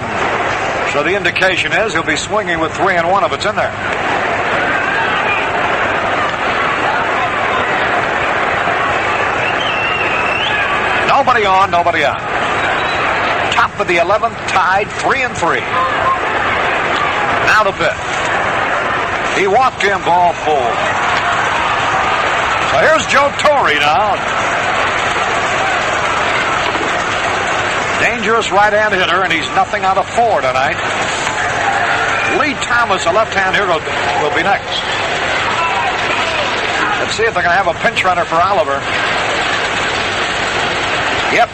so the indication is he'll be swinging with 3-1 if it's in there. Nobody on, nobody out. Top of the 11th, tied 3-3. Now the pitch. He walked in, ball 4. So here's Joe Torre now. Dangerous right-hand hitter, and he's nothing out of 4 tonight. Lee Thomas, a left-hand hitter, will be next. Let's see if they're going to have a pinch runner for Oliver. Yep.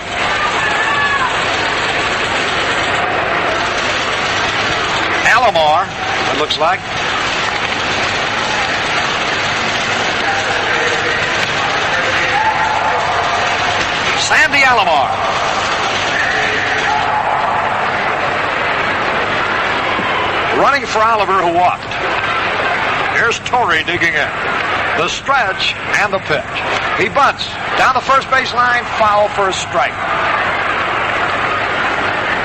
Alomar, it looks like. Sandy Alomar. Running for Oliver, who walked. Here's Torrey digging in. The stretch and the pitch. He bunts down the first base line, foul for a strike.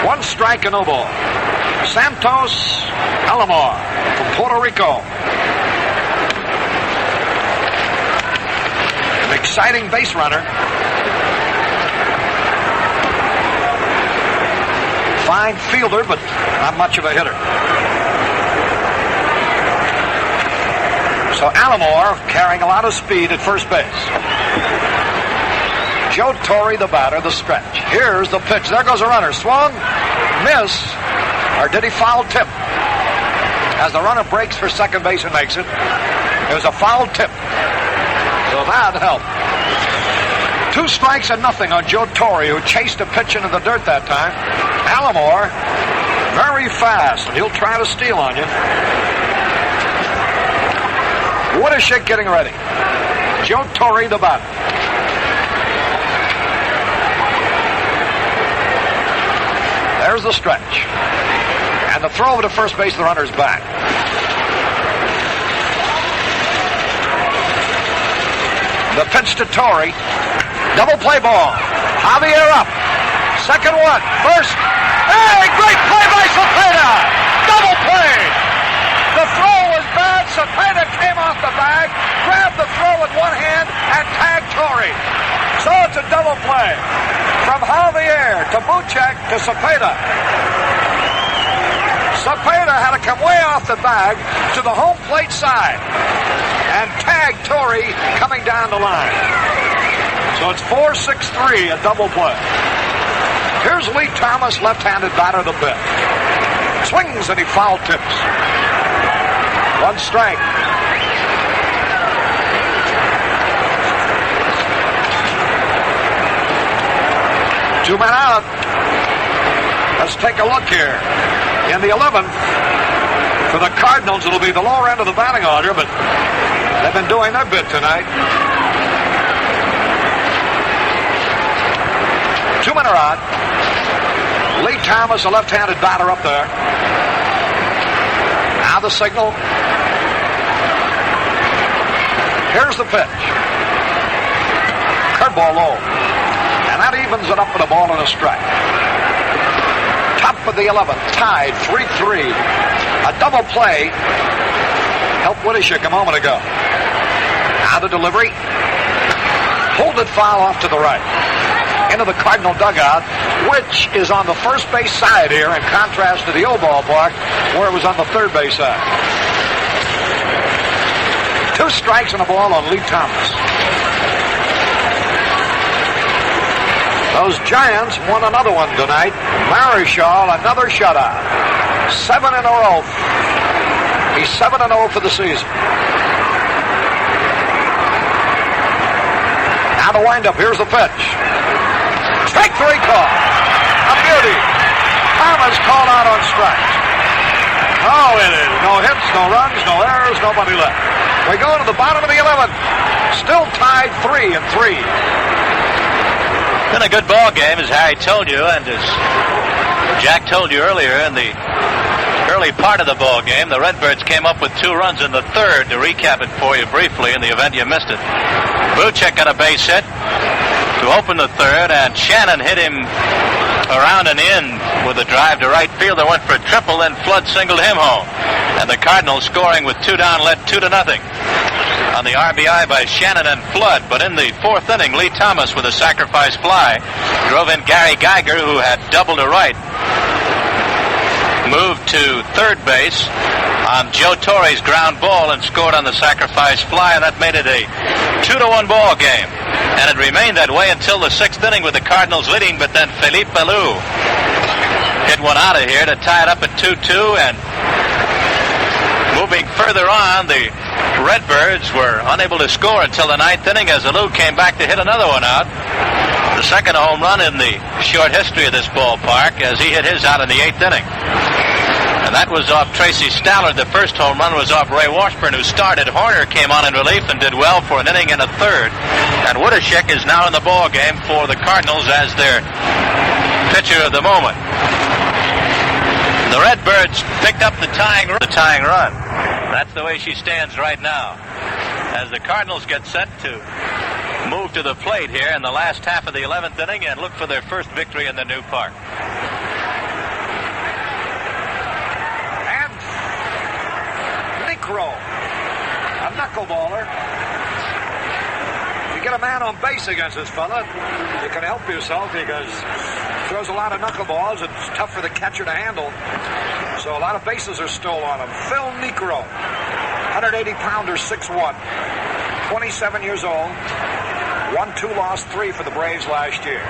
1 strike and no ball. Santos Alomar from Puerto Rico. An exciting base runner. Fine fielder, but not much of a hitter. So Alomar carrying a lot of speed at first base. Joe Torre, the batter, the stretch. Here's the pitch. There goes a runner. Swung, miss, or did he foul tip? As the runner breaks for second base and makes it, it was a foul tip. So that helped. 2 strikes and nothing on Joe Torre, who chased a pitch into the dirt that time. Alomar, very fast, and he'll try to steal on you. Woodishik getting ready. Joe Torre, the batter. There's the stretch. And the throw over to first base, the runner's back. The pitch to Torre. Double play ball. Javier up. Second one. First. Hey, great play by Cepeda. Double play. The throw was bad. Cepeda came off the bag, grabbed the throw with one hand, and tagged Torre. So it's a double play. From Javier to Buchek to Cepeda. Cepeda had to come way off the bag to the home plate side and tag Torre coming down the line. So it's 4-6-3, a double play. Here's Lee Thomas, left-handed batter, the pitch. Swings and he foul tips. 1 strike. Two men out. Let's take a look here. In the 11th, for the Cardinals, it'll be the lower end of the batting order, but they've been doing their bit tonight. 2 men are out. Lee Thomas, a left-handed batter, up there. Now the signal. Here's the pitch. Curveball low. And that evens it up with a ball and a strike. Top of the 11th, tied 3-3. A double play helped Woodishik a moment ago. Now the delivery. Hold it foul off to the right. Into the Cardinal dugout, which is on the first base side here in contrast to the old ballpark where it was on the third base side. 2 strikes and a ball on Lee Thomas. Those Giants won another one tonight. Marichal, another shutout. 7 in a row. He's 7-0 for the season. Now the windup. Here's the pitch. Strike 3 call. A beauty. Thomas called out on strikes. Oh, it is. No hits, no runs, no errors, nobody left. We go to the bottom of the 11th. Still tied 3-3. Been a good ball game, as Harry told you, and as Jack told you earlier in the early part of the ball game. The Redbirds came up with 2 runs in the third. To recap it for you briefly in the event you missed it. Buchek got a base hit to open the third, and Shannon hit him around and in with a drive to right field that went for a triple, then Flood singled him home. And the Cardinals scoring with 2 down led 2-0 on the RBI by Shannon and Flood. But in the 4th inning, Lee Thomas with a sacrifice fly drove in Gary Geiger, who had doubled to right. Moved to third base on Joe Torre's ground ball and scored on the sacrifice fly, and that made it a 2-1 ball game. And it remained that way until the 6th inning with the Cardinals leading, but then Felipe Alou hit one out of here to tie it up at 2-2. And moving further on, the Redbirds were unable to score until the 9th inning as Alou came back to hit another one out. The second home run in the short history of this ballpark, as he hit his out in the 8th inning. And that was off Tracy Stallard. The first home run was off Ray Washburn, who started. Horner came on in relief and did well for an inning and a third. And Woodashek is now in the ball game for the Cardinals as their pitcher of the moment. The Redbirds picked up the tying run. That's the way she stands right now, as the Cardinals get set to move to the plate here in the last half of the 11th inning and look for their first victory in the new park. A knuckleballer. You get a man on base against this fella, you can help yourself because he throws a lot of knuckleballs. It's tough for the catcher to handle. So a lot of bases are still on him. Phil Niekro, 180-pounder, 6'1", 27 years old. 1-2, lost 3 for the Braves last year.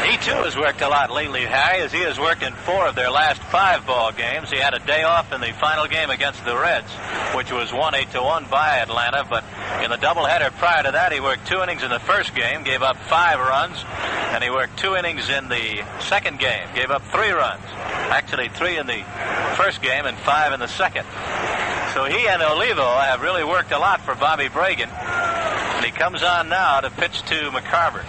He, too, has worked a lot lately, Harry, as he has worked in 4 of their last 5 ball games. He had a day off in the final game against the Reds, which was won 8-1 by Atlanta, but in the doubleheader prior to that, he worked 2 innings in the first game, gave up 5 runs, and he worked 2 innings in the second game, gave up 3 runs. Actually, 3 in the first game and 5 in the second. So he and Olivo have really worked a lot for Bobby Bragan, and he comes on now to pitch to McCarver.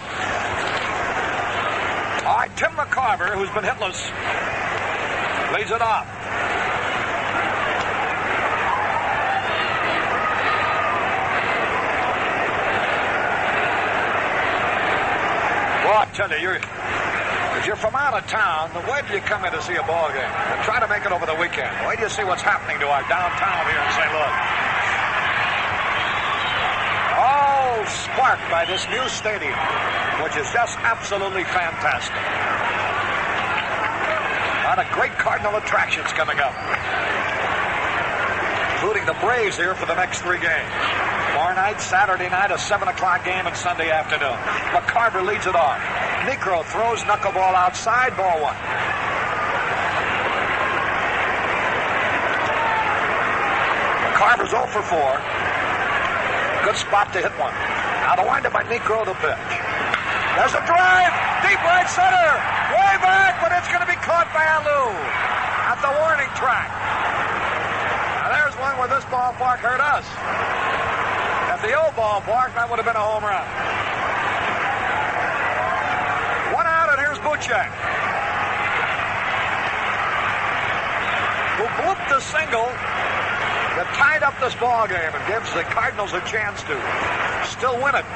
All right, Tim McCarver, who's been hitless, leads it off. Well, I tell you, if you're from out of town, why do you come in to see a ball game? And try to make it over the weekend. Why do you see what's happening to our downtown here in St. Louis? All sparked by this new stadium, which is just absolutely fantastic. A lot of great Cardinal attractions coming up, including the Braves here for the next 3 games. Tomorrow night, Saturday night, a 7 o'clock game, and Sunday afternoon. McCarver leads it off. Niekro throws knuckleball outside, ball 1. McCarver's 0 for 4. Good spot to hit one. Now the windup by Niekro, the pitch. There's a drive, deep right center, way back, but it's going to be caught by Alou at the warning track. Now there's one where this ballpark hurt us. At the old ballpark, that would have been a home run. 1 out, and here's Buchek, who blooped the single that tied up this ball game and gives the Cardinals a chance to still win it.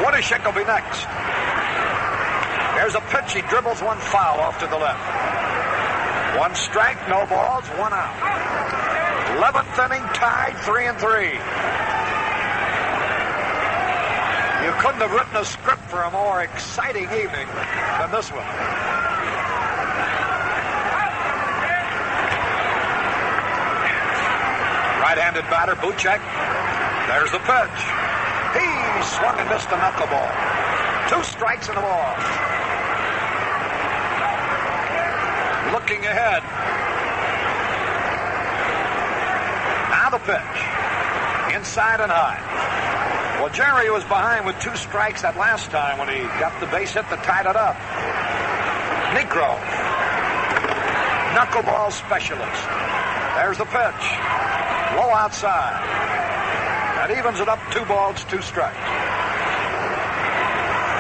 Woodashek will be next. There's a pitch. He dribbles 1 foul off to the left. 1 strike, no balls, 1 out. 11th inning, tied 3-3. You couldn't have written a script for a more exciting evening than this one. Right-handed batter, Buchek. There's the pitch. He swung and missed a knuckleball. 2 strikes and a ball. Looking ahead. Now the pitch. Inside and high. Well, Jerry was behind with 2 strikes that last time when he got the base hit that tied it up. Niekro. knuckleball specialist. There's the pitch. Low outside. That evens it up 2 balls, 2 strikes.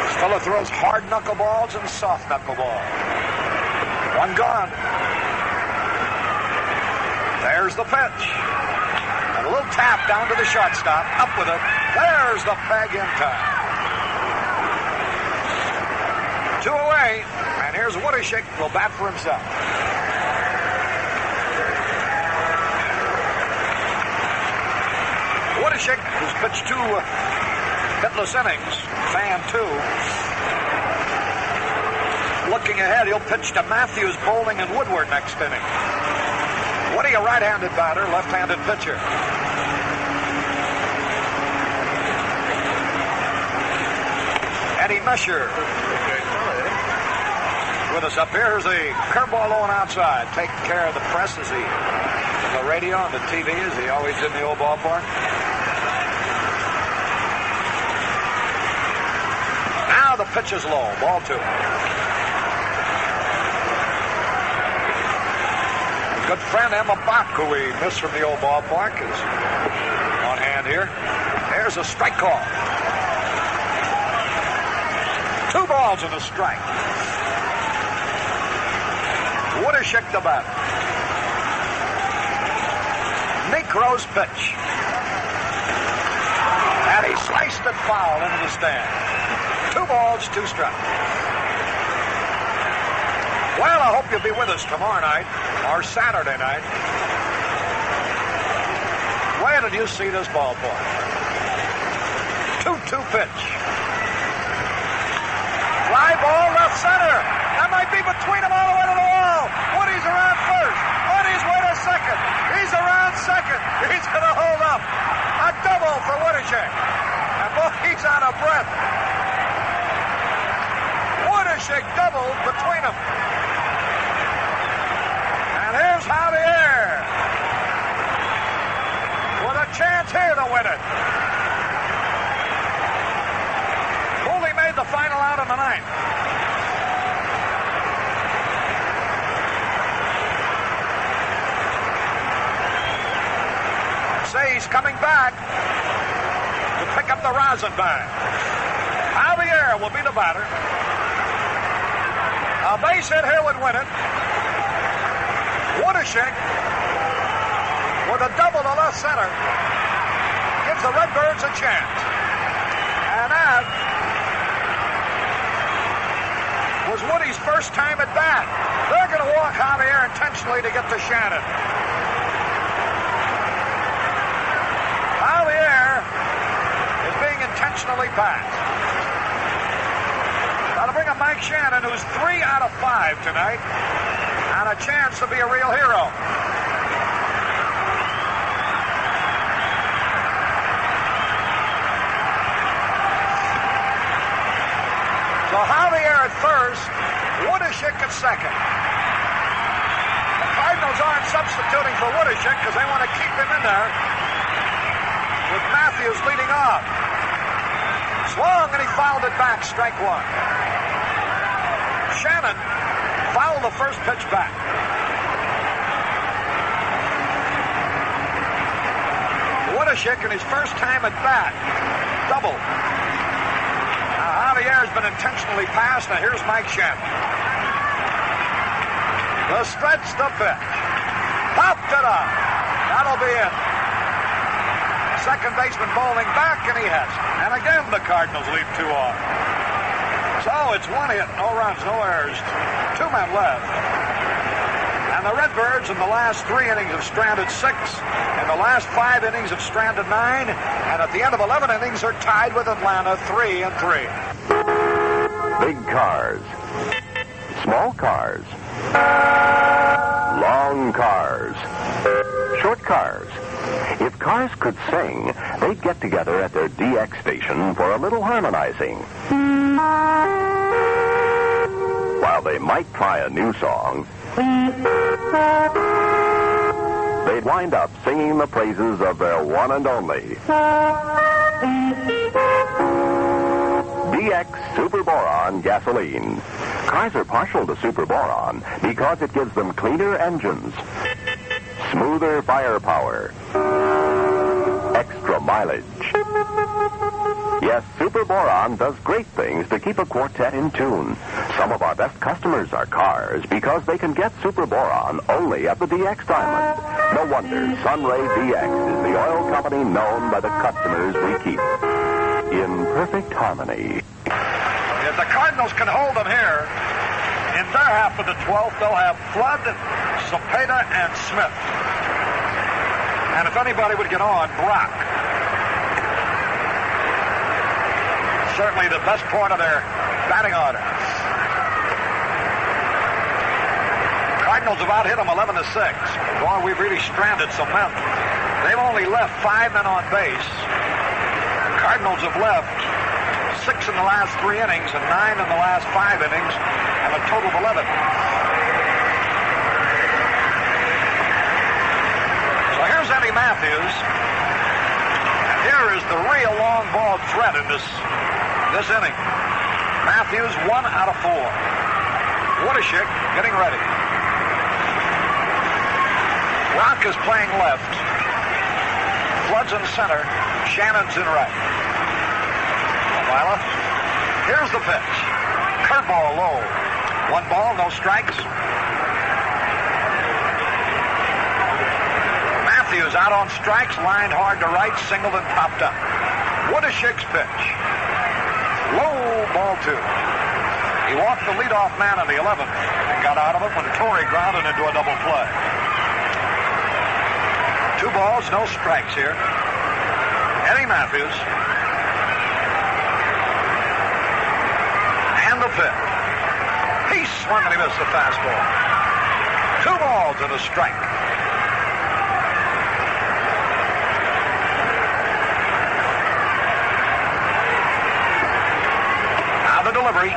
This fellow throws hard knuckleballs and soft knuckleballs. 1 gone. There's the pitch. And a little tap down to the shortstop. Up with it. There's the bag in time. 2 away. And here's Woodishick. Will bat for himself. Woodishick, who's pitched 2 hitless innings, fan 2. Looking ahead, he'll pitch to Matthews, Bowling, and Woodward next inning. Woody, a right-handed batter, left-handed pitcher. Eddie Mesher with us up here. Here's a curveball low and outside, taking care of the press as he, the radio and the TV, as he always did in the old ballpark. Now the pitch is low, ball 2. Good friend Emma Bach, who we missed from the old ballpark, is on hand here. There's a strike call. 2 balls and a strike. Woodishick the batter. Necro's pitch. And he sliced it foul into the stand. 2 balls, 2 strikes. Well, I hope you'll be with us tomorrow night or Saturday night. Where did you see this ballpark? 2-2 pitch. Fly ball left center. That might be between them all the way to the wall. Woody's around first. Woody's way to second. He's around second. He's going to hold up. A double for Woodishick. And boy, he's out of breath. Woodishick doubled between them. And here's Javier with a chance here to win it. Cooley made the final out in the 9th. Say he's coming back to pick up the rosin bag. Javier will be the batter. A base hit here would win it. Woodishick with a double to left center gives the Redbirds a chance. And that was Woody's first time at bat. They're going to walk Javier intentionally to get to Shannon. Javier is being intentionally passed. That'll bring up Mike Shannon, who's 3 out of 5 tonight, and a chance to be a real hero. So Javier at first, Woodishick at second. The Cardinals aren't substituting for Woodishick because they want to keep him in there with Matthews leading off. Swung and he fouled it back, strike 1. Shannon fouled the first pitch back. Woodishick in his first time at bat, double. Now Javier's been intentionally passed. Now here's Mike Shannon. The stretch, the pitch. Popped it up. That'll be it. Second baseman bowling back, and he has it. And again, the Cardinals lead 2 off. So it's 1 hit, no runs, no errors. 2 men left. And the Redbirds in the last 3 innings have stranded 6. In the last 5 innings have stranded 9. And at the end of 11 innings are tied with Atlanta 3-3. Big cars. Small cars. Long cars. Short cars. If cars could sing, they'd get together at their DX station for a little harmonizing. While they might try a new song, they'd wind up singing the praises of their one and only DX Super Boron gasoline. Kaiser partial to superboron because it gives them cleaner engines, smoother firepower, extra mileage. Yes, superboron does great things to keep a quartet in tune. Some of our best customers are cars because they can get superboron only at the DX Diamond. No wonder Sunray DX is the oil company known by the customers we keep. In perfect harmony. If the Cardinals can hold them here, in their half of the 12th, they'll have Flood, Cepeda, and Smith. And if anybody would get on, Brock. Certainly the best part of their batting order. Cardinals have out hit them 11-6. Boy, we've really stranded some men. They've only left 5 men on base. Cardinals have left 6 in the last 3 innings and 9 in the last 5 innings, and a total of 11. So here's Eddie Matthews. And here is the real long ball threat in this inning. Matthews 1 out of 4. Woodishick getting ready. Rock is playing left. Flood's in center. Shannon's in right. Viola. Here's the pitch. Curveball low. 1 ball, no strikes. Matthews out on strikes, lined hard to right, singled and popped up. Woodishick's pitch. Low, ball 2. He walked the leadoff man in the 11th and got out of it when Torrey grounded into a double play. 2 balls, no strikes here. Eddie Matthews. And the pitch. He swung and he missed the fastball. 2 balls and a strike. Now the delivery.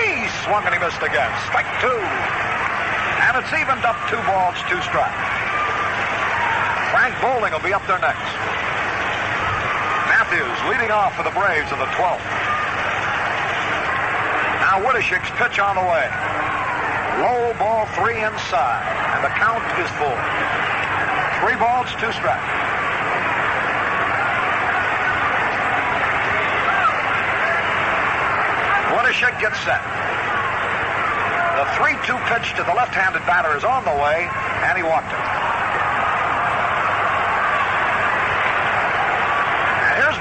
He swung and he missed again. Strike 2. And it's evened up 2 balls, 2 strikes. Frank Bowling will be up there next. Matthews leading off for the Braves in the 12th. Now Woodishick's pitch on the way. Low, ball 3 inside, and the count is full. 3 balls, 2 strikes. Woodishick gets set. The 3-2 pitch to the left-handed batter is on the way, and he walked it.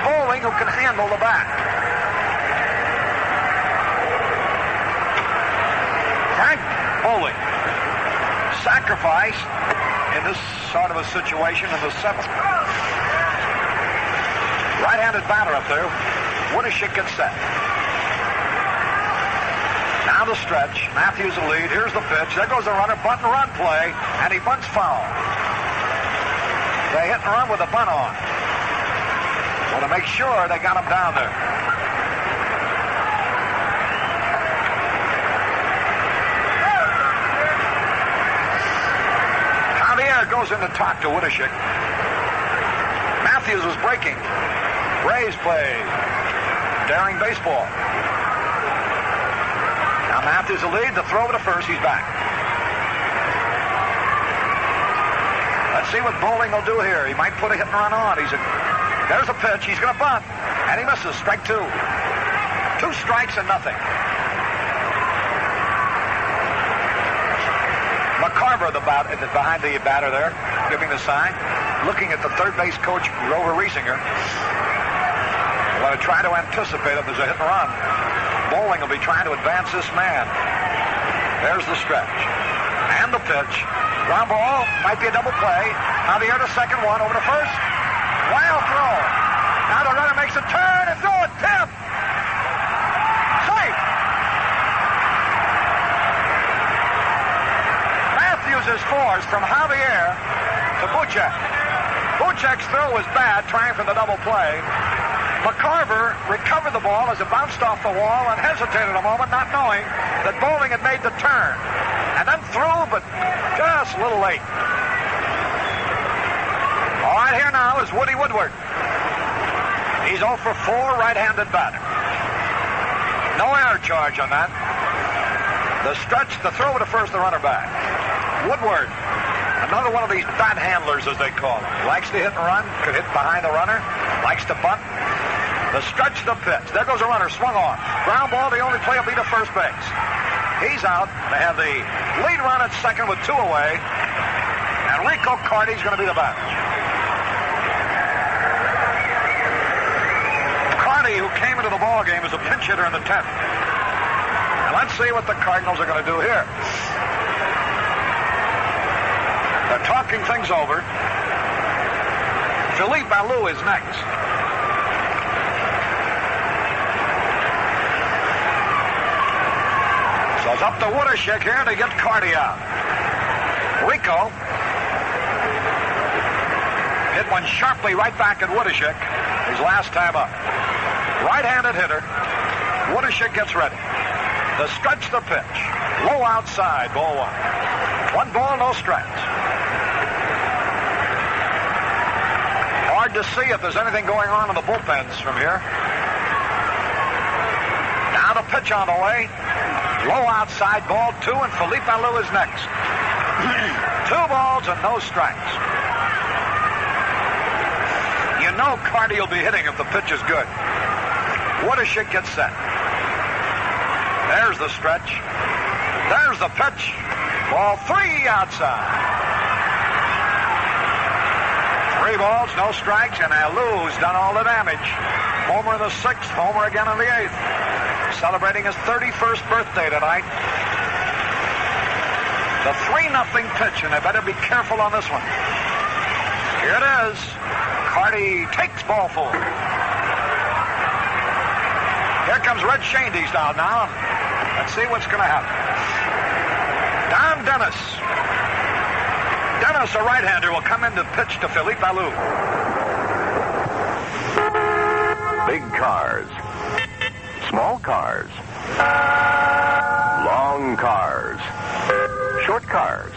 Bowling, who can handle the bat. Frank Bowling sacrificed in this sort of a situation in the 7th. Right-handed batter up there. Woodishick gets set. Now the stretch. Matthews will lead. Here's the pitch. There goes the runner. Bunt and run play, and he bunts foul. They hit and run with a bunt on. To make sure they got him down there. Javier goes in to talk to Woodishick. Matthews was breaking. Braves play daring baseball. Now Matthews will lead. The throw to first. He's back. Let's see what Bowling will do here. He might put a hit and run on. There's a pitch. He's going to bunt. And he misses. Strike 2. 2 strikes and nothing. McCarver, behind the batter there, giving the sign. Looking at the third base coach, Grover Riesinger. They want to try to anticipate if there's a hit and run. Bowling will be trying to advance this man. There's the stretch. And the pitch. Ground ball. Might be a double play. Javier to second, 1 over to first. Wild throw. Now the runner makes a turn and throw it. Tip. Safe. Matthews is forced from Javier to Buchek. Buchek's throw was bad, trying for the double play. McCarver recovered the ball as it bounced off the wall and hesitated a moment, not knowing that Bowling had made the turn. And then threw, but just a little late. All right, here now is Woody Woodward. He's 0 for 4, right-handed batter. No error charge on that. The stretch, the throw to first, the runner back. Woodward, another one of these bat handlers, as they call it. Likes to hit and run, could hit behind the runner, likes to bunt. The stretch, the pitch. There goes a runner, swung on. Ground ball, the only play will be to first base. He's out. They have the lead run at second with 2 away. And Rico Carty's going to be the batter. Carty, who came into the ball game as a pinch hitter in the 10th. And let's see what the Cardinals are going to do here. They're talking things over. Felipe Alou is next. So it's up to Woodashik here to get Carty out. Rico hit one sharply right back at Woodashik his last time up. Right-handed hitter. Woodashik gets ready. The stretch, the pitch. Low outside, ball 1. 1 ball, no strikes. Hard to see if there's anything going on in the bullpens from here. Now the pitch on the way. Low outside, ball 2, and Felipe Alou is next. 2 balls and no strikes. You know Carty will be hitting if the pitch is good. Woodashik gets set. There's the stretch. There's the pitch. Ball 3 outside. 3 balls, no strikes, and Alou's done all the damage. Homer in the 6th, homer again in the 8th. Celebrating his 31st birthday tonight. The 3-0 pitch, and they better be careful on this one. Here it is. Carty takes ball 4. Here comes Red Shandy's down now. Let's see what's going to happen. Don Dennis. Dennis, a right-hander, will come in to pitch to Felipe Alou. Big cars. Small cars. Long cars. Short cars.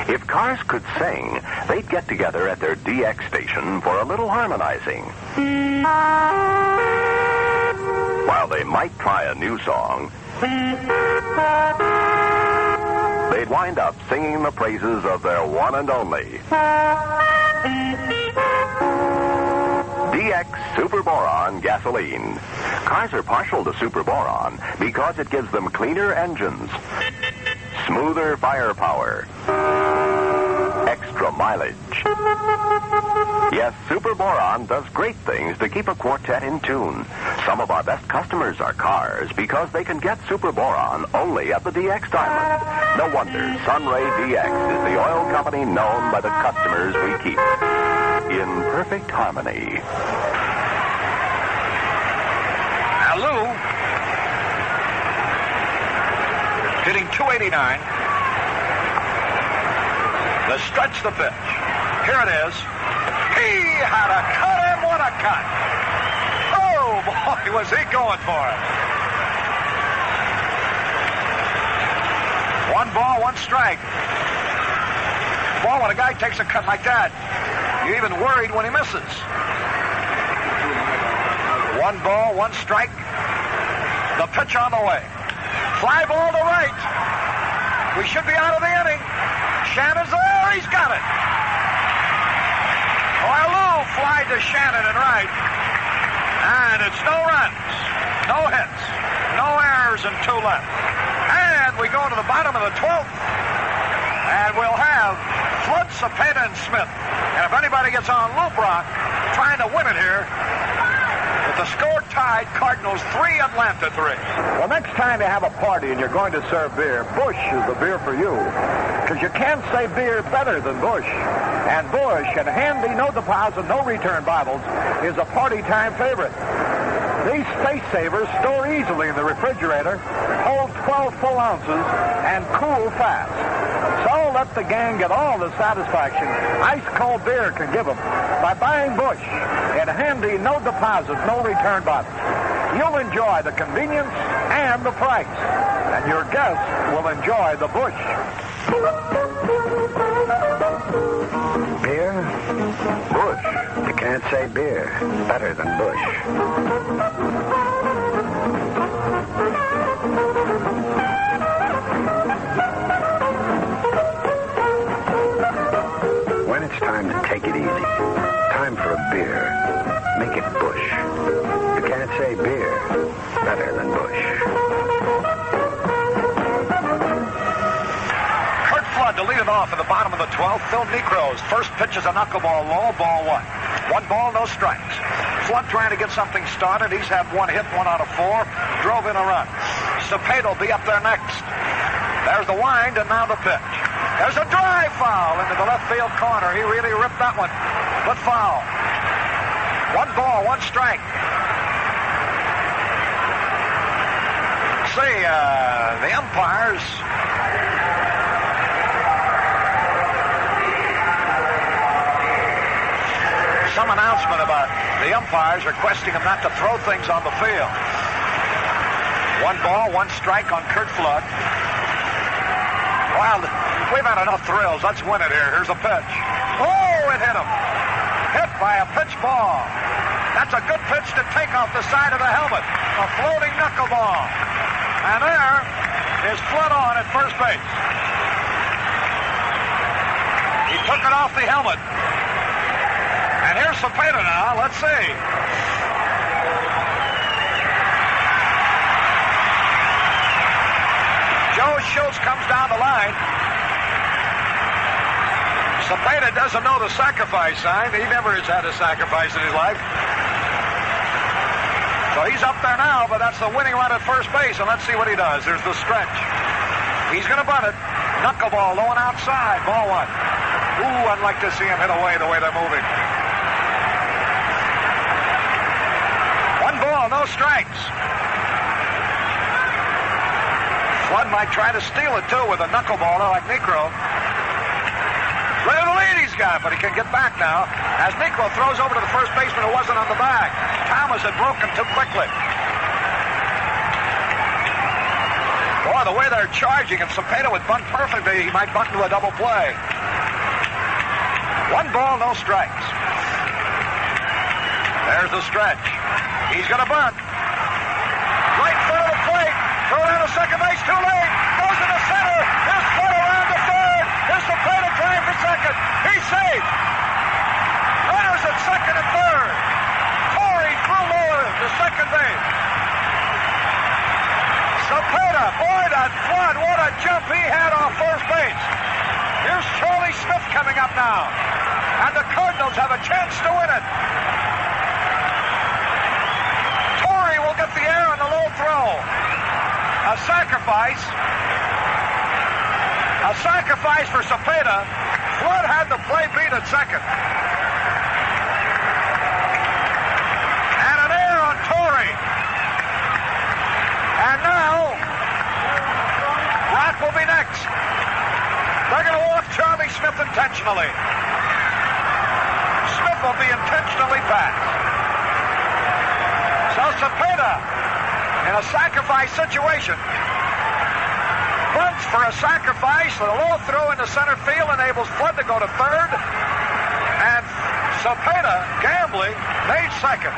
If cars could sing, they'd get together at their DX station for a little harmonizing. While they might try a new song, they'd wind up singing the praises of their one and only DX Super Boron gasoline. Cars are partial to Super Boron because it gives them cleaner engines, smoother firepower, extra mileage. Yes, Super Boron does great things to keep a quartet in tune. Some of our best customers are cars because they can get Super Boron only at the DX Diamond. No wonder Sunray DX is the oil company known by the customers we keep in perfect harmony. Alou hitting .289. The stretch, the pitch. Here it is. He had a cut and what a cut. Oh, boy, was he going for it. 1 ball, 1 strike. Boy, when a guy takes a cut like that, you're even worried when he misses. 1 ball, 1 strike. The pitch on the way. Fly ball to right. We should be out of the inning. Shannon's there. He's got it. Alou flied to Shannon and right. And it's no runs, no hits, no errors, and 2 left. And we go to the bottom of the 12th. And we'll have Flood, Cepeda, and Smith. And if anybody gets on Lou Brock trying to win it here, with the score tied, Cardinals 3, Atlanta 3. Well, next time you have a party and you're going to serve beer, Busch is the beer for you. Because you can't say beer better than Busch. And Busch and handy, no deposit, no return bottles is a party time favorite. These space savers store easily in the refrigerator, hold 12 full ounces, and cool fast. So let the gang get all the satisfaction ice-cold beer can give them by buying Busch in handy, no deposit, no return bottles. You'll enjoy the convenience and the price, and your guests will enjoy the Busch. Beer? Busch. You can't say beer better than Busch. time to take it easy. Time for a beer. Make it Busch. You can't say beer better than Busch. Kurt Flood to lead it off in the bottom of the 12th. Phil Necro's first pitch is a knuckleball low, ball one. 1 ball, no strikes. Flood trying to get something started. He's had 1 hit, 1 out of 4. Drove in a run. Cepeda will be up there next. There's the wind, and now the pitch. There's a drive foul into the left field corner. He really ripped that one, but foul. 1 ball, 1 strike. See, the umpires. Some announcement about the umpires requesting him not to throw things on the field. 1 ball, 1 strike on Kurt Flood. Well, we've had enough thrills. Let's win it here. Here's a pitch. Oh, it hit him. Hit by a pitch ball. That's a good pitch to take off the side of the helmet. A floating knuckleball. And there is Flood on at first base. He took it off the helmet. And here's Cepeda now. Let's see. Joe Schultz comes down the line. Cepeda doesn't know the sacrifice sign. He never has had a sacrifice in his life. So he's up there now, but that's the winning run at first base, and let's see what he does. There's the stretch. He's going to bunt it. Knuckleball low and outside. Ball 1. Ooh, I'd like to see him hit away the way they're moving. 1 ball, no strikes. Flood might try to steal it, too, with a knuckleballer like Necro. Look at the lead he's got, but he can get back now. As Necro throws over to the first baseman who wasn't on the bag. Thomas had broken too quickly. Boy, the way they're charging, if Cepeda would bunt perfectly, he might bunt into a double play. 1 ball, no strikes. There's the stretch. He's going to bunt. Right in front of the plate. Throw down to second base, too late. Goes to the center. Here's Flood around to third. Here's Cepeda trying for second. He's safe. Runners at second and third. Torrey threw lower to second base. Cepeda, boy, that Flood, what a jump he had off first base. Here's Charlie Smith coming up now. And the Cardinals have a chance to win it. Torrey will get the air on the low throw. A sacrifice for Cepeda. Flood had the play beat at second. And an air on Torrey. And now, Rock will be next. They're going to walk Charlie Smith intentionally. Smith will be intentionally passed. So Cepeda, in a sacrifice situation, bunts for a sacrifice. The low throw into center field enables Flood to go to third. And Cepeda, gambling, made second.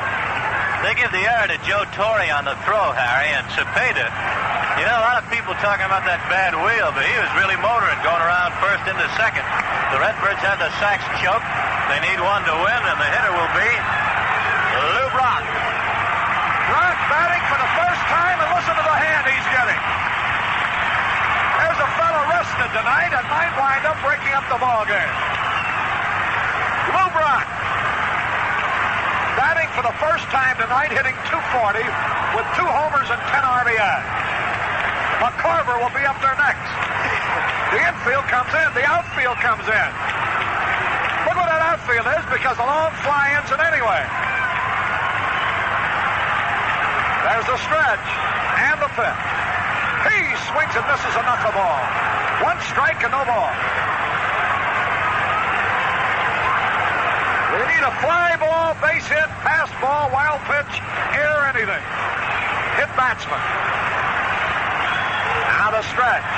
They give the error to Joe Torrey on the throw, Harry, and Cepeda. You know, a lot of people talking about that bad wheel, but he was really motoring, going around first into second. The Redbirds had the sacks choked. They need one to win, and the hitter will be Lou Brock. Brock batting for the first time, and listen to the hand he's getting. There's a fellow rested tonight and might wind up breaking up the ball game. Lou Brock batting for the first time tonight, hitting .240 with 2 homers and 10 RBIs. McCarver will be up there next. The infield comes in. The outfield comes in. Look what that outfield is, because the long fly ends it anyway. There's the stretch and the pitch. He swings and misses a knuckleball. 1 strike and no ball. We need a fly ball, base hit, pass ball, wild pitch, air, anything. Hit batsman. Now the stretch.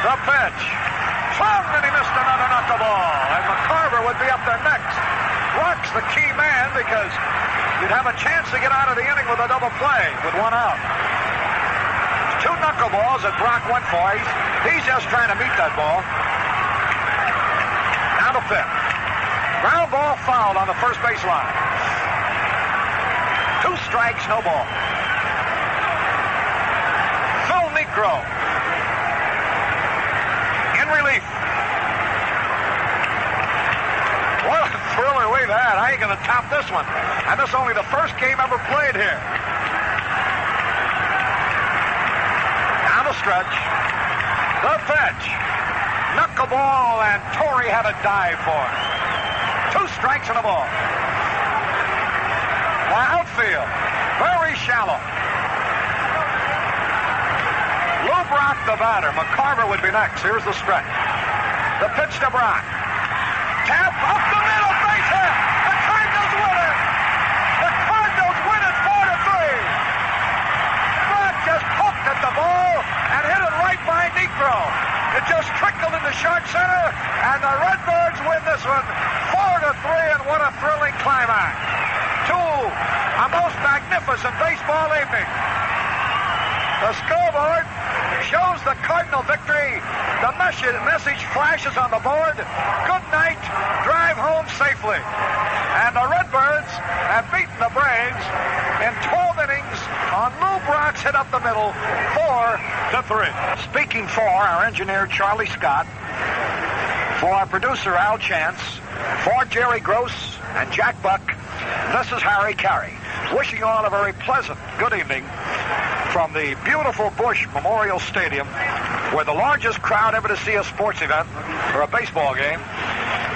The pitch. Swung, and he missed another knuckleball. And McCarver would be up there next. Brock's the key man, because you'd have a chance to get out of the inning with a double play with 1 out. 2 knuckleballs that Brock went for. He's just trying to meet that ball. Now the pitch. Ground ball fouled on the first baseline. 2 strikes, no ball. Phil Negro in relief. What a thriller we've had. I ain't going to top this one. And this is only the first game ever played here. Down the stretch. The pitch. Knuckleball, and Torrey had a dive for it. 2 strikes and a ball. The outfield. Very shallow. Lou Brock, the batter. McCarver would be next. Here's the stretch. The pitch to Brock. Tap up the middle, base hit. The Cardinals win it. The Cardinals win it 4-3. Brock just poked at the ball and hit it right by Negro. It just trickled into short center, and the Redbirds win this one 4-3, and what a thrilling climax. A most magnificent baseball evening. The scoreboard shows the Cardinal victory. The message flashes on the board. Good night. Drive home safely. And the Redbirds have beaten the Braves in 12 innings on Lou Brock's hit up the middle, 4-3. Speaking for our engineer, Charlie Scott, for our producer, Al Chance, for Jerry Gross and Jack Buck, this is Harry Caray, wishing you all a very pleasant good evening from the beautiful Busch Memorial Stadium, where the largest crowd ever to see a sports event or a baseball game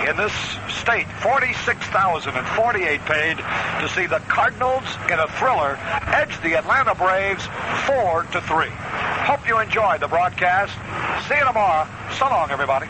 in this state. 46,048 paid to see the Cardinals in a thriller edge the Atlanta Braves 4-3. Hope you enjoyed the broadcast. See you tomorrow. So long, everybody.